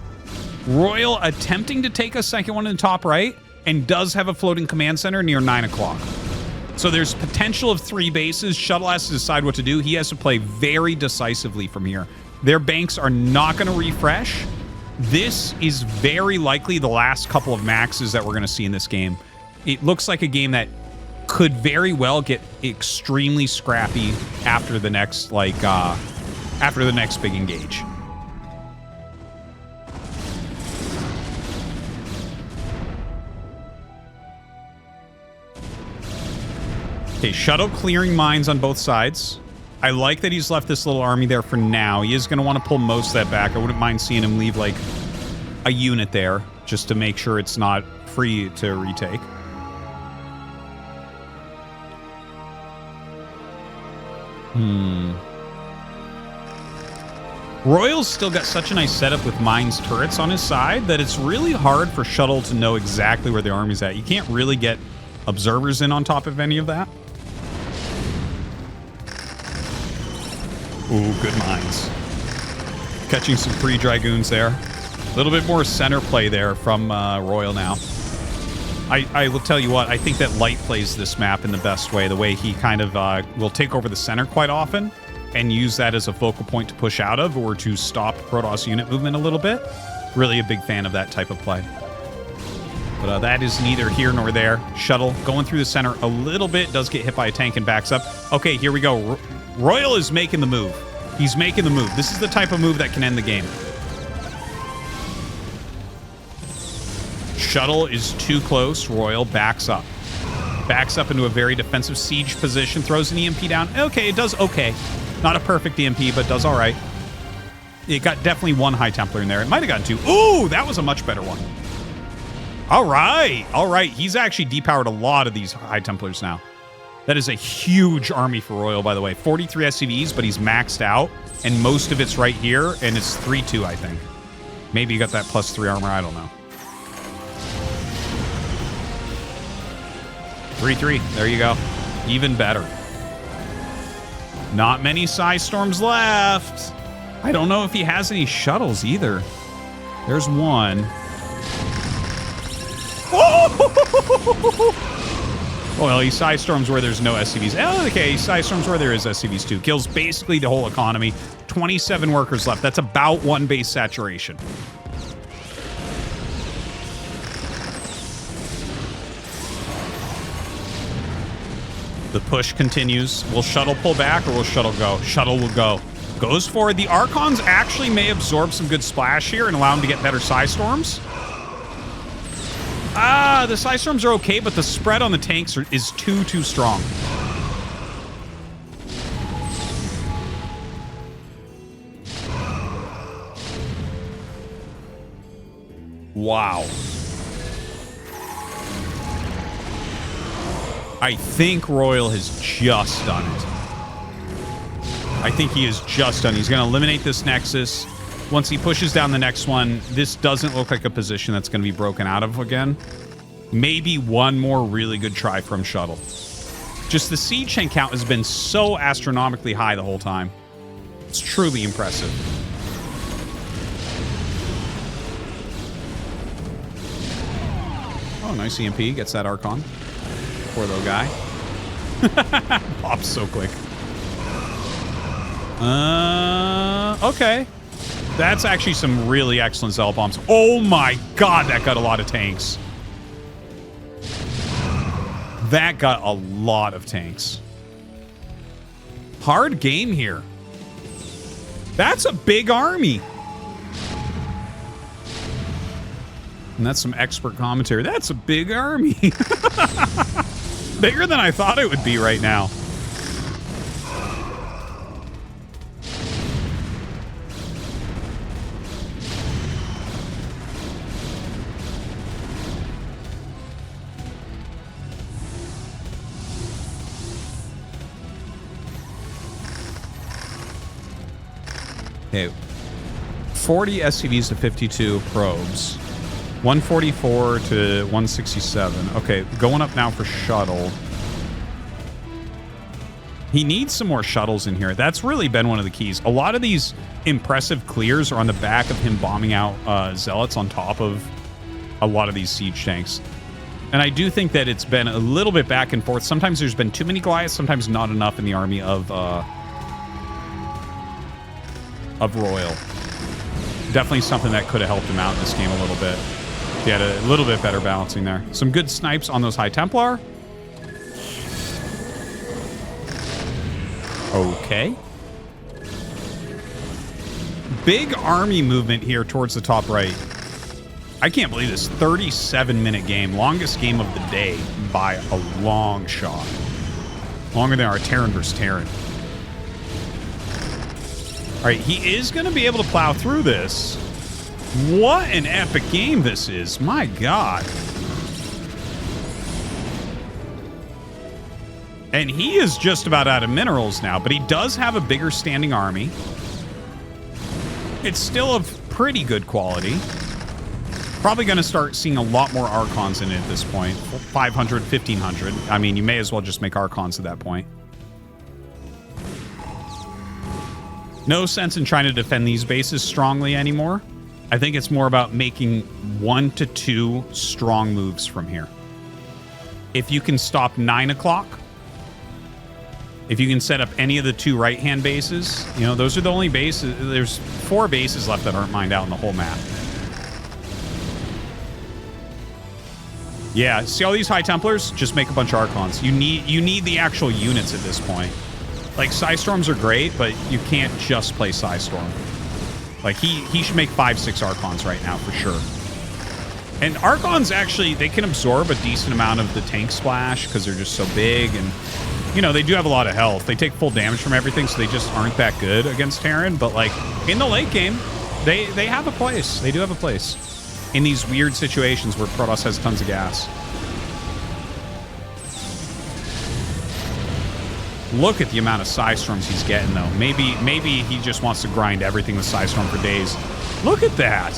Royal attempting to take a second one in the top right, and does have a floating command center near 9 o'clock. So there's potential of 3 bases. Shuttle has to decide what to do. He has to play very decisively from here. Their banks are not going to refresh. This is very likely the last couple of maxes that we're going to see in this game. It looks like a game that could very well get extremely scrappy after the next, after the next big engage. Okay, Shuttle clearing mines on both sides. I like that he's left this little army there for now. He is going to want to pull most of that back. I wouldn't mind seeing him leave, like, a unit there just to make sure it's not free to retake. Royal's still got such a nice setup with mines turrets on his side that it's really hard for Shuttle to know exactly where the army's at. You can't really get observers in on top of any of that. Ooh, good mines. Catching some free Dragoons there. A little bit more center play there from Royal now. I will tell you what, I think that Light plays this map in the best way. The way he kind of will take over the center quite often and use that as a focal point to push out of or to stop Protoss unit movement a little bit. Really a big fan of that type of play. But that is neither here nor there. Shuttle going through the center a little bit. Does get hit by a tank and backs up. Okay, here we go. Royal is making the move. He's making the move. This is the type of move that can end the game. Shuttle is too close. Royal backs up. Backs up into a very defensive siege position. Throws an EMP down. Okay, it does okay. Not a perfect EMP, but does all right. It got definitely one High Templar in there. It might have gotten two. Ooh, that was a much better one. All right. All right. He's actually depowered a lot of these High Templars now. That is a huge army for Royal, by the way. 43 SCVs, but he's maxed out. And most of it's right here. And it's 3-2, I think. Maybe you got that +3 armor. I don't know. 3-3. There you go. Even better. Not many Psy Storms left. I don't know if he has any shuttles either. There's one. Oh! Well, he Psy Storms where there's no SCVs. Oh, okay, he Psy Storms where there is SCVs too. Kills basically the whole economy. 27 workers left. That's about one base saturation. The push continues. Will Shuttle pull back or will Shuttle go? Shuttle will go. Goes forward. The Archons actually may absorb some good splash here and allow him to get better Psy Storms. The Psy Storms are okay, but the spread on the tanks is too strong. Wow. I think Royal has just done it. I think he is just done. He's going to eliminate this Nexus. Once he pushes down the next one, this doesn't look like a position that's going to be broken out of again. Maybe one more really good try from Shuttle. Just the siege tank count has been so astronomically high the whole time. It's truly impressive. Oh, nice EMP. Gets that Archon. Poor little guy. Pops so quick. Okay. That's actually some really excellent Zell bombs. Oh my god, that got a lot of tanks. That got a lot of tanks. Hard game here. That's a big army. And that's some expert commentary. That's a big army. Bigger than I thought it would be right now. Okay. 40 SCVs to 52 probes. 144 to 167. Okay, going up now for Shuttle. He needs some more shuttles in here. That's really been one of the keys. A lot of these impressive clears are on the back of him bombing out Zealots on top of a lot of these siege tanks. And I do think that it's been a little bit back and forth. Sometimes there's been too many Goliaths, sometimes not enough in the army of Royal. Definitely something that could have helped him out in this game a little bit. He had a little bit better balancing there. Some good snipes on those High Templar. Okay. Big army movement here towards the top right. I can't believe this. 37-minute game. Longest game of the day by a long shot. Longer than our Terran versus Terran. All right, he is going to be able to plow through this. What an epic game this is. My God. And he is just about out of minerals now, but he does have a bigger standing army. It's still of pretty good quality. Probably going to start seeing a lot more Archons in it at this point. 500, 1500. I mean, you may as well just make Archons at that point. No sense in trying to defend these bases strongly anymore. I think it's more about making 1 to 2 strong moves from here. If you can stop 9 o'clock, if you can set up any of the 2 right-hand bases, you know, those are the only bases. There's 4 bases left that aren't mined out in the whole map. Yeah, see all these High Templars? Just make a bunch of Archons. You need the actual units at this point. Like, Psystorms are great, but you can't just play Psystorm. Like, he should make 5-6 Archons right now for sure. And Archons actually, they can absorb a decent amount of the tank splash because they're just so big, and you know, they do have a lot of health. They take full damage from everything, so they just aren't that good against Terran. But like in the late game, they have a place. They do have a place in these weird situations where Protoss has tons of gas. Look at the amount of Psystorms he's getting, though. Maybe he just wants to grind everything with Psystorm for days. Look at that.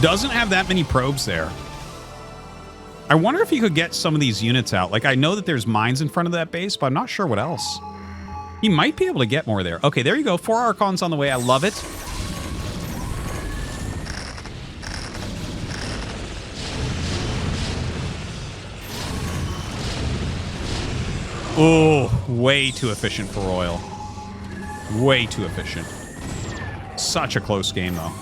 Doesn't have that many probes there. I wonder if he could get some of these units out. Like, I know that there's mines in front of that base, but I'm not sure what else. He might be able to get more there. Okay, there you go. 4 Archons on the way. I love it. Oh, way too efficient for Royal. Way too efficient. Such a close game, though.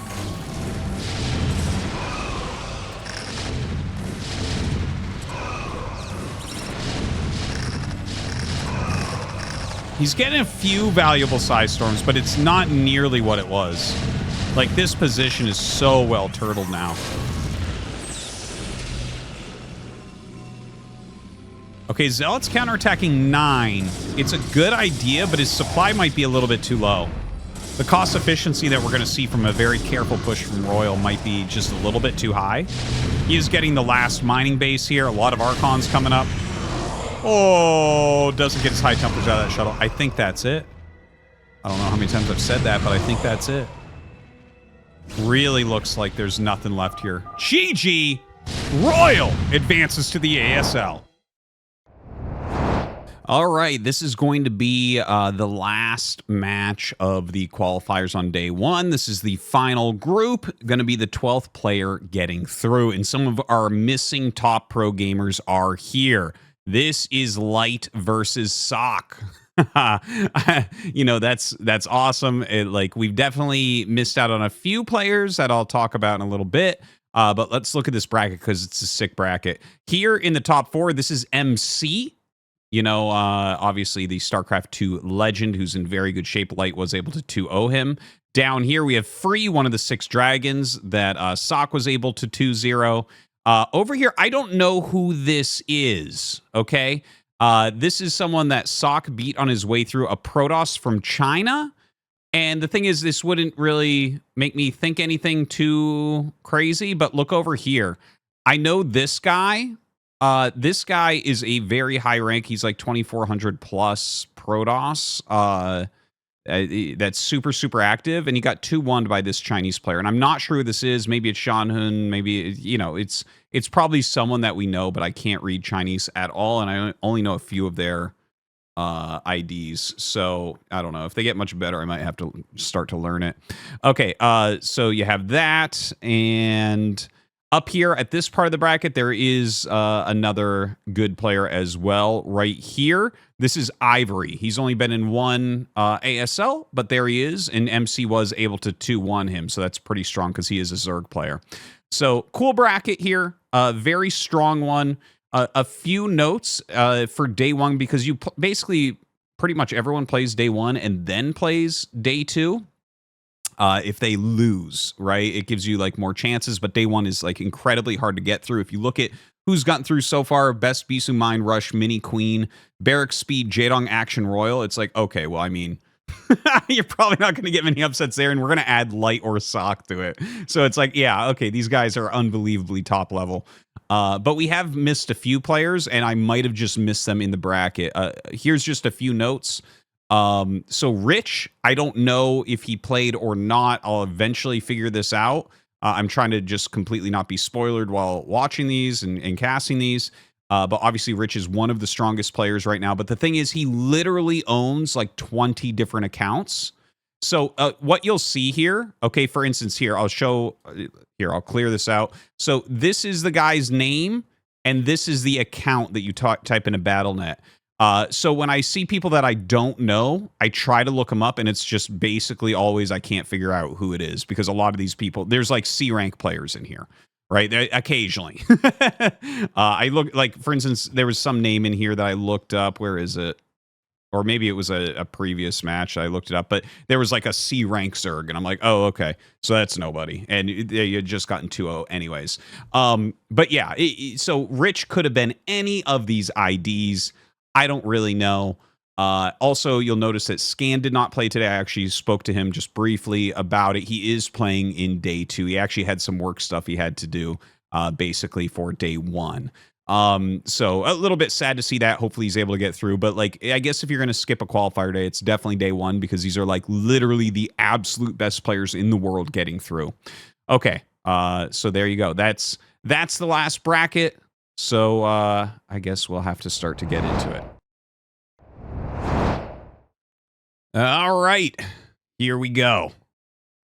He's getting a few valuable Psystorms, but it's not nearly what it was. Like, this position is so well turtled now. Okay, Zealot's counterattacking 9. It's a good idea, but his supply might be a little bit too low. The cost efficiency that we're going to see from a very careful push from Royal might be just a little bit too high. He is getting the last mining base here. A lot of Archons coming up. Oh, doesn't get his High Templars out of that shuttle. I think that's it. I don't know how many times I've said that, but I think that's it. Really looks like there's nothing left here. GG! Royal advances to the ASL. All right, this is going to be the last match of the qualifiers on day 1. This is the final group, going to be the 12th player getting through, and some of our missing top pro gamers are here. This is Light versus Sock. You know, that's awesome. Like, we've definitely missed out on a few players that I'll talk about in a little bit. But let's look at this bracket because it's a sick bracket. Here in the top 4, this is MC. You know, obviously the StarCraft 2 legend who's in very good shape. Light was able to 2-0 him. Down here, we have Free, one of the 6 dragons that Sock was able to 2-0. Over here, I don't know who this is, okay? This is someone that Sock beat on his way through a Protoss from China. And the thing is, this wouldn't really make me think anything too crazy, but look over here. I know this guy. This guy is a very high rank. He's like 2,400 plus Protoss. That's super, super active, and he got 2-1 by this Chinese player. And I'm not sure who this is. Maybe it's Shanhun. Maybe, you know, it's probably someone that we know, but I can't read Chinese at all, and I only know a few of their IDs. So I don't know. If they get much better, I might have to start to learn it. Okay, so you have that, and up here at this part of the bracket, there is another good player as well right here. This is Ivory. He's only been in 1 ASL, but there he is, and MC was able to 2-1 him, so that's pretty strong because he is a Zerg player. So, cool bracket here. Very strong one. A few notes for day 1, because you basically pretty much everyone plays day 1 and then plays day 2. If they lose, right? It gives you like more chances, but day 1 is like incredibly hard to get through. If you look at who's gotten through so far, Best Bisu Mine Rush, Mini Queen, Barracks Speed, Jaedong Action Royal, it's like, okay, well, I mean, you're probably not going to get many upsets there, and we're going to add Light or Sock to it. So it's like, yeah, okay, these guys are unbelievably top level. But we have missed a few players, and I might have just missed them in the bracket. Here's just a few notes. So Rich, I don't know if he played or not. I'll eventually figure this out. I'm trying to just completely not be spoiled while watching these and casting these. But obviously Rich is one of the strongest players right now. But the thing is, he literally owns like 20 different accounts. So what you'll see here, okay, for instance, here, I'll show, here, I'll clear this out. So this is the guy's name, and this is the account that you type in a BattleNet. So when I see people that I don't know, I try to look them up, and it's just basically always I can't figure out who it is, because a lot of these people, there's like C rank players in here, right? Occasionally. I look, like, for instance, there was some name in here that I looked up. Where is it? Or maybe it was a previous match. I looked it up, but there was like a C rank Zerg, and I'm like, oh, okay. So that's nobody. And you had just gotten 2-0 anyways. But yeah, so Rich could have been any of these IDs. I don't really know. Also, you'll notice that Scan did not play today. I actually spoke to him just briefly about it. He is playing in day 2. He actually had some work stuff he had to do basically for day 1. So a little bit sad to see that. Hopefully he's able to get through. But like, I guess if you're going to skip a qualifier day, it's definitely day 1, because these are like literally the absolute best players in the world getting through. Okay. So there you go. That's the last bracket. So I guess we'll have to start to get into it. All right, here we go.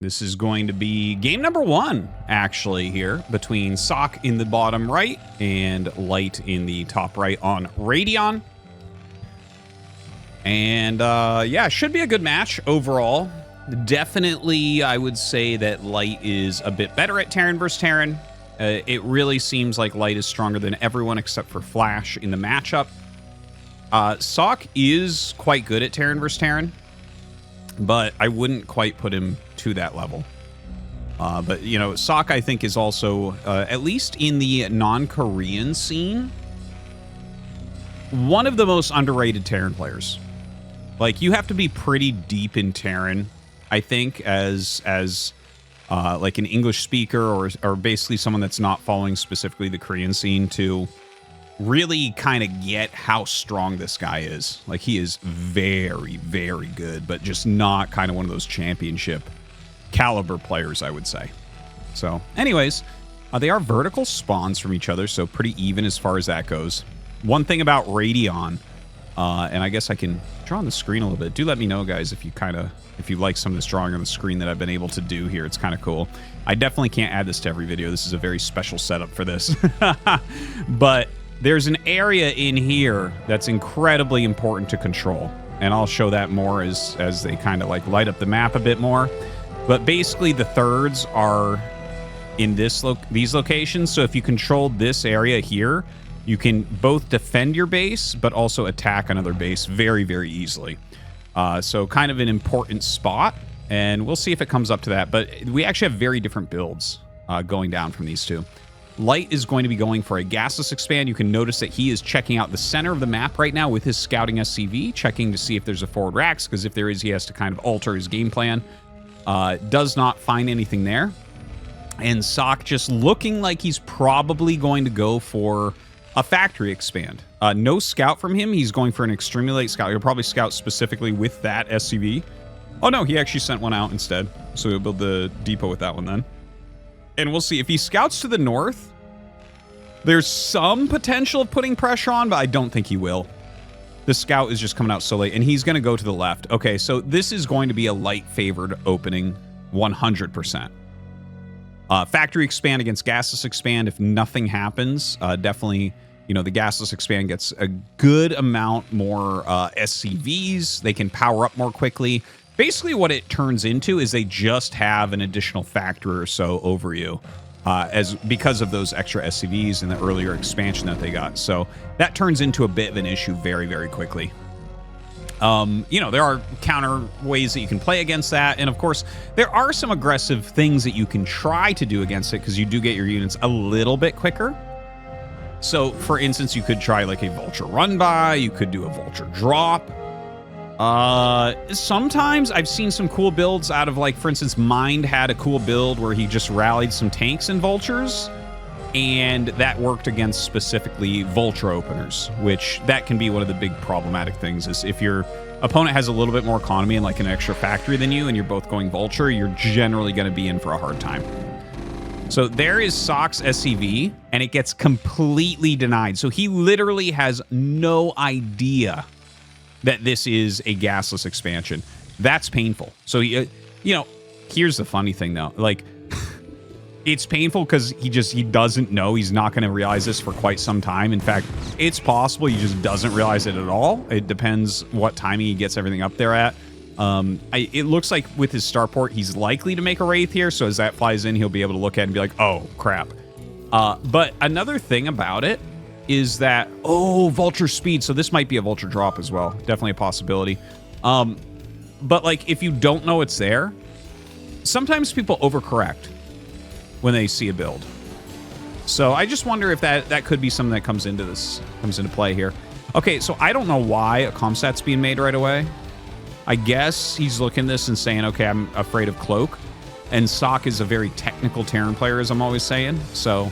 This is going to be game number 1, actually, here, between Sock in the bottom right and Light in the top right on Radeon. And yeah, should be a good match overall. Definitely, I would say that Light is a bit better at Terran versus Terran. It really seems like Light is stronger than everyone except for Flash in the matchup. Sock is quite good at Terran versus Terran, but I wouldn't quite put him to that level. But, you know, Sock, I think, is also, at least in the non-Korean scene, one of the most underrated Terran players. Like, you have to be pretty deep in Terran, I think, as like an English speaker or basically someone that's not following specifically the Korean scene to really kind of get how strong this guy is. Like, he is very, very good, but just not kind of one of those championship caliber players, I would say. So anyways, they are vertical spawns from each other, so pretty even as far as that goes. One thing about Radeon, and I guess I can draw on the screen a little bit. Do let me know, guys, if you like some of this drawing on the screen that I've been able to do here. It's kind of cool. I definitely can't add this to every video. This is a very special setup for this. But there's an area in here that's incredibly important to control, and I'll show that more as they kind of like light up the map a bit more. But basically, the thirds are in these locations. So if you control this area here, you can both defend your base, but also attack another base very, very easily. So kind of an important spot, and we'll see if it comes up to that. But we actually have very different builds going down from these two. Light is going to be going for a gasless expand. You can notice that he is checking out the center of the map right now with his scouting SCV, checking to see if there's a forward racks, because if there is, he has to kind of alter his game plan. Does not find anything there. And Sock just looking like he's probably going to go for a factory expand. No scout from him. He's going for an extremely late scout. He'll probably scout specifically with that SCV. Oh, no, he actually sent one out instead. So he'll build the depot with that one then. And we'll see. If he scouts to the north, there's some potential of putting pressure on, but I don't think he will. The scout is just coming out so late, and he's going to go to the left. Okay, so this is going to be a light-favored opening, 100%. Factory expand against gasless expand. If nothing happens, definitely, you know, the gasless expand gets a good amount more SCVs. They can power up more quickly. Basically, what it turns into is they just have an additional factor or so over you. Because of those extra SCVs and the earlier expansion that they got. So that turns into a bit of an issue very, very quickly. You know, there are counter ways that you can play against that. And of course, there are some aggressive things that you can try to do against it, because you do get your units a little bit quicker. So for instance, you could try like a vulture run by, you could do a vulture drop. Sometimes I've seen some cool builds out of, like, for instance, Mind had a cool build where he just rallied some tanks and vultures, and that worked against specifically vulture openers, which that can be one of the big problematic things, is if you're opponent has a little bit more economy and like an extra factory than you, and you're both going Vulture, you're generally going to be in for a hard time. So there is Sock's SCV, and it gets completely denied. So he literally has no idea that this is a gasless expansion. That's painful. So, you know, here's the funny thing, though. Like, it's painful because he doesn't know. He's not going to realize this for quite some time. In fact, it's possible he just doesn't realize it at all. It depends what timing he gets everything up there at. It looks like with his starport, he's likely to make a Wraith here. So as that flies in, he'll be able to look at it and be like, oh, crap. But another thing about it is that, oh, Vulture speed. So this might be a Vulture drop as well. Definitely a possibility. But like, if you don't know it's there, sometimes people overcorrect when they see a build. So I just wonder if that could be something that comes into play here. Okay, so I don't know why a Comstat's being made right away. I guess he's looking at this and saying, okay, I'm afraid of Cloak. And Sock is a very technical Terran player, as I'm always saying. So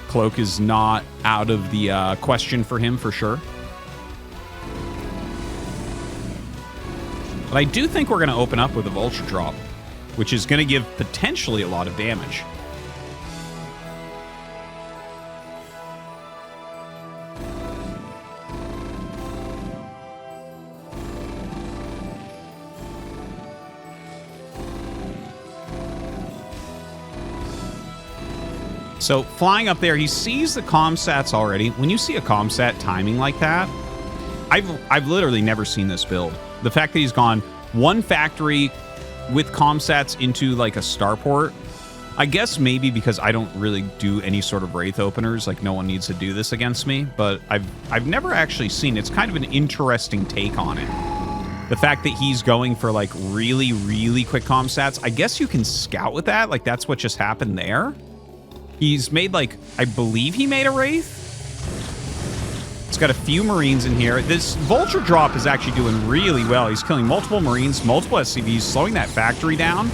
Cloak is not out of the question for him, for sure. But I do think we're going to open up with a Vulture drop, which is going to give potentially a lot of damage. So flying up there, he sees the Comsats already. When you see a Comsat timing like that, I've literally never seen this build. The fact that he's gone one factory with Comsats into like a starport, I guess maybe because I don't really do any sort of Wraith openers, like no one needs to do this against me, but I've never actually seen it. It's kind of an interesting take on it. The fact that he's going for like really, really quick Comsats, I guess you can scout with that. Like that's what just happened there. He's made like, I believe he made a Wraith. It's got a few Marines in here. This Vulture drop is actually doing really well. He's killing multiple Marines, multiple SCVs, slowing that factory down.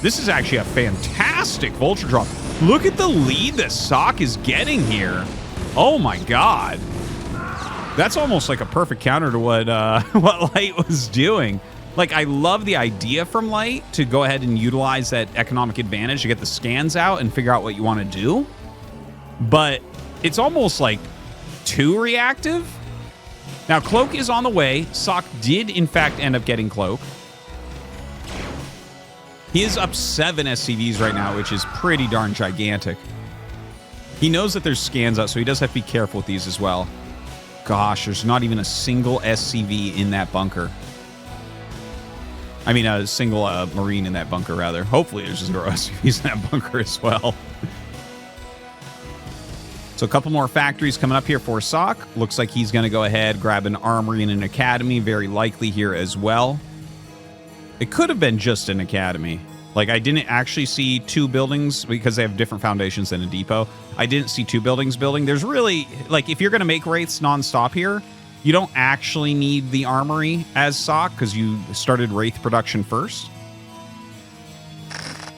This is actually a fantastic Vulture drop. Look at the lead that Sock is getting here. Oh my God. That's almost like a perfect counter to what Light was doing. Like, I love the idea from Light to go ahead and utilize that economic advantage to get the scans out and figure out what you want to do. But it's almost like too reactive. Now, Cloak is on the way. Sock did, in fact, end up getting Cloak. He is up 7 SCVs right now, which is pretty darn gigantic. He knows that there's scans out, so he does have to be careful with these as well. Gosh, there's not even a single SCV in that bunker. I mean, a single Marine in that bunker, rather. Hopefully there's 0 SCVs in that bunker as well. So a couple more factories coming up here for Sock. Looks like he's going to go ahead, grab an armory and an academy. Very likely here as well. It could have been just an academy. Like, I didn't actually see 2 buildings because they have different foundations than a depot. I didn't see 2 buildings building. There's really, like, if you're going to make Wraiths nonstop here, you don't actually need the armory as Sock because you started Wraith production first.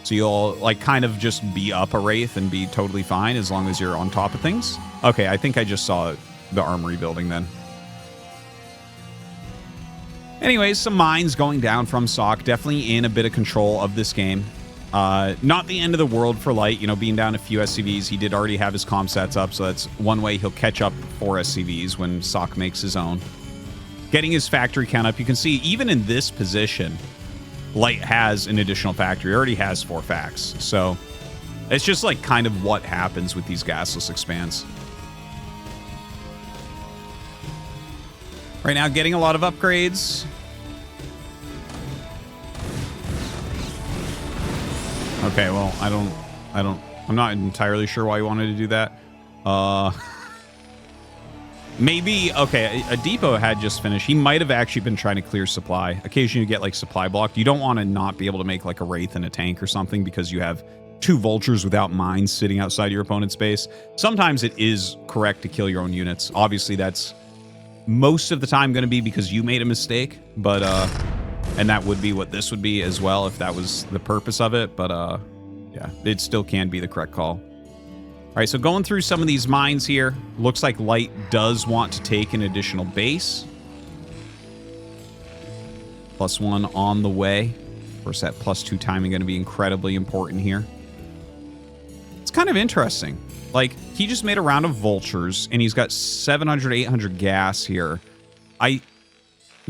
So you'll, like, kind of just be up a Wraith and be totally fine as long as you're on top of things. Okay, I think I just saw the armory building then. Anyways, some mines going down from Sock. Definitely in a bit of control of this game. Not the end of the world for Light. You know, being down a few SCVs, he did already have his Comsats up, so that's one way he'll catch up 4 SCVs when Sock makes his own. Getting his factory count up, you can see even in this position, Light has an additional factory. He already has 4 facts. So it's just like kind of what happens with these gasless expands. Right now, getting a lot of upgrades. Okay, well, I'm not entirely sure why you wanted to do that. Maybe, okay, a depot had just finished. He might have actually been trying to clear supply. Occasionally you get like supply blocked. You don't want to not be able to make like a Wraith and a tank or something because you have 2 Vultures without mines sitting outside your opponent's base. Sometimes it is correct to kill your own units. Obviously that's most of the time going to be because you made a mistake, but and that would be what this would be as well if that was the purpose of it, but yeah, it still can be the correct call. All right, so going through some of these mines here, looks like Light does want to take an additional base. +1 on the way. Of course, that +2 timing going to be incredibly important here. It's kind of interesting. Like, he just made a round of vultures, and he's got 700, 800 gas here.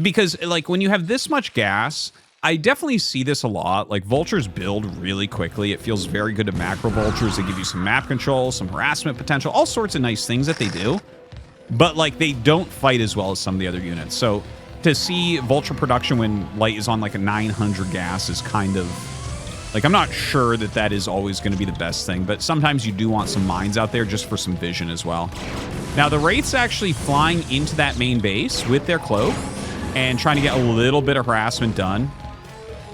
Because, like, when you have this much gas, I definitely see this a lot. Like, vultures build really quickly. It feels very good to macro vultures. They give you some map control, some harassment potential, all sorts of nice things that they do. But, like, they don't fight as well as some of the other units. So, to see vulture production when light is on, like, a 900 gas is kind of... Like, I'm not sure that that is always going to be the best thing, but sometimes you do want some mines out there just for some vision as well. Now, the Wraith's actually flying into that main base with their cloak and trying to get a little bit of harassment done.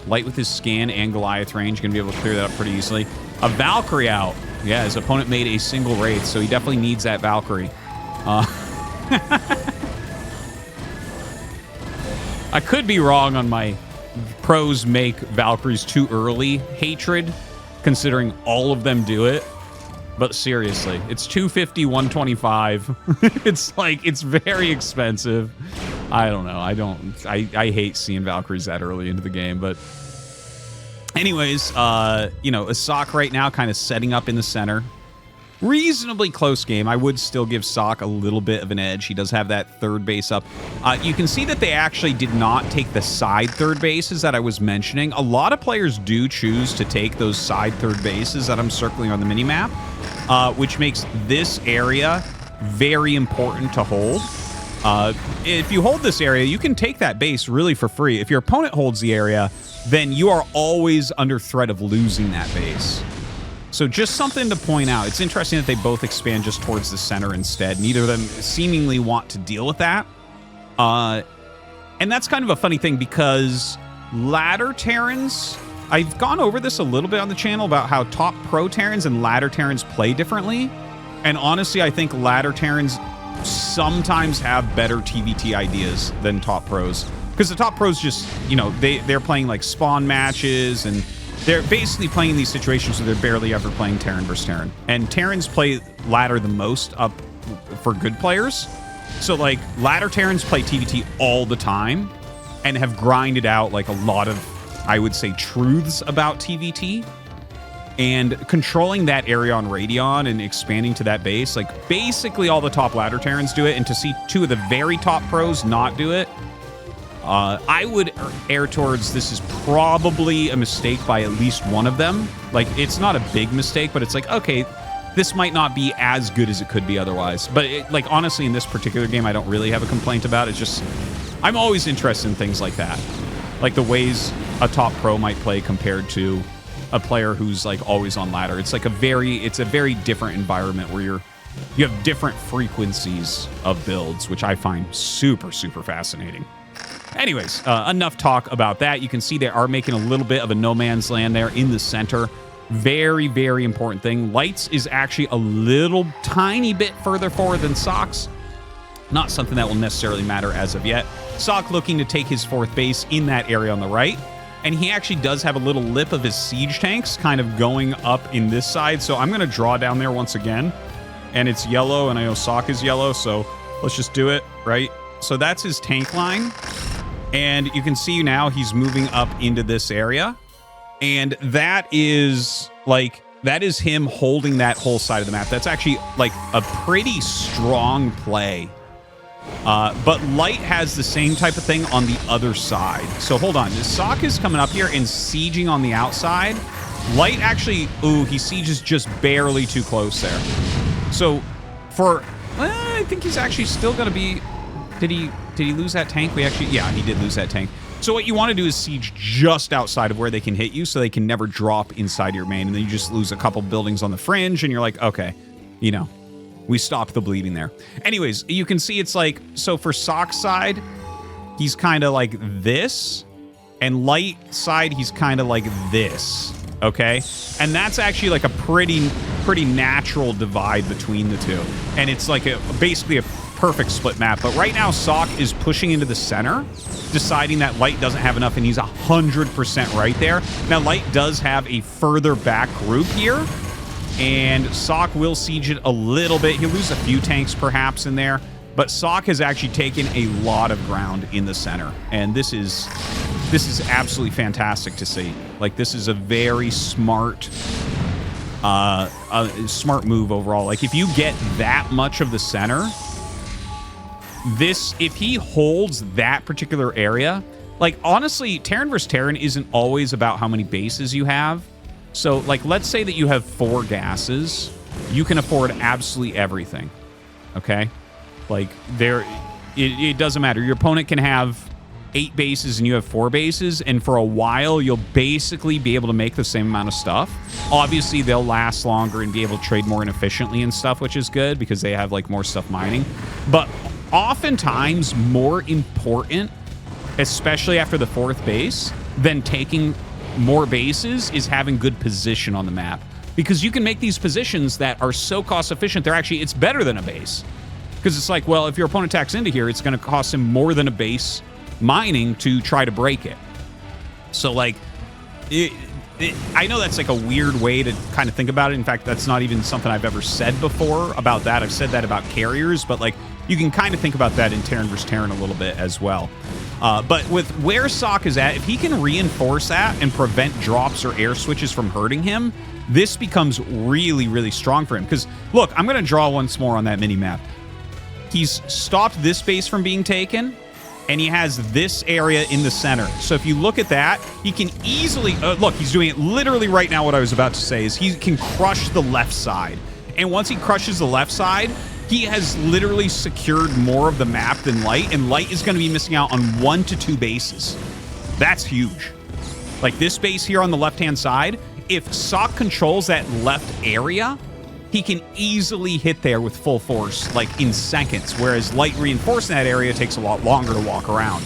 Light with his scan and Goliath range, going to be able to clear that up pretty easily. A Valkyrie out. Yeah, his opponent made a single Wraith, so he definitely needs that Valkyrie. I could be wrong on my pros make Valkyries too early hatred, considering all of them do it. But seriously, it's 250, 125. It's like, it's very expensive. I don't know. I hate seeing Valkyries that early into the game. But anyways, you know, Asak right now kind of setting up in the center. Reasonably close game. I would still give Sok a little bit of an edge. He does have that third base up. You can see that they actually did not take the side third bases that I was mentioning. A lot of players do choose to take those side third bases that I'm circling on the minimap, which makes this area very important to hold. If you hold this area, you can take that base really for free. If your opponent holds the area, then you are always under threat of losing that base. So just something to point out. It's interesting that they both expand just towards the center instead. Neither of them seemingly want to deal with that. And that's kind of a funny thing because ladder Terrans, I've gone over this a little bit on the channel about how top pro Terrans and ladder Terrans play differently. And honestly, I think ladder Terrans sometimes have better TVT ideas than top pros. Because the top pros just, you know, they're playing like spawn matches and they're basically playing these situations where they're barely ever playing Terran versus Terran. And Terrans play ladder the most up for good players. So, like, ladder Terrans play TVT all the time and have grinded out, like, a lot of, I would say, truths about TVT. And controlling that area on Radeon and expanding to that base, like, basically all the top ladder Terrans do it. And to see two of the very top pros not do it, I would err towards this is probably a mistake by at least one of them. Like, it's not a big mistake, but it's like, okay, this might not be as good as it could be otherwise. But, like, honestly, in this particular game, I don't really have a complaint about it. It's just, I'm always interested in things like that. Like the ways a top pro might play compared to a player who's, like, always on ladder. It's like a very different environment where you have different frequencies of builds, which I find super, super fascinating. Anyways, enough talk about that. You can see they are making a little bit of a no man's land there in the center. Very, very important thing. Lights is actually a little tiny bit further forward than Socks. Not something that will necessarily matter as of yet. Sock looking to take his fourth base in that area on the right. And he actually does have a little lip of his siege tanks kind of going up in this side. So I'm going to draw down there once again. And it's yellow, and I know Sock is yellow, so let's just do it, right? So that's his tank line. And you can see now he's moving up into this area. And that is, like, that is him holding that whole side of the map. That's actually, like, a pretty strong play. But Light has the same type of thing on the other side. So hold on. Sock is coming up here and sieging on the outside. Light actually, ooh, he sieges just barely too close there. So for, I think he's actually still going to be, did he lose that tank? Yeah, he did lose that tank. So what you want to do is siege just outside of where they can hit you so they can never drop inside your main. And then you just lose a couple buildings on the fringe and you're like, okay, you know, we stopped the bleeding there. Anyways, you can see it's like, so for Sock's side, he's kind of like this. And Light side, he's kind of like this. Okay? And that's actually like a pretty natural divide between the two. And it's like basically a perfect split map. But right now, Sock is pushing into the center, deciding that Light doesn't have enough, and he's 100% right there. Now, Light does have a further back group here, and Sock will siege it a little bit. He'll lose a few tanks perhaps in there, but Sock has actually taken a lot of ground in the center, and this is this is absolutely fantastic to see. Like, this is a very smart smart move overall. Like, if you get that much of the center, if he holds that particular area, like, honestly, Terran versus Terran isn't always about how many bases you have. So, like, let's say that you have 4 gases. You can afford absolutely everything. Okay? Like, it doesn't matter. Your opponent can have 8 bases and you have 4 bases, and for a while you'll basically be able to make the same amount of stuff. Obviously they'll last longer and be able to trade more inefficiently and stuff, which is good because they have like more stuff mining. But oftentimes more important, especially after the 4th base, than taking more bases is having good position on the map, because you can make these positions that are so cost efficient, it's better than a base, because it's like, well, if your opponent attacks into here, it's going to cost him more than a base mining to try to break it. So, like, I know that's like a weird way to kind of think about it. In fact, that's not even something I've ever said before about that. I've said that about carriers, but like, you can kind of think about that in Terran versus Terran a little bit as well. But with where Sock is at, if he can reinforce that and prevent drops or air switches from hurting him, this becomes really, really strong for him. Because, look, I'm going to draw once more on that mini-map. He's stopped this base from being taken, and he has this area in the center. So if you look at that, he can easily... look, he's doing it literally right now. What I was about to say is he can crush the left side. And once he crushes the left side, he has literally secured more of the map than Light, and Light is going to be missing out on 1 to 2 bases. That's huge. Like, this base here on the left-hand side, if Sock controls that left area, he can easily hit there with full force, like, in seconds, whereas Light reinforcing that area takes a lot longer to walk around.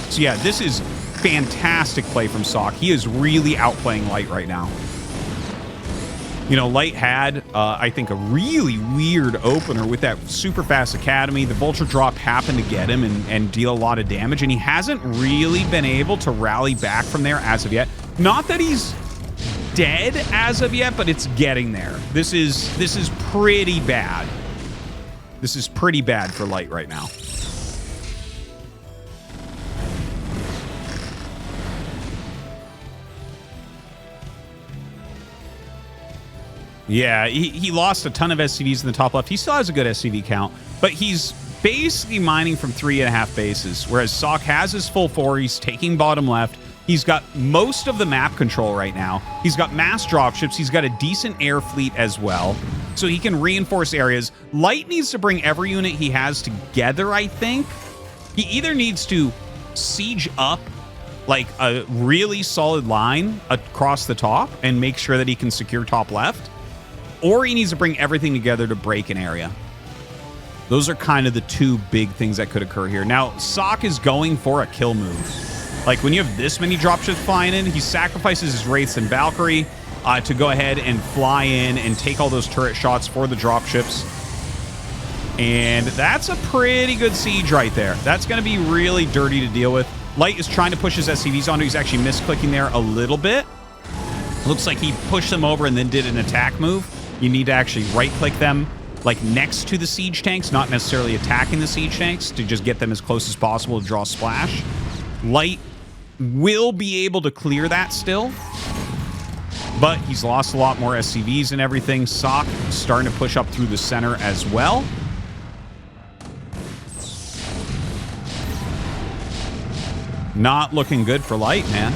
So yeah, this is fantastic play from Sock. He is really outplaying Light right now. You know, Light had, I think, a really weird opener with that super fast Academy. The Vulture drop happened to get him and deal a lot of damage, and he hasn't really been able to rally back from there as of yet. Not that he's dead as of yet, but it's getting there. This is pretty bad. This is pretty bad for Light right now. Yeah, he lost a ton of SCVs in the top left. He still has a good SCV count, but he's basically mining from 3.5 bases, whereas Sock has his full 4. He's taking bottom left. He's got most of the map control right now. He's got mass dropships. He's got a decent air fleet as well, so he can reinforce areas. Light needs to bring every unit he has together, I think. He either needs to siege up like a really solid line across the top and make sure that he can secure top left, or he needs to bring everything together to break an area. Those are kind of the 2 big things that could occur here. Now, Sock is going for a kill move. Like, when you have this many dropships flying in, he sacrifices his Wraiths and Valkyrie to go ahead and fly in and take all those turret shots for the dropships. And that's a pretty good siege right there. That's going to be really dirty to deal with. Light is trying to push his SCVs onto. He's actually misclicking there a little bit. Looks like he pushed them over and then did an attack move. You need to actually right-click them, like, next to the siege tanks, not necessarily attacking the siege tanks, to just get them as close as possible to draw splash. Light will be able to clear that still, but he's lost a lot more SCVs and everything. Sock starting to push up through the center as well. Not looking good for Light, man.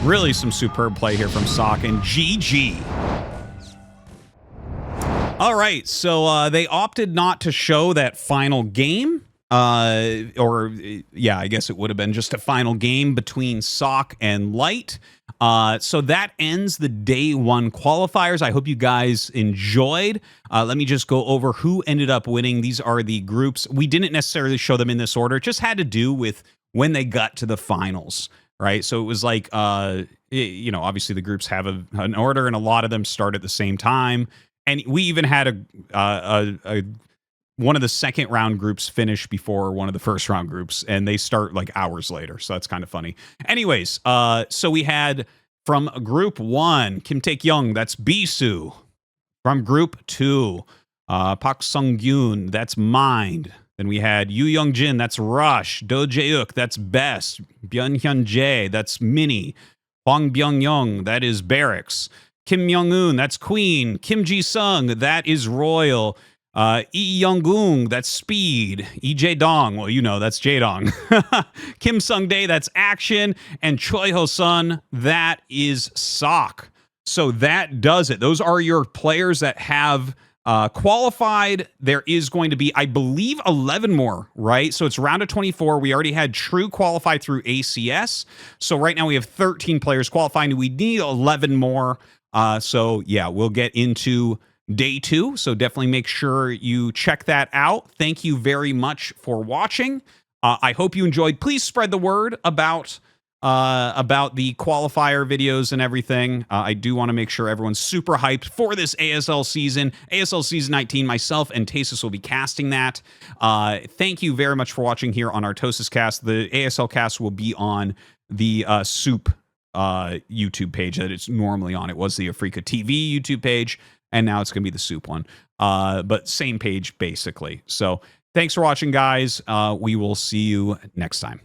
Really some superb play here from Sock, and GG. All right, so they opted not to show that final game. Or, yeah, I guess it would have been just a final game between Sock and Light. So that ends the day 1 qualifiers. I hope you guys enjoyed. Let me just go over who ended up winning. These are the groups. We didn't necessarily show them in this order. It just had to do with when they got to the finals, right? So it was like, you know, obviously the groups have an order, and a lot of them start at the same time. And we even had one of the second round groups finish before one of the first round groups, and they start like hours later. So that's kind of funny. Anyways, so we had from group 1, Kim Taek-young, that's Bisu. From group 2, Pak Sung-gyun, that's Mind. Then we had Yu Young Jin, that's Rush. Do Jae-uk, that's Best. Byun Hyun Jae, that's Mini. Hwang Byung Young, that is Barracks. Kim Myung-eun, that's Queen. Kim Ji-sung, that is Royal. Lee Young-gung, that's Speed. Lee Jaedong, well, you know, that's Jaedong. Kim Sung-dae, that's Action. And Choi Ho-sun, that is Sok. So that does it. Those are your players that have qualified. There is going to be, I believe, 11 more, right? So it's round of 24. We already had True qualify through ACS. So right now we have 13 players qualifying. We need 11 more. So yeah, we'll get into day 2. So definitely make sure you check that out. Thank you very much for watching. I hope you enjoyed. Please spread the word about the qualifier videos and everything. I do want to make sure everyone's super hyped for this ASL season. ASL Season 19, myself and Tasis will be casting that. Thank you very much for watching here on ArtosisCasts. The ASL cast will be on the Soup YouTube page that it's normally on. It was the Africa TV YouTube page, and now it's going to be the Soup one. But same page, basically. So thanks for watching, guys. We will see you next time.